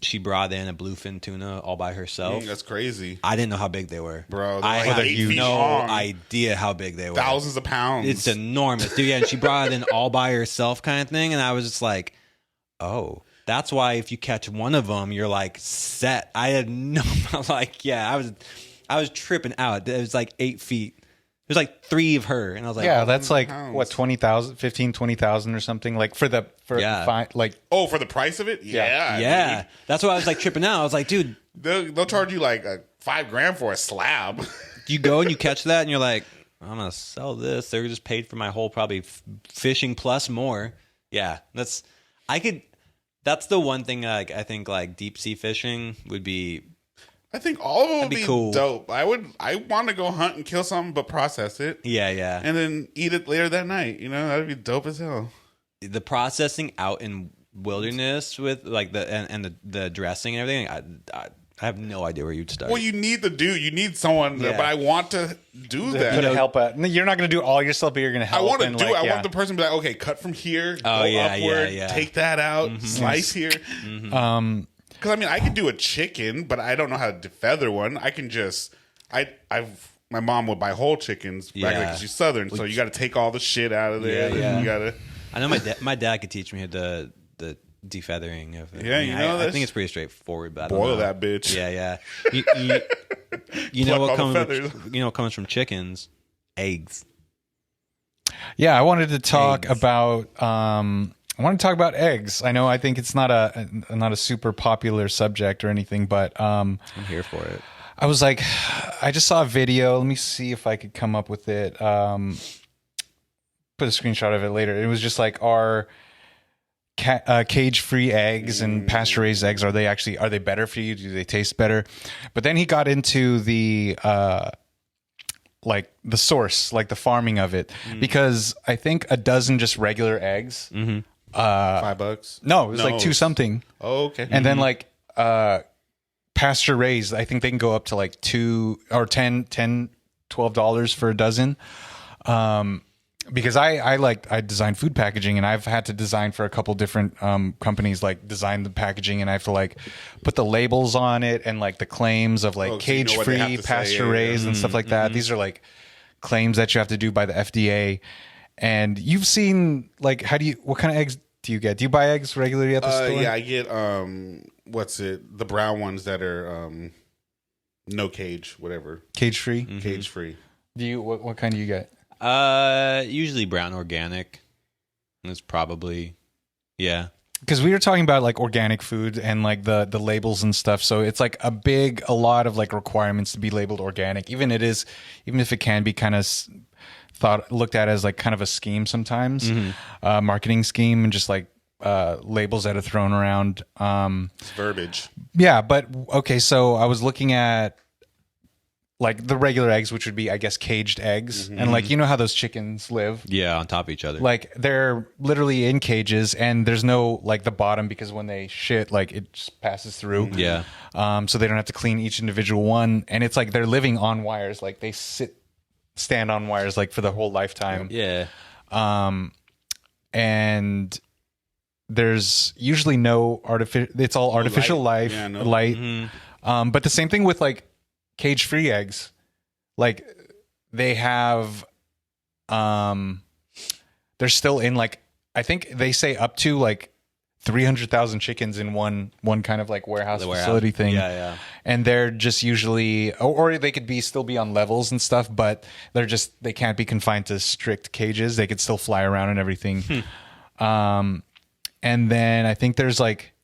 she brought in a bluefin tuna all by herself. That's crazy. I didn't know how big they were, bro. I had no idea how big they were. Thousands of pounds. It's enormous, dude. Yeah, and she brought it in all by herself, kind of thing. And I was just like, oh, that's why if you catch one of them, you're like set. I had no I was tripping out. It was like 8 feet. There's like 3 of her, and I was like, that's like pounds. What 20,000, 15, 20,000 or something, like for the for the price of it. Yeah. That's why I was like tripping out. I was like, dude, they'll charge you like $5,000 for a slab. You go and you catch that, and you're like, I'm gonna sell this. They're just paid for my whole probably fishing plus more. Yeah, that's the one thing. Like I think like deep sea fishing would be. I think all of them would be cool. Dope. I want to go hunt and kill something, but process it. Yeah. And then eat it later that night. You know, that'd be dope as hell. The processing out in wilderness with like the dressing and everything. I have no idea where you'd start. Well, you need someone, but I want to do that. Help it. You're not going to do it all yourself, but you're going to help. I want to do it. I want the person to be like, okay, cut from here, go upward, take that out, slice here. Because I mean, I could do a chicken, but I don't know how to feather one. I can just, my mom would buy whole chickens because she's Southern, so you got to take all the shit out of there. Yeah. You got to. I know my dad could teach me the defeathering of it. Yeah, I think it's pretty straightforward. But boil that bitch. Yeah. You know what comes from chickens? Eggs. Yeah, I wanted to talk about eggs. I think it's not a super popular subject or anything, but I'm here for it. I was like, I just saw a video. Let me see if I could come up with it. Put a screenshot of it later. It was just like, are cage-free eggs and pasture-raised eggs, are they better for you? Do they taste better? But then he got into the like the source, like the farming of it, because I think a dozen just regular eggs, $5. No, it was like 2 something. Oh, okay. And then like pasture raised, I think they can go up to like $2 or $10, $12 for a dozen. because I design food packaging, and I've had to design for a couple different companies, like design the packaging, and I have to like put the labels on it and like the claims of like cage free, pasture raised, and stuff like that. These are like claims that you have to do by the FDA. And you've seen like what kind of eggs do you get? Do you buy eggs regularly at the store? Yeah, I get the brown ones that are no cage, whatever. Cage free? Cage free. Do you what kind do you get? Usually brown organic. It's probably, yeah. Because we were talking about like organic food and like the labels and stuff. So it's like a lot of like requirements to be labeled organic. Even if it can be kind of looked at as like kind of a scheme sometimes, marketing scheme, and just like labels that are thrown around. It's verbiage. Yeah, but okay. So I was looking at like the regular eggs, which would be, I guess, caged eggs. And like, you know how those chickens live? Yeah, on top of each other. Like they're literally in cages, and there's no like the bottom, because when they shit, like it just passes through. Yeah. So they don't have to clean each individual one. And it's like they're living on wires. Like they stand on wires like for the whole lifetime. Yeah. And there's usually no it's all artificial light. Light. But the same thing with like cage free eggs. Like they have they're still in like, I think they say up to like 300,000 chickens in one kind of like warehouse facility thing. Yeah. And they're just usually, or they could still be on levels and stuff, but they can't be confined to strict cages. They could still fly around and everything. And then I think there's like,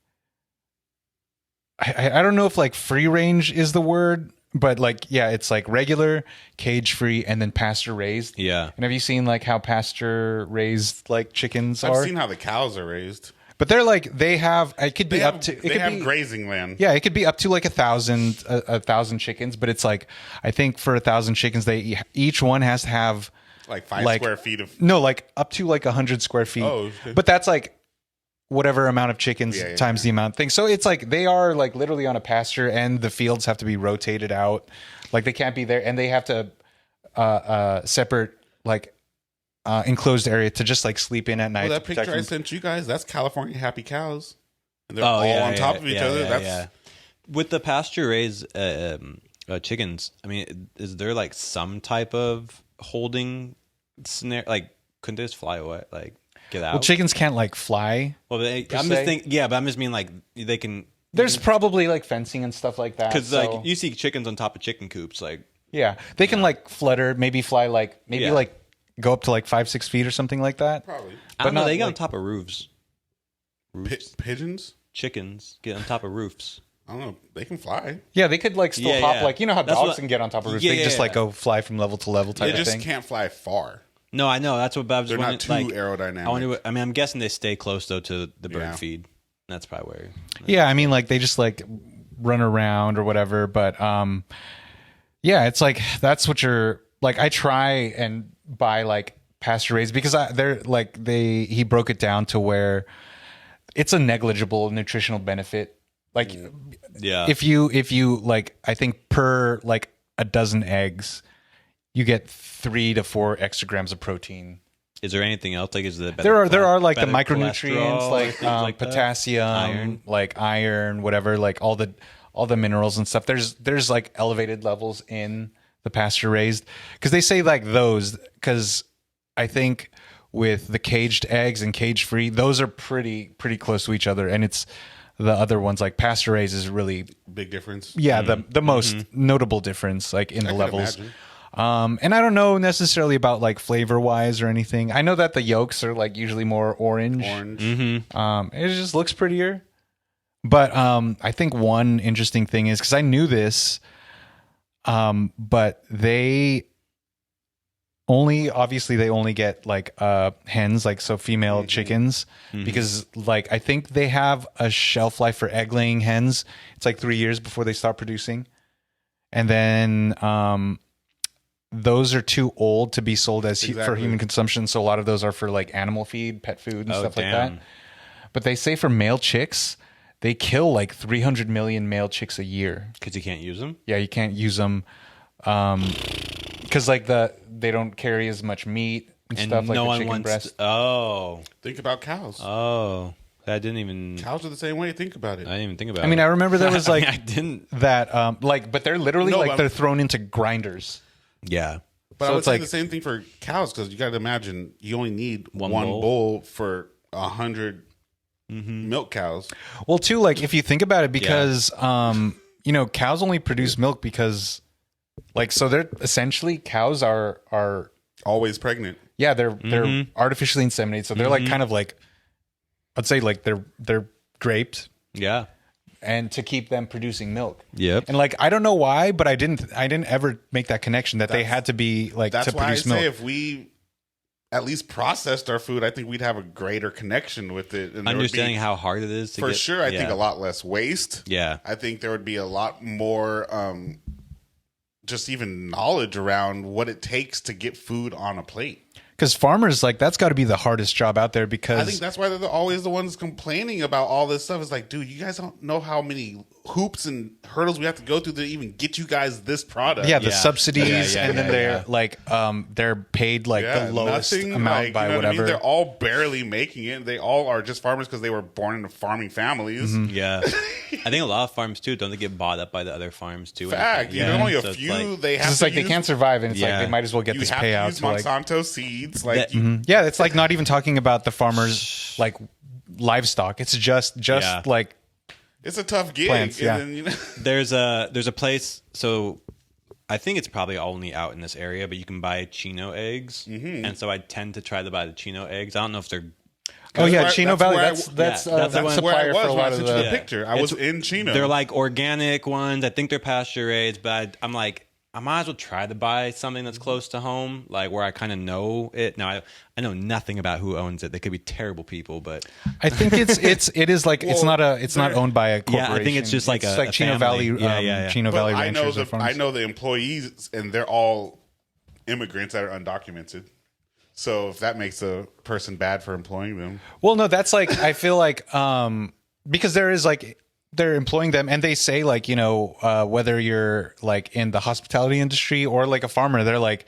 I don't know if like free range is the word, but like, yeah, it's like regular, cage free, and then pasture raised. Yeah. And have you seen like how pasture raised like chickens are? I've seen how the cows are raised. But they're like, they have grazing land. Yeah, it could be up to like 1,000 chickens, but it's like, I think for 1,000 chickens, each one has to have like 5 square feet of. No, like up to like 100 square feet. Oh, okay. But that's like whatever amount of chickens times the amount of things. So it's like they are like literally on a pasture, and the fields have to be rotated out. Like they can't be there, and they have to separate like enclosed area to just like sleep in at night. Well, that picture I sent you guys, that's California happy cows. And they're all on top of each other. With the pasture raised chickens, I mean, is there like some type of holding scenario? Like, couldn't they just fly away? Like, get out? Well, chickens can't like fly. Well, I'm just thinking, but I'm just meaning like they can. There's probably like fencing and stuff like that. Because like you see chickens on top of chicken coops, like they can like flutter, maybe fly, like like go up to like 5-6 feet or something like that. Probably. I don't know. They get on top of roofs. Pigeons? Chickens get on top of roofs. I don't know. They can fly. Yeah, they could like still hop. Like, you know how dogs can get on top of roofs? They just like go fly from level to level type of thing. They just can't fly far. No, I know. That's what I was They're wondering. They're not too aerodynamic. I mean, I'm guessing they stay close though to the bird feed. That's probably where. Yeah, I mean, like they just like run around or whatever. But yeah, it's like that's what you're like. I try and buy like pasture raised because he broke it down to where it's a negligible nutritional benefit. Like, if you like, I think per like a dozen eggs, you get 3 to 4 extra grams of protein. Is there anything else? Like, is there are like the micronutrients, like potassium, iron, whatever, like all the minerals and stuff. There's like elevated levels in the pasture raised, because they say like those, because I think with the caged eggs and cage free, those are pretty close to each other, and it's the other ones like pasture raised is really big difference. Yeah, the most notable difference like in the levels. And I don't know necessarily about like flavor wise or anything. I know that the yolks are like usually more orange. It just looks prettier. But I think one interesting thing is, because I knew this, but they only get like hens, like so female chickens, because like I think they have a shelf life for egg laying hens. It's like 3 years before they start producing, and then those are too old to be sold as for human consumption. So a lot of those are for like animal feed, pet food, and stuff like that. But they say for male chicks, they kill like 300 million male chicks a year because you can't use them. Yeah, you can't use them because like they don't carry as much meat. and And stuff like no the one chicken wants. breast. Think about cows. I didn't even. Cows are the same way. Think about it. I didn't even think about. I mean, it. I remember there was like I didn't. that, but they're literally No, like but- they're thrown into grinders. Yeah. But So I would it's say like- the same thing for cows because you got to imagine you only need One one bowl. bowl for 100 milk cows. Well, too, like if you think about it, because cows only produce milk because, like, so they're essentially cows are Always pregnant. yeah they're artificially inseminated, so they're like kind of like, I'd say like they're graped Yeah. and to keep them producing milk. Yep. And like I don't know why, but I didn't ever make that connection that they had to be like That's to why I produce say milk. if we at least processed our food, I think we'd have a greater connection with it. And there would Understanding be, how hard it is to for get, sure, I think a lot less waste. Yeah. I think there would be a lot more just even knowledge around what it takes to get food on a plate. Because farmers, like, that's got to be the hardest job out there, because I think that's why they're always the ones complaining about all this stuff. It's like, dude, you guys don't know how many hoops and hurdles we have to go through to even get you guys this product. yeah, the Yeah. subsidies, Yeah, and then yeah, they're yeah. like they're paid like the lowest amount like, by you know what I whatever. mean? They're all barely making it. They all are just farmers because they were born into farming families. Yeah. I think a lot of farms too, don't they get bought up by the other farms too? Fact, Yeah. there's only a So it's few. like- They have It's to like they use- can't survive, and it's Yeah. like they might as well get You this have to payout. use To like, Monsanto seeds. Like, That- you, yeah, it's like not even talking about the farmers like livestock. It's just Yeah. like it's a tough gig. Plants, yeah. And then, you know, There's a place. So I think it's probably only out in this area, but you can buy Chino eggs, and so I tend to try to buy the Chino eggs. I don't know if they're. oh yeah, That's Chino where I- Valley. that's- That's yeah, that's that's where where I supplier was for a when I lot of sent you the the. picture. I was in Chino. They're like organic ones. I think they're pasture raised, but I'm like, I might as well try to buy something that's close to home, like where I kind of know it. Now I know nothing about who owns it. They could be terrible people, but I think it is like it's Well, not owned by a corporation. Yeah, I think it's just like a Chino family. Valley. Yeah. Chino But Valley I know ranchers and farms. I know the employees, and they're all immigrants that are undocumented. So if that makes a person bad for employing them, Well, no, that's like I feel like because there is like they're employing them, and they say like whether you're like in the hospitality industry or like a farmer, they're like,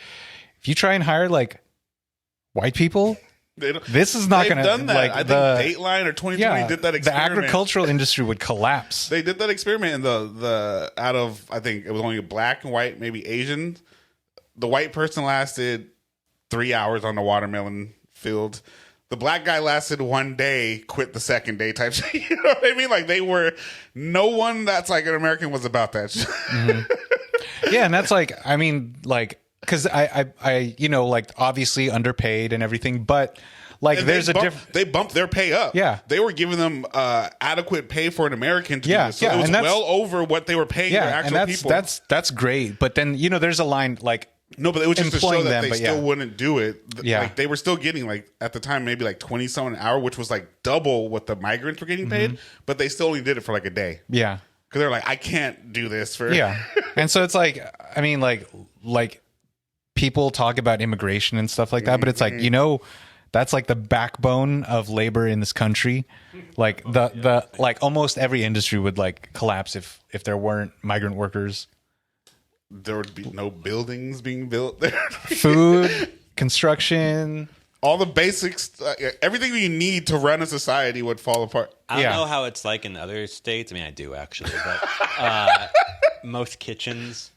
if you try and hire like white people, they don't, this is not they've going to done that. like I think the Dateline or 2020 yeah did that the experiment. agricultural industry would collapse. They did that experiment, and the out of I think it was only black and white, maybe Asian. The white person lasted 3 hours on the watermelon field. The black guy lasted 1 day, quit the second day type shit. You know what I mean? Like they were, no one that's like an American was about that shit. Yeah, and that's like I mean like because I like obviously underpaid and everything, but like And there's they a bumped- difference. They bumped their pay up. Yeah. They were giving them adequate pay for an American to do Yeah, this. So yeah, it was and that's- well over what they were paying their Yeah, actual and that's people. that's great. But then there's a line like No, but it was just to show employing that them, they but still yeah. wouldn't do it. Yeah. Like they were still getting like at the time maybe like 20 something an hour, which was like double what the migrants were getting paid. But they still only did it for like a day yeah. because they're like, I can't do this for Yeah. And so it's like, I mean, like people talk about immigration and stuff like that, but it's like, that's like the backbone of labor in this country. Like the like almost every industry would like collapse if there weren't migrant workers. There would be no buildings being built there. Food, construction. All the basics, everything you need to run a society would fall apart. I don't Yeah. know how it's like in other states. I mean, I do actually, but most kitchens.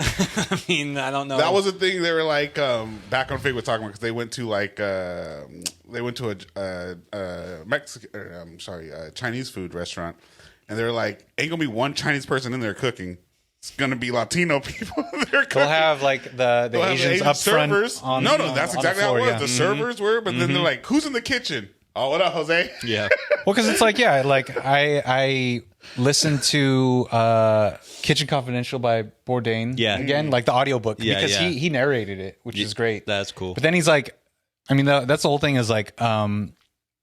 I mean, I don't know. That was a thing they were like back on Fig was talking about because they went to like a Chinese food restaurant, and they were like, ain't gonna be one Chinese person in there cooking. It's gonna be Latino people. They're cooking. They'll have like the They'll have Asians up front. servers. On, No, that's on exactly the how floor, it was. yeah. The servers were, but then they're like, "Who's in the kitchen?" Oh, what up, Jose? Yeah. Well, because it's like, yeah, like I listened to Kitchen Confidential by Bourdain. Yeah. Again, like the audiobook Yeah, because yeah. he narrated it, which is great. That's cool. But then he's like, I mean, that's the whole thing is like, I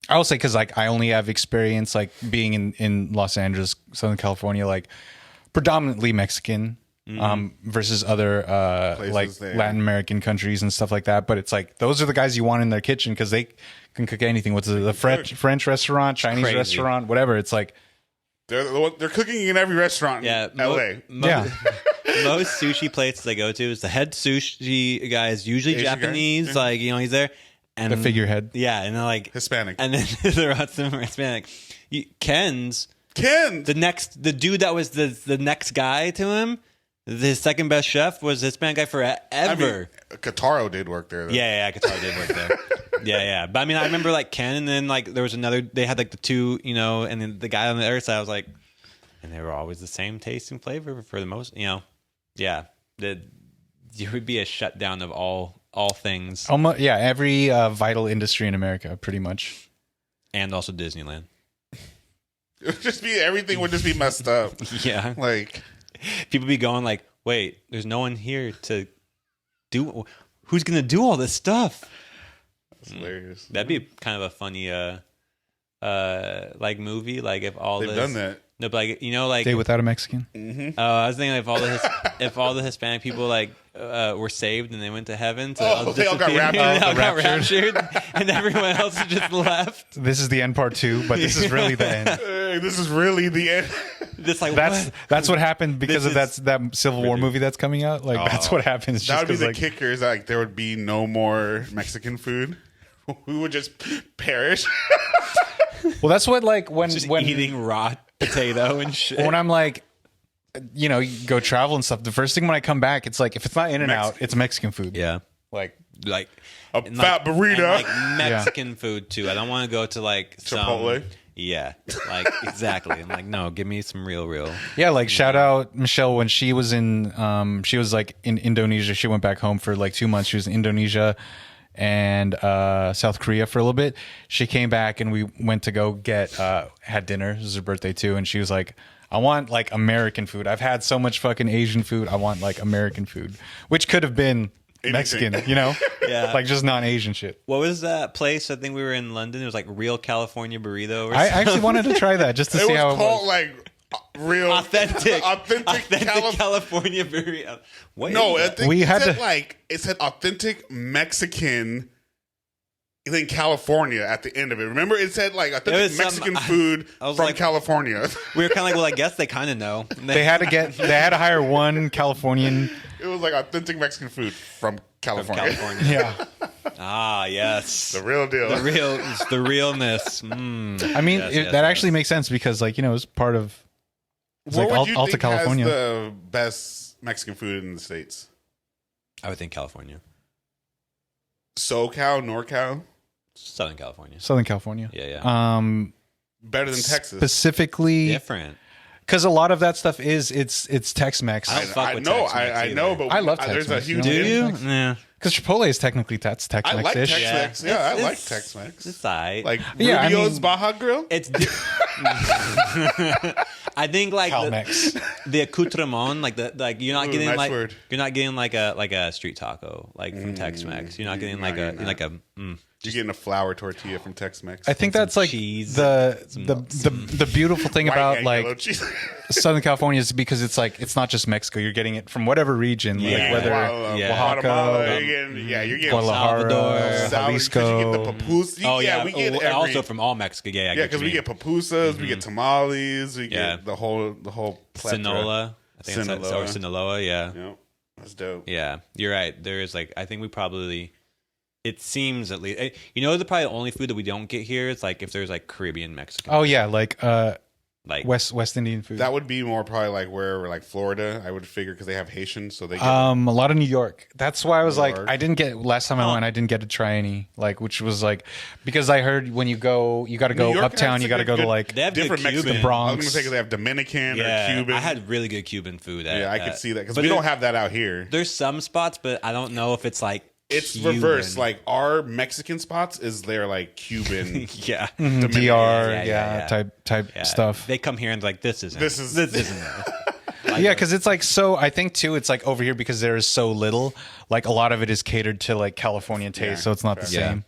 will say because like I only have experience like being in Los Angeles, Southern California, like predominantly Mexican. Versus other like there. Latin American countries and stuff like that, but it's like those are the guys you want in their kitchen because they can cook anything. What's the French restaurant, Chinese crazy. restaurant, whatever. It's like They're cooking in every restaurant Yeah. in L.A. yeah, Most sushi places I go to is the head sushi guy is usually Asian guy? Japanese. Yeah. Like, he's there. and The figurehead. Yeah, and then like Hispanic. and then the rest of them are Hispanic. Ken's the dude that was the next guy to him. His second best chef was the Hispanic guy forever. I mean, Kataro did work there, though. Yeah, Kataro did work there. Yeah. But I mean, I remember like Ken, and then like there was another. They had like the two, and then the guy on the other side was like, and they were always the same taste and flavor for the most. Yeah. You would be a shutdown of all things, Almost, yeah. Every vital industry in America, pretty much, and also Disneyland. It would just be everything would just be messed up. Yeah, Like people be going like, "Wait, there's no one here to do. Who's gonna do all this stuff?" that's hilarious. That'd be kind of a funny like movie, like if all They've done that. No, but like like Day Without a Mexican. I was thinking if all the Hispanic people like were saved and they went to heaven, to they all got disappear, raptured. they all got raptured, and everyone else just left. This is the end part 2, but this is really the end. This is really the end. Just like That's what happened because This of that Civil War movie that's coming out. Like that's what happens. That would be the like, kicker. Is like there would be no more Mexican food. We would just perish. well, that's what like when eating raw potato and shit. when I'm like, you go travel and stuff. The first thing when I come back, it's like if it's not In and Out, it's Mexican food. Yeah, like A fat burrito. and like Mexican food too. I don't want to go to like Chipotle. Yeah, like exactly. I'm like, no, give me some real. yeah, like shout out Michelle when she was in she was like in Indonesia. She went back home for like 2 months. She was in Indonesia and South Korea for a little bit. She came back and we went to go get had dinner. It was her birthday too, and she was like, I want like American food. I've had so much fucking Asian food. I want like American food, which could have been Mexican, Yeah. like just non-Asian shit. What was that place? I think we were in London. It was like Real California Burrito. Or I something. actually wanted to try that just to It see was how it called was. like real authentic Cali- California burrito. What No, is I that? think We it had said to- like it said authentic Mexican in California at the end of it. Remember, it said like authentic was some- Mexican food I was from like- California. We were kind of like, well, I guess they kind of know. They had to hire one Californian. It was like authentic Mexican food from California. California. Yeah, Ah, yes. The real deal. It's the realness. Mm. I mean Yes, that actually makes sense because like it's part of it's What like would you Alta think California. has the best Mexican food in the States? I would think California, SoCal, NorCal, Southern California. Southern California. Yeah. better than Texas. Specifically, Different. because a lot of that stuff it's Tex-Mex. I don't fuck with know, Tex-Mex I know, either. but I love there's a Tex-Mex, huge. Do you? Tex-Mex. Yeah. Because Chipotle is technically that's I like Tex-Mex-ish. Tex-Mex. Yeah, I like Tex-Mex. It's alright. Like Yeah, I Rubio's mean- Baja Grill. It's. I think like Cal-Mex. the accoutrement, like you're not Ooh, getting nice like word. you're not getting like a street taco like from Tex-Mex. You're not getting like you're not. mm. You're getting a flour tortilla from Tex-Mex. I think that's like cheese, the beautiful thing White about and like yellow cheese. Southern California is because it's like it's not just Mexico. You're getting it from whatever region, Yeah. like whether Oaxaca, Guatemala, you're getting Guadalajara, Salvador, Jalisco. You get the pupusas. Oh yeah, we get also from all Mexico. Yeah, yeah, because we get pupusas, we get tamales, we Yeah. get the whole plethora. Sinola. I think it's Sinaloa. or Sinaloa. Yeah. Yep, that's dope. Yeah, you're right. There is like I think we probably. It seems at least the probably only food that we don't get here is like if there's like Caribbean Mexican. Oh yeah, like like West Indian food. That would be more probably like wherever, like Florida, I would figure, because they have Haitians, so they get a lot of New York. That's why I was like, York. I didn't get last time I went. I didn't get to try any, like, which was like because I heard when you go, you got to go New York uptown. has You a got to good- go to like they have different good Mexican. Cuban. Bronx. I was gonna say because they have Dominican or Cuban. I had really good Cuban food. yeah, I could see that because but we there- don't have that out here. There's some spots, but I don't know if it's like It's Cuban. reverse. Like our Mexican spots is their like Cuban. yeah. DR, yeah. type Yeah. stuff. They come here and like this isn't This is- this isn't it. Yeah, because it's like so. I think too, it's like over here because there is so little. Like a lot of it is catered to like Californian taste, Yeah, so it's not the Yeah. same.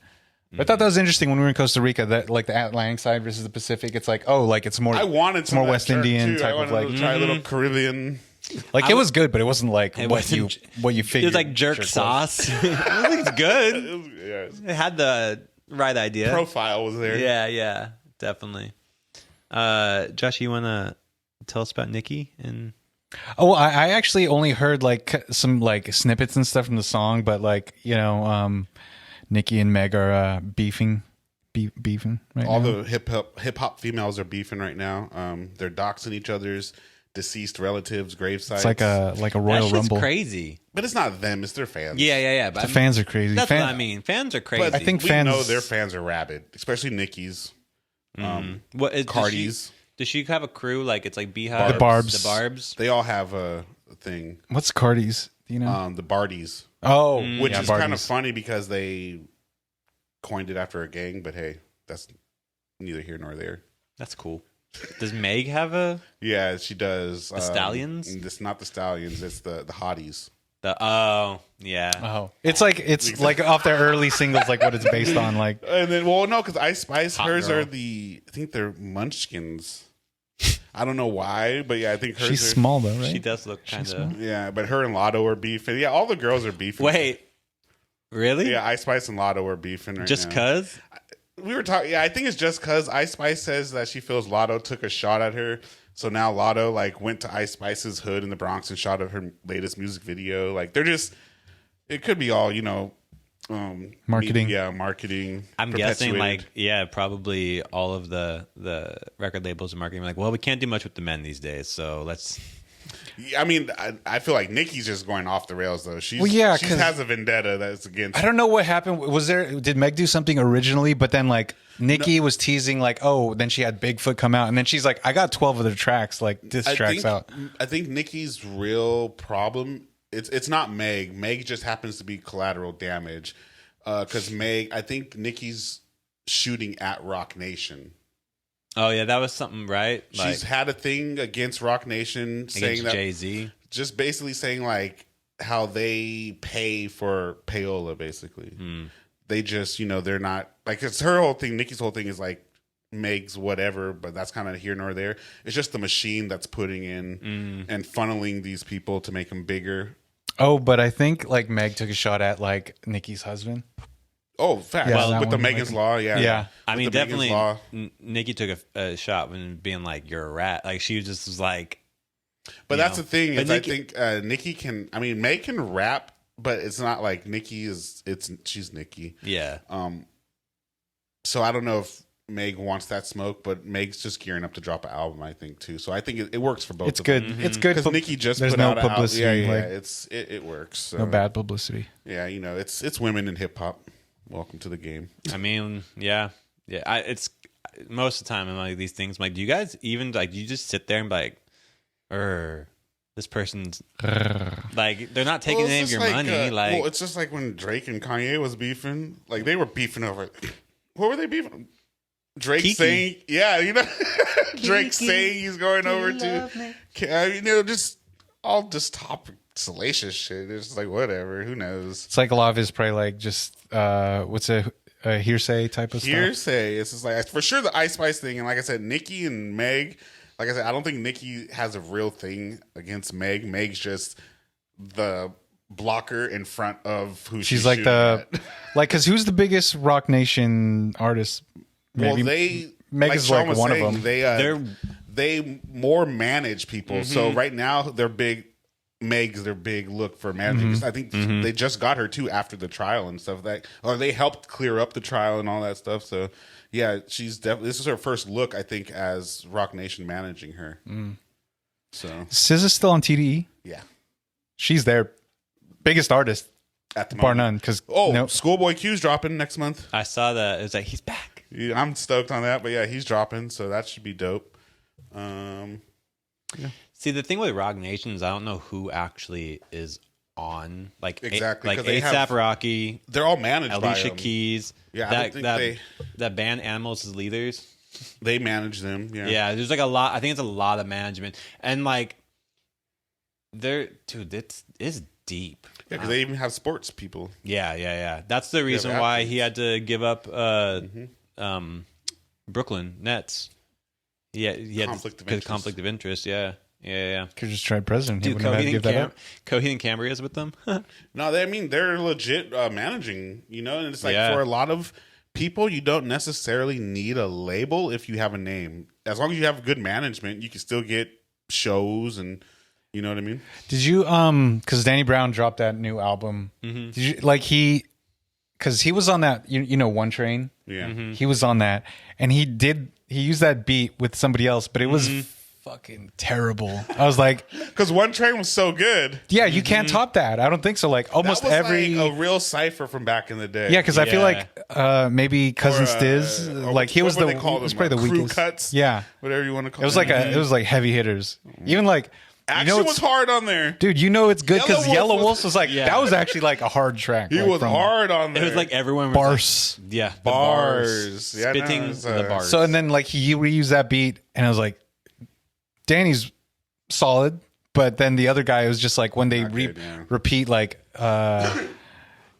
But I thought that was interesting when we were in Costa Rica. That like the Atlantic side versus the Pacific. It's like like it's more. I wanted it's some more of that West jerk, Indian too. type I of wanted like. to try a little Caribbean. Like it was good, but it wasn't like It what wasn't- you figured. It was like jerk was. sauce. I think it's good. Yeah, It had the right idea. profile was there. Yeah, definitely. Josh, you want to tell us about Nikki? And Oh, well, I actually only heard like some like snippets and stuff from the song, but like Nikki and Meg are beefing right All now. the hip hop females are beefing right now. They're doxing each other's deceased relatives' grave sites. It's like a Royal That shit's Rumble. crazy. But it's not them; it's their fans. Yeah. But The fans are crazy. That's what I mean. Fans are crazy. But I think we fans know their fans are rabid, especially Nikki's, What is Cardi's. Does she have a crew? Like it's like Beehive, The Barbs. the Barbs. They all have a thing. What's Cardi's? Do you know? The Barbies, Oh, which yeah, is kind of Barbies. funny because they coined it after a gang. But hey, that's neither here nor there. That's cool. Does Meg have a Yeah, she does. The Stallions? It's not the Stallions. It's the hotties. yeah. Oh, it's like off their early singles, like what it's based on. Like, And then, well, no, because Ice Spice, Hot hers girl. are I think they're Munchkins. I don't know why, but yeah, I think hers she's are, small though, right? She does look kind of. Yeah, but her and Lotto are beefing. Yeah, all the girls are beefing. Wait, really? Yeah, Ice Spice and Lotto are beefing right Just now. cause? We were talking. Yeah, I think it's just because Ice Spice says that she feels Lotto took a shot at her. So now Lotto like went to Ice Spice's hood in the Bronx and shot at her latest music video. Like they're just. It could be all Marketing. Marketing. I'm guessing, perpetuated. probably all of the record labels and marketing are like, well, we can't do much with the men these days, so let's. I mean, I feel like Nikki's just going off the rails though. She has a vendetta that's against. I don't know what happened. Did Meg do something originally, but then like Nikki was teasing like, oh, then she had Bigfoot come out, and then she's like, I got 12 other tracks, like diss tracks out. I think Nikki's real problem. It's not Meg. Meg just happens to be collateral damage. Because I think Nikki's shooting at Rock Nation. Oh yeah, that was something, right? She's had a thing against Rock Nation, saying that Jay-Z. just basically saying like how they pay for payola. Basically, they just they're not like it's her whole thing. Nikki's whole thing is like Meg's whatever, but that's kind of here nor there. It's just the machine that's putting in and funneling these people to make them bigger. Oh, but I think like Meg took a shot at like Nikki's husband. Oh, fact. Yeah, Well, that with the one, Megan's like- Law, yeah. Yeah. I mean, With the Megan's definitely. Law. Nikki took a shot when being like, "You're a rat." Like she just was like. But that's the thing But is, Nikki- I think Nikki can. I mean, Meg can rap, but it's not like Nikki is. She's Nikki. Yeah. So I don't know if Meg wants that smoke, but Meg's just gearing up to drop an album. I think too. So I think it works for both. It's of good. them. It's good. Because Nikki just there's put no out an album. publicity. Yeah, like, it works. So. no bad publicity. Yeah, it's women in hip hop. Welcome to the game. I mean, yeah. It's most of the time in like these things. I'm like, do you guys even like? Do you just sit there and be like, this person's like they're not taking Well, any it's of just your money. Like, well, it's just like when Drake and Kanye was beefing. Like they were beefing over. What were they beefing? Drake Kiki. saying, Drake saying he's going over to. I mean, just all just top salacious shit. It's just like whatever. Who knows? It's like a lot of his probably like just what's a hearsay type of stuff. Hearsay. It's just like for sure the Ice Spice thing, and like I said, Nikki and Meg. Like I said, I don't think Nikki has a real thing against Meg. Meg's just the blocker in front of who She's like the because who's the biggest Rock Nation artist? Maybe Meg is Sean like was one saying, of them. They more manage people. So right now they're big. Meg's their big look for managing. I think they just got her too after the trial and stuff or they helped clear up the trial and all that stuff. So yeah, she's definitely this is her first look I think as Rock Nation managing her. So SZA's still on TDE. yeah, She's their biggest artist, at the bar moment. none. Because Schoolboy Q's dropping next month. I saw that. It was like he's back. Yeah, I'm stoked on that, but yeah, he's dropping, so that should be dope. See, the thing with Rock Nation is I don't know who actually is on like Exactly, like 'cause they ASAP have- Rocky, They're all managed by Alicia them. Keys. Yeah, I don't think that band Animals as leaders. they manage them. Yeah, Yeah, there's like a lot. I think it's a lot of management, and like, it's deep. Yeah, because they even have sports people. Yeah. That's the reason why he had to give up Brooklyn Nets. He had conflict of interest. Yeah. could just try president. He Dude, wouldn't have to give that up. Coheed and Cambria is with them. No, they're legit managing. And it's like Yeah. for a lot of people, you don't necessarily need a label if you have a name. As long as you have good management, you can still get shows and you know what I mean. Did you because Danny Brown dropped that new album? Did you like because he was on that, you know, One Train. Yeah. He was on that, and he used that beat with somebody else, but it was fucking terrible. I was like, Because One Train was so good. yeah, you can't top that. I don't think so. Like almost That was every like a real cipher from back in the day. yeah, because I feel like maybe Cousin Or, Stiz, or like he was what the they called was them, probably the crew weakest. cuts. Yeah, Whatever you want to call it was like it was like heavy hitters. Even like Action was hard on there. dude. You know it's good because Yellow Yellow Wolf Wolf was like that was actually like a hard track. He like, was from hard on there. It was like everyone was Bars. like, yeah, the Bars. Yeah, no, spitting it's, the bars. So and then like he reused that beat, and I was like, Danny's solid, but then the other guy was just like when they good, yeah. repeat like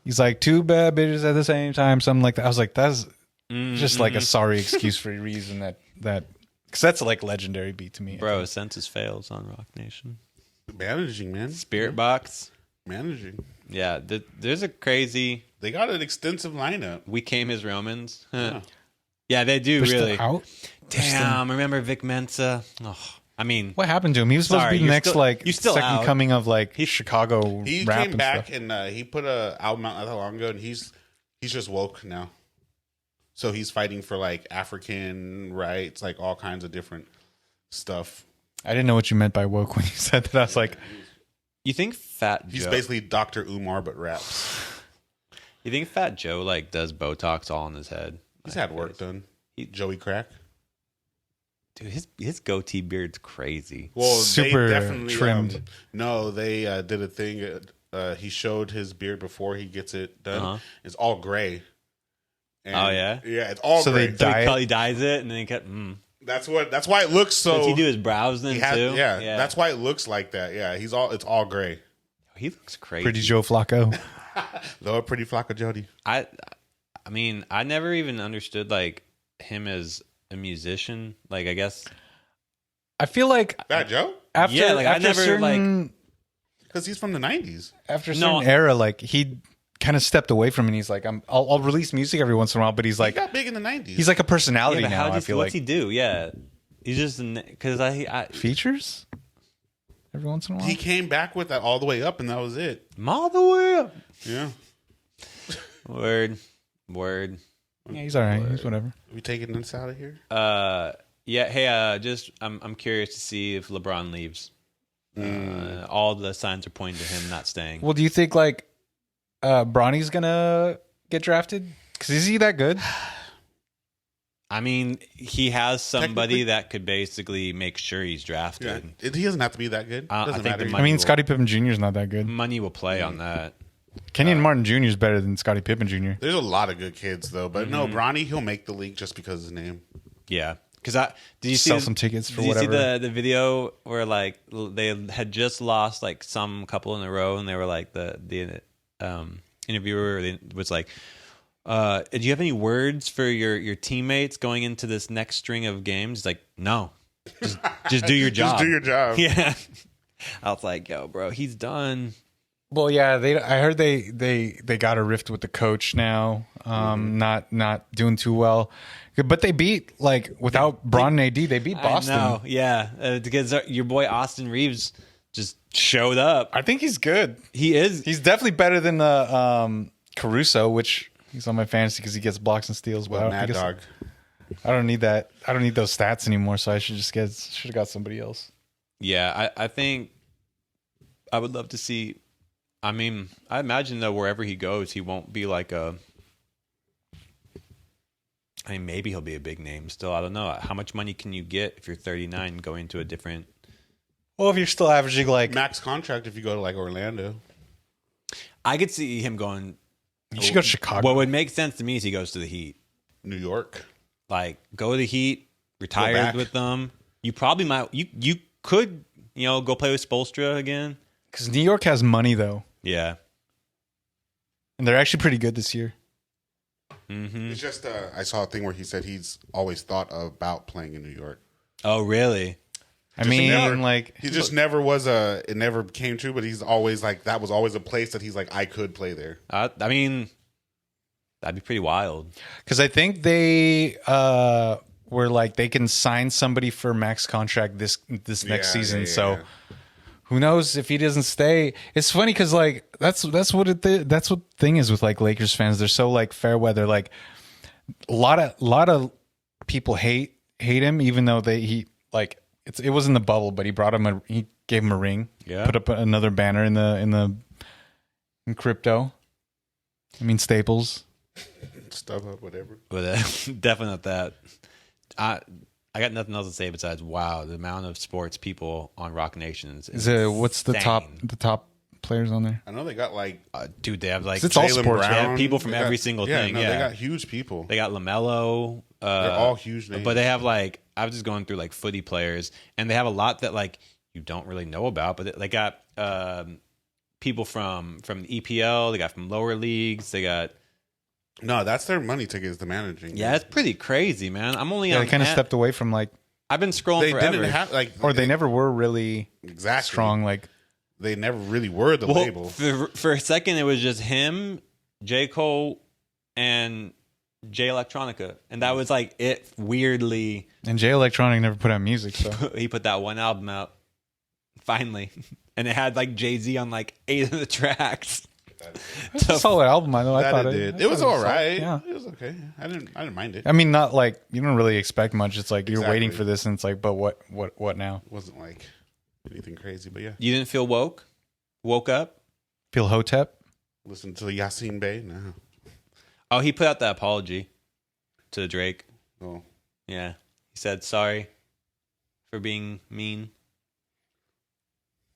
he's like two bad bitches at the same time, something like that. I was like, that's just like a sorry excuse for a reason that because that's like legendary beat to me. bro, census fails on Rock Nation. managing, man. Spirit Box. Managing. Yeah, there's a crazy. They got an extensive lineup. We came as Romans. Yeah. Yeah, they do They're still really. out. Damn, remember Vic Mensa? Oh, I mean, What happened to him? He was supposed Sorry, to be the you're next still- like you're still second out. coming of like Chicago He rap came and back stuff. and he put a album out not that long ago, and he's just woke now. So he's fighting for like African rights, like all kinds of different stuff. I didn't know what you meant by woke when you said that. I was like, you think Fat He's Joe? basically Dr. Umar but raps. You think Fat Joe like does Botox all in his head? He's Like, had work done. Joey Crack. Dude, his goatee beard's crazy. Well, Super they definitely trimmed. no, they did a thing. He showed his beard before he gets it done. Uh-huh. It's all gray. And Oh, yeah? yeah. It's all So they gray. dye- So he it? probably dyes it and then he kept. That's why it looks so. Does he do his brows then he had- too? yeah, that's why it looks like that. Yeah, it's all gray. He looks crazy. Pretty Joe Flacco. Though a pretty flock of Jody. I mean, I never even understood like him as a musician. Like, I guess I feel like That Joe? after Yeah, like, I after never, certain, Because he's from the 90s. after a No. certain era, like he kind of stepped away from it. And he's like, I'll release music every once in a while, but he's He like got big in the 90s. he's like a personality yeah, but now. I feel what's like he do? Yeah, he's just because I features every once in a while. He came back with that all the way up, and that was it. I'm all the way up. Yeah. Word. Yeah, he's all right. He's whatever. We taking this out of here? Yeah. Hey, just I'm curious to see if LeBron leaves. All the signs are pointing to him not staying. Well, do you think like Bronny's gonna get drafted? Because is he that good? I mean, he has somebody Technically- that could basically make sure he's drafted. He doesn't have to be that good. I Doesn't think matter. the I mean, will- Scottie Pippen Jr. is not that good. Money will play on that. Kenyon Martin Jr. is better than Scottie Pippen Jr. There's a lot of good kids, though. But no, Bronny, he'll make the league just because of his name. Yeah, because did you see Sell some tickets for did you see whatever. the video where like they had just lost like some couple in a row, and they were like the interviewer was like, "Do you have any words for your teammates going into this next string of games?" He's like, "No, just do your job. Just do your job. Yeah, I was like, "Yo, bro, he's done." Well, yeah, I heard they got a rift with the coach now. Not doing too well, but they beat like without Braun and AD, they beat Boston. I know, yeah, because your boy Austin Reeves just showed up. I think he's good. He is. He's definitely better than Caruso, which he's on my fantasy because he gets blocks and steals. But I Mad guess Dog. I don't need that. I don't need those stats anymore. So I should have got somebody else. Yeah, I think I would love to see. I mean, I imagine though wherever he goes, he won't be like a. I mean, maybe he'll be a big name still. I don't know. How much money can you get if you're 39 going to a different? Well, if you're still averaging like, Max contract if you go to like Orlando. I could see him going. you should go to Chicago. What would make sense to me is he goes to the Heat. New York. Like go to the Heat, retired back. with them. You probably might. You could go play with Spoelstra again. Because New York has money though, Yeah. and they're actually pretty good this year. Mm-hmm. It's just I saw a thing where he said he's always thought about playing in New York. Oh, really? I mean, never- like He just never was it never came true, but he's always like that was always a place that he's like I could play there. I mean, that'd be pretty wild. because I think they were like they can sign somebody for max contract this next Yeah, season. yeah, So yeah. who knows if he doesn't stay? It's funny because like that's what the thing is with like Lakers fans. They're so like fair weather. Like a lot of people hate him, even though it was in the bubble, but he gave him a ring. Yeah. Put up another banner in crypto. I mean Staples. Stuff up, whatever. But definitely not that. I got nothing else to say besides wow, the amount of sports people on Rock Nations what's the top players on there? I know they got like dude, they have like it's all Jaylen sports. they have Brown. people from They every got- single yeah, thing. No, Yeah, they got huge people. they got LaMelo. They're all huge names. But they have like I was just going through like footy players, and they have a lot that like you don't really know about. But they got people from the EPL. They got from lower leagues. They got No, that's their money ticket is the managing. yeah, it's pretty crazy, man. I'm only on They kind of stepped away from like, I've been scrolling They forever. didn't have like, or they never were really exactly strong. Like They never really were the Well, label. for a second, it was just him, J. Cole, and J Electronica, and that was like it. Weirdly, and Jay Electronic never put out music, so he put that one album out finally, and it had like Jay-Z on like 8 of the tracks. it's a solid album. I know. I That thought it did. I It was thought all right. Yeah. It was okay. I didn't mind it. I mean, not like you don't really expect much. It's like you're waiting Exactly. for this, and it's like, but what now? It wasn't like anything crazy, but yeah. You didn't feel woke up? Feel Hotep? Listen to Yasin Bey. No. Oh, he put out that apology to Drake. Oh. Yeah, he said sorry for being mean.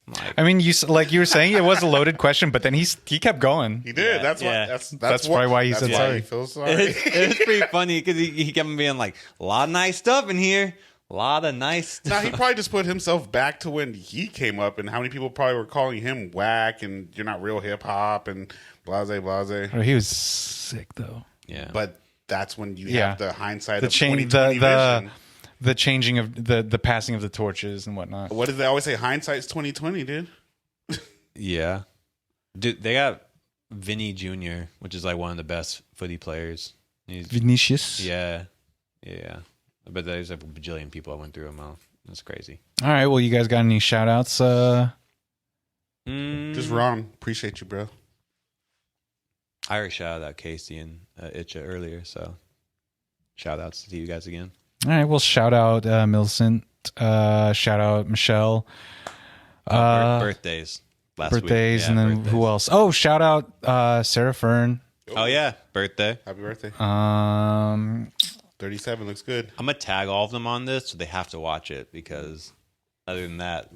I'm like, I mean, you were saying it was a loaded question, but then he kept going. He did. Yeah, that's yeah. why. That's probably why he that's said why sorry. He feels sorry. it was pretty funny because he kept being like, a lot of nice stuff in here. A lot of nice Now stuff. he probably just put himself back to when he came up, and how many people probably were calling him whack and you're not real hip hop and blase blase. Oh, he was sick though. Yeah. But that's when you Yeah. have the hindsight The of change, 2020 vision. the changing of the passing of the torches and whatnot. What did they always say? Hindsight's 2020, dude. Yeah. Dude, they got Vinny Jr., which is like one of the best footy players. He's, Vinicius. yeah. Yeah. But there's like a bajillion people I went through him out. That's crazy. All right. Well, you guys got any shout outs? Just Ron. Appreciate you, bro. I already shouted out Casey and Itcha earlier, so shout outs to you guys again. All right. Well, shout out Millicent. Shout out Michelle. Birthdays. Last Birthdays. week. And Yeah, then birthdays. who else? Oh, shout out Sarah Fern. Oh, yeah. Birthday. Happy birthday. 37 looks good. I'm going to tag all of them on this, so they have to watch it because other than that,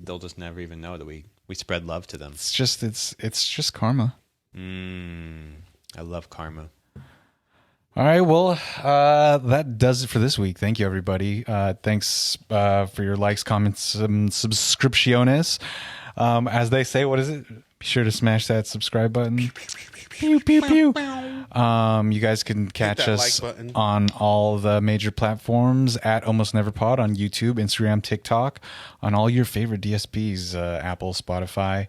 they'll just never even know that we spread love to them. It's just karma. I love karma. All right. Well, that does it for this week. Thank you, everybody. Thanks for your likes, comments, and subscripciones. As they say, what is it? Be sure to smash that subscribe button. Pew, pew, pew. You guys can catch that us like button. on all the major platforms at Almost Never Pod on YouTube, Instagram, TikTok, on all your favorite DSPs, Apple, Spotify.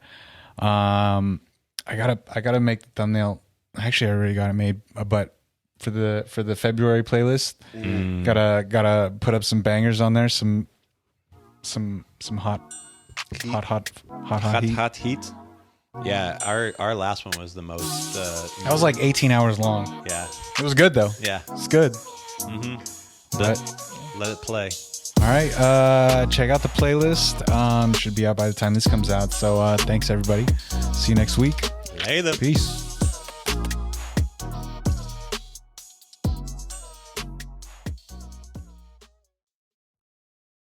I gotta make the thumbnail. Actually, I already got it made, but for the February playlist, gotta put up some bangers on there. Some hot heat. Yeah, our last one was the most. That was like 18 hours long. Yeah, It was good though. yeah. It's good. Let it play. All right, check out the playlist. Should be out by the time this comes out. So thanks everybody. See you next week. Later. Peace.